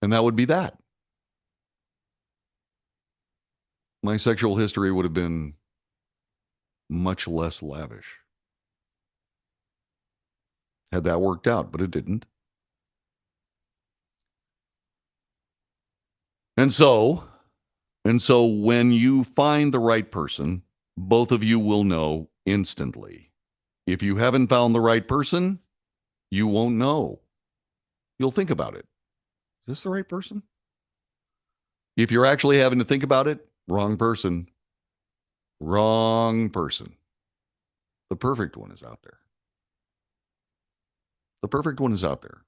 And that would be that. My sexual history would have been much less lavish had that worked out, but it didn't. And so when you find the right person, both of you will know instantly. If you haven't found the right person, you won't know. You'll think about it. Is this the right person? If you're actually having to think about it, wrong person. Wrong person. The perfect one is out there. The perfect one is out there.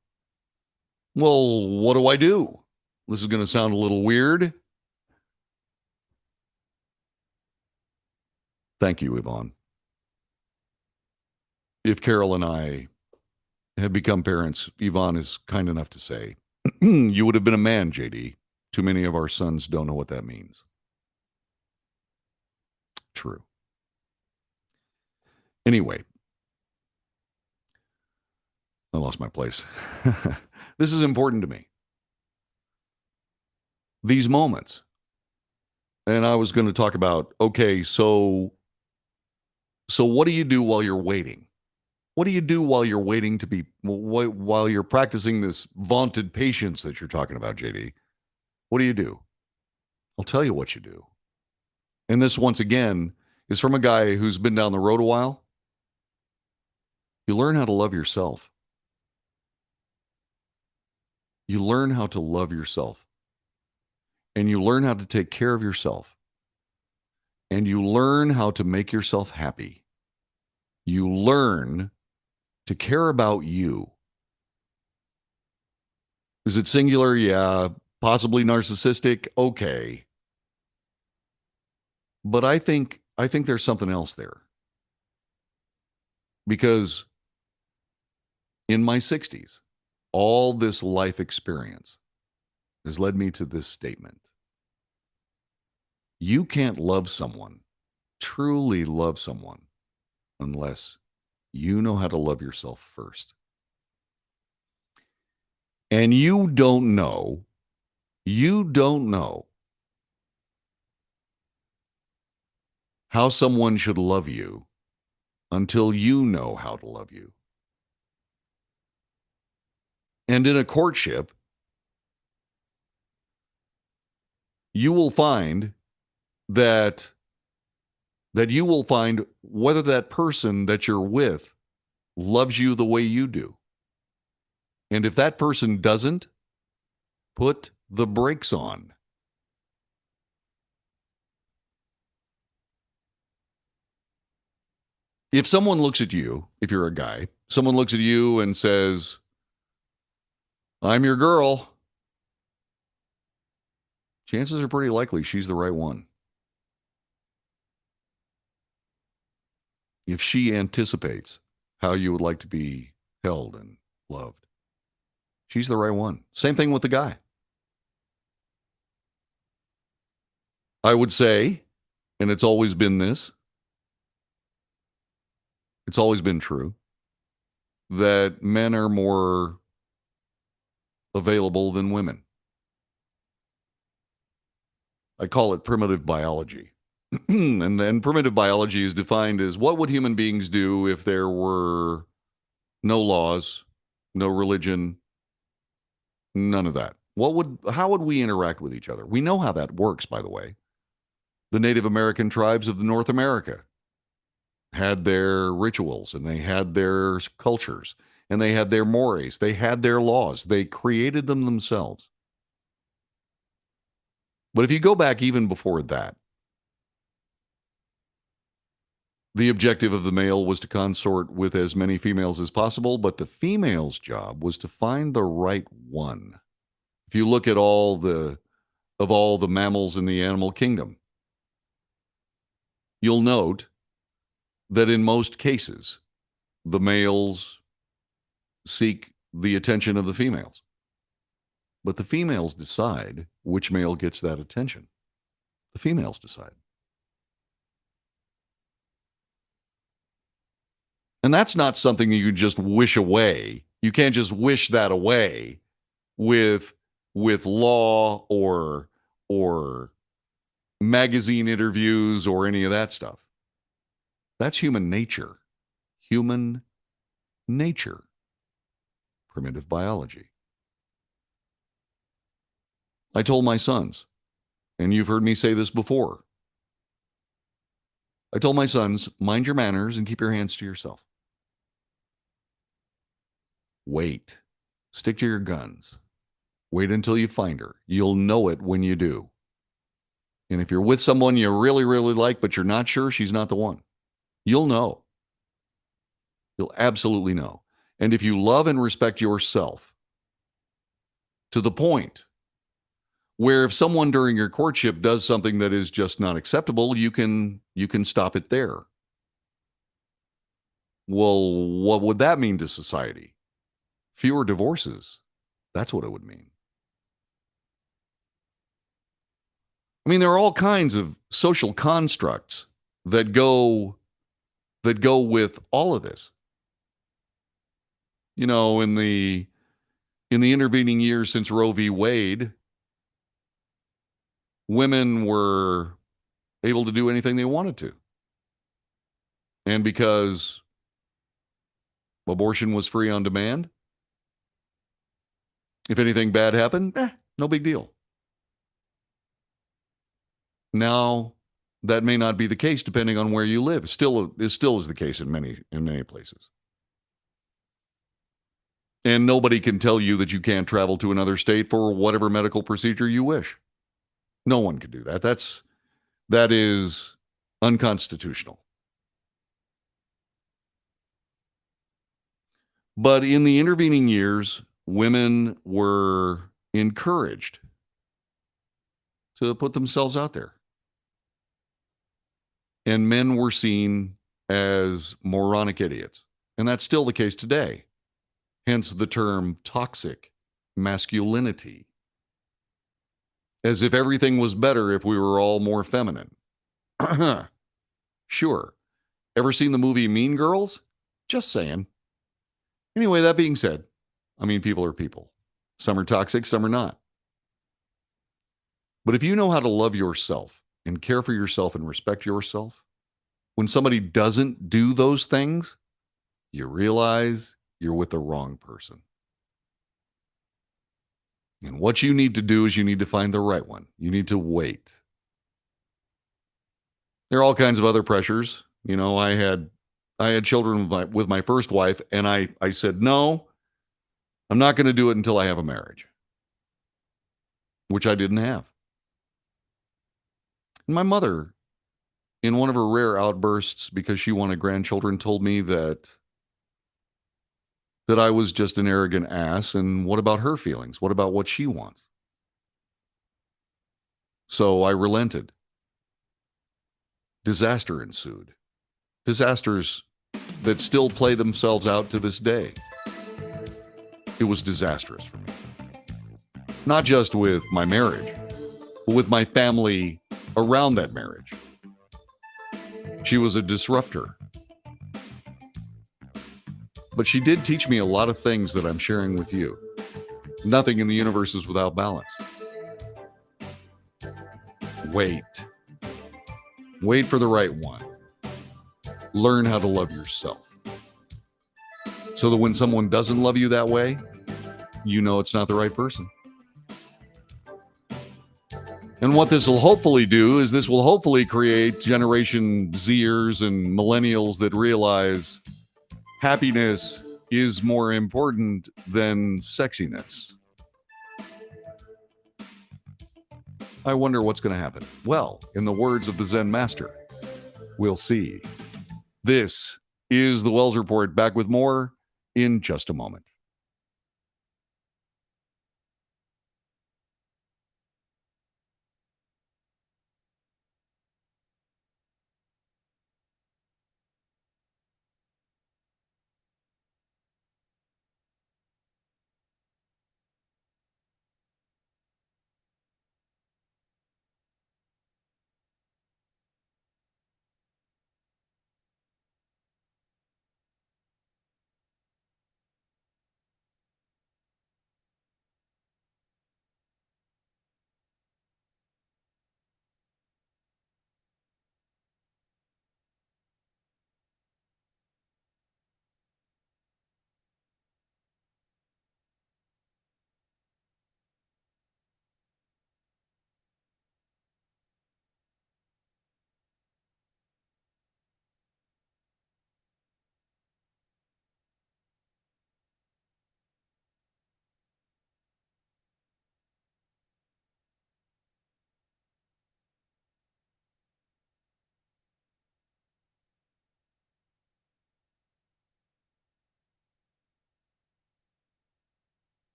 Well, what do I do? This is going to sound a little weird. Thank you, Yvonne. If Carol and I had become parents, Yvonne is kind enough to say, you would have been a man, JD. Too many of our sons don't know what that means. True. Anyway, I lost my place. This is important to me. These moments. And I was going to talk about, okay, so what do you do while you're waiting? What do you do while you're waiting to be, while you're practicing this vaunted patience that you're talking about, JD? What do you do? I'll tell you what you do. And this, once again, is from a guy who's been down the road a while. You learn how to love yourself. You learn how to love yourself. And you learn how to take care of yourself. And you learn how to make yourself happy. You learn to care about you. Is it singular? Yeah. Possibly narcissistic? Okay. But I think there's something else there. Because in my 60s, all this life experience has led me to this statement. You can't love someone, truly love someone, unless you know how to love yourself first. And you don't know how someone should love you until you know how to love you. And in a courtship, you will find that you will find whether that person that you're with loves you the way you do. And if that person doesn't, put the brakes on. If someone looks at you, if you're a guy, someone looks at you and says, I'm your girl, chances are pretty likely she's the right one. If she anticipates how you would like to be held and loved, she's the right one. Same thing with the guy. I would say, and it's always been this, It's always been true that men are more available than women. I call it primitive biology. And then primitive biology is defined as what would human beings do if there were no laws, no religion, none of that. How would we interact with each other? We know how that works, by the way. The Native American tribes of North America had their rituals, and they had their cultures, and they had their mores. They had their laws. They created them themselves. But if you go back even before that, the objective of the male was to consort with as many females as possible, but the female's job was to find the right one. If you look at all the mammals in the animal kingdom, you'll note that in most cases, the males seek the attention of the females. But the females decide which male gets that attention. The females decide. And that's not something you just wish away. You can't just wish that away with law or magazine interviews or any of that stuff. That's human nature. Human nature. Primitive biology. I told my sons, and you've heard me say this before, I told my sons, mind your manners and keep your hands to yourself. Wait. Stick to your guns. Wait until you find her. You'll know it when you do. And if you're with someone you really, really like, but you're not sure she's not the one, you'll know. You'll absolutely know. And if you love and respect yourself to the point where if someone during your courtship does something that is just not acceptable, you can stop it there. Well, what would that mean to society? Fewer divorces. That's what it would mean. I mean, there are all kinds of social constructs that go with all of this. You know, in the intervening years since Roe v. Wade, women were able to do anything they wanted to. And because abortion was free on demand, if anything bad happened, no big deal. Now, that may not be the case depending on where you live. It still is the case in many places. And nobody can tell you that you can't travel to another state for whatever medical procedure you wish. No one can do that. That is unconstitutional. But in the intervening years, women were encouraged to put themselves out there. And men were seen as moronic idiots. And that's still the case today. Hence the term toxic masculinity. As if everything was better if we were all more feminine. Sure. Ever seen the movie Mean Girls? Just saying. Anyway, that being said, I mean, people are people. Some are toxic, some are not. But if you know how to love yourself and care for yourself and respect yourself, when somebody doesn't do those things, you realize you're with the wrong person. And what you need to do is you need to find the right one. You need to wait. There are all kinds of other pressures. You know, I had children with my first wife, and I said, no, I'm not going to do it until I have a marriage, which I didn't have. And my mother, in one of her rare outbursts because she wanted grandchildren, told me that I was just an arrogant ass, and what about her feelings? What about what she wants? So I relented. Disaster ensued. Disasters that still play themselves out to this day. It was disastrous for me. Not just with my marriage, but with my family around that marriage. She was a disruptor. But she did teach me a lot of things that I'm sharing with you. Nothing in the universe is without balance. Wait. Wait for the right one. Learn how to love yourself. So that when someone doesn't love you that way, you know it's not the right person. And what this will hopefully do is this will hopefully create Generation Zers and millennials that realize happiness is more important than sexiness. I wonder what's going to happen. Well, in the words of the Zen master, we'll see. This is the Wells Report. Back with more in just a moment.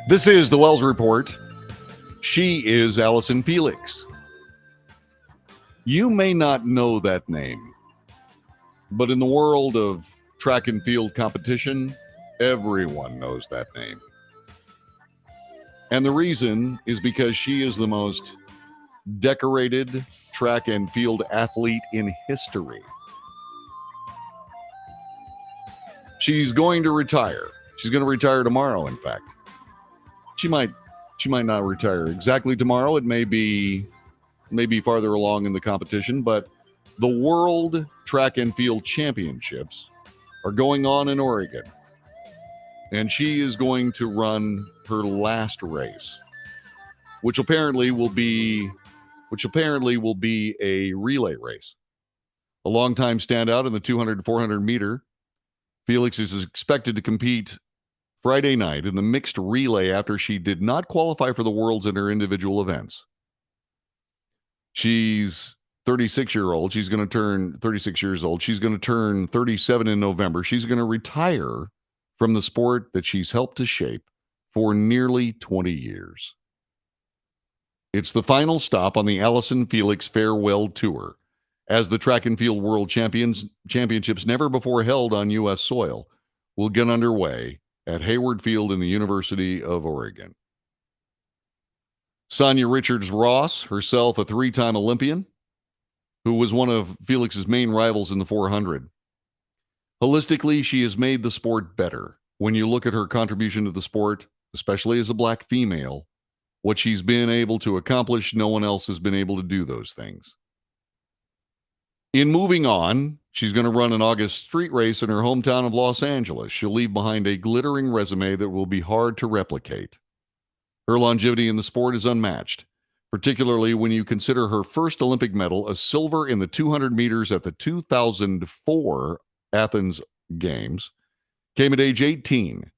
This is the Wells Report. She is Allison Felix. You may not know that name, but in the world of track and field competition, everyone knows that name. And the reason is because she is the most decorated track and field athlete in history. She's going to retire. She's going to retire tomorrow, in fact. She might not retire exactly tomorrow. It may be farther along in the competition, but the World Track and Field Championships are going on in Oregon. And she is going to run her last race, which apparently will be a relay race. A longtime standout in the 200 400 meter, Felix is expected to compete Friday night in the mixed relay after she did not qualify for the Worlds in her individual events. She's 36-year-old. She's going to turn 36 years old. She's going to turn 37 in November. She's going to retire from the sport that she's helped to shape for nearly 20 years. It's the final stop on the Allison Felix Farewell Tour, as the Track and Field World Championships, never before held on U.S. soil, will get underway at Hayward Field in the University of Oregon. Sonia Richards-Ross, herself a three-time Olympian, who was one of Felix's main rivals in the 400. Holistically, she has made the sport better. When you look at her contribution to the sport, especially as a black female, what she's been able to accomplish, no one else has been able to do those things. In moving on, she's going to run an August street race in her hometown of Los Angeles. She'll leave behind a glittering resume that will be hard to replicate. Her longevity in the sport is unmatched, particularly when you consider her first Olympic medal, a silver in the 200 meters at the 2004 Athens Games, came at age 18.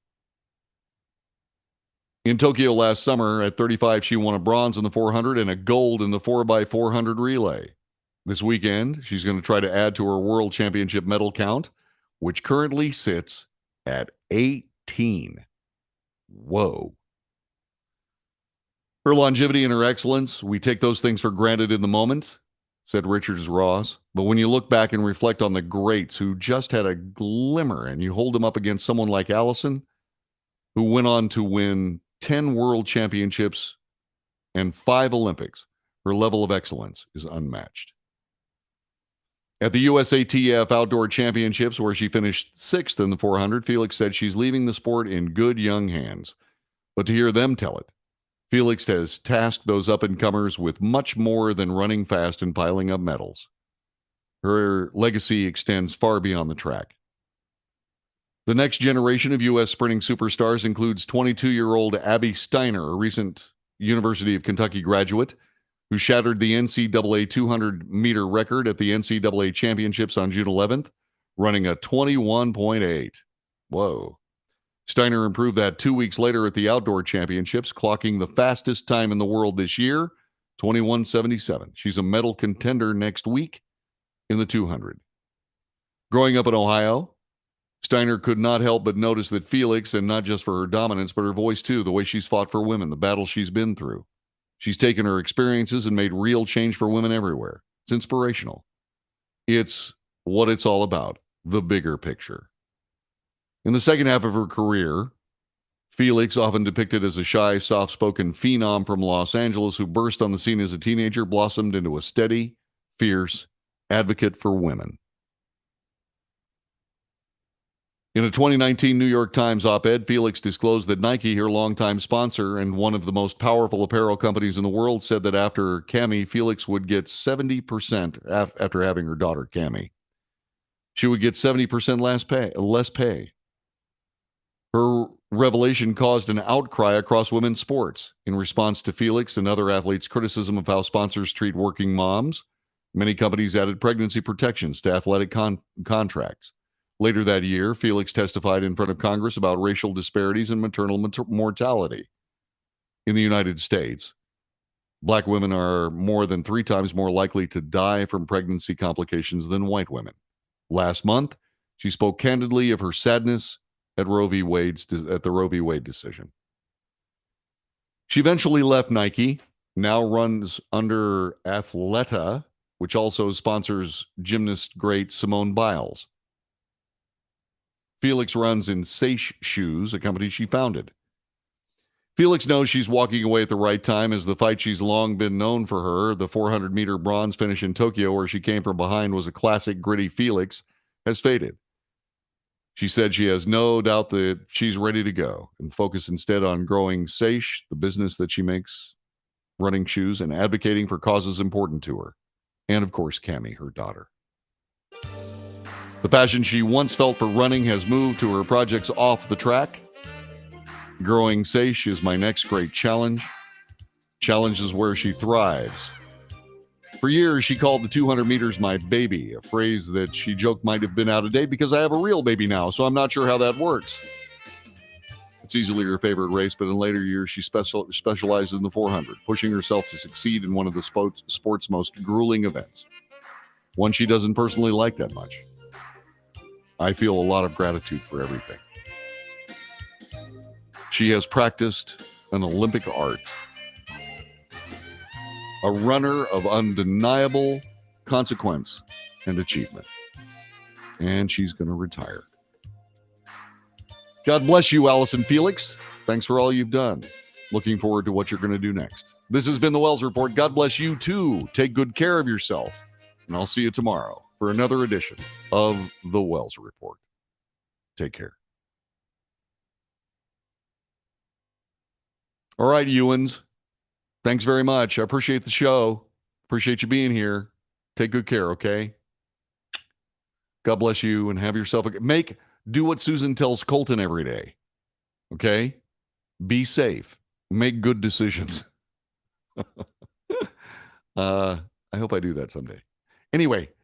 In Tokyo last summer, at 35, she won a bronze in the 400 and a gold in the 4x400 relay. This weekend, she's going to try to add to her world championship medal count, which currently sits at 18. Whoa. Her longevity and her excellence, we take those things for granted in the moment, said Richards-Ross. But when you look back and reflect on the greats who just had a glimmer, and you hold them up against someone like Allison, who went on to win 10 world championships and 5 Olympics, her level of excellence is unmatched. At the USATF Outdoor Championships, where she finished 6th in the 400, Felix said she's leaving the sport in good young hands. But to hear them tell it, Felix has tasked those up-and-comers with much more than running fast and piling up medals. Her legacy extends far beyond the track. The next generation of U.S. sprinting superstars includes 22-year-old Abby Steiner, a recent University of Kentucky graduate, who shattered the NCAA 200-meter record at the NCAA Championships on June 11th, running a 21.8. Whoa. Steiner improved that 2 weeks later at the Outdoor Championships, clocking the fastest time in the world this year, 21:77. She's a medal contender next week in the 200. Growing up in Ohio, Steiner could not help but notice that Felix, and not just for her dominance, but her voice too, the way she's fought for women, the battles she's been through. She's taken her experiences and made real change for women everywhere. It's inspirational. It's what it's all about, the bigger picture. In the second half of her career, Felix, often depicted as a shy, soft-spoken phenom from Los Angeles who burst on the scene as a teenager, blossomed into a steady, fierce advocate for women. In a 2019 New York Times op-ed, Felix disclosed that Nike, her longtime sponsor and one of the most powerful apparel companies in the world, said that after Cammie, Felix would get 70% after having her daughter, Cammie. She would get 70% less pay. Her revelation caused an outcry across women's sports. In response to Felix and other athletes' criticism of how sponsors treat working moms, many companies added pregnancy protections to athletic contracts. Later that year, Felix testified in front of Congress about racial disparities in maternal mortality. In the United States, Black women are more than 3 times more likely to die from pregnancy complications than white women. Last month, she spoke candidly of her sadness at the Roe v. Wade decision. She eventually left Nike, now runs under Athleta, which also sponsors gymnast great Simone Biles. Felix runs in Seish Shoes, a company she founded. Felix knows she's walking away at the right time, as the fight she's long been known for her, the 400-meter bronze finish in Tokyo, where she came from behind, was a classic gritty Felix, has faded. She said she has no doubt that she's ready to go and focus instead on growing Seish, the business that she makes, running shoes, and advocating for causes important to her. And, of course, Cammie, her daughter. The passion she once felt for running has moved to her projects off the track. Growing Seish is my next great challenge. Challenge is where she thrives. For years, she called the 200 meters my baby, a phrase that she joked might have been out of date because I have a real baby now, so I'm not sure how that works. It's easily her favorite race, but in later years, she specialized in the 400, pushing herself to succeed in one of the sport's most grueling events. One she doesn't personally like that much. I feel a lot of gratitude for everything. She has practiced an Olympic art, a runner of undeniable consequence and achievement. And she's going to retire. God bless you, Allison Felix. Thanks for all you've done. Looking forward to what you're going to do next. This has been the Wells Report. God bless you, too. Take good care of yourself. And I'll see you tomorrow for another edition of the Wells Report. Take care. All right, Ewans. Thanks very much. I appreciate the show. Appreciate you being here. Take good care, okay? God bless you and have yourself do what Susan tells Colton every day. Okay? Be safe. Make good decisions. I hope I do that someday. Anyway,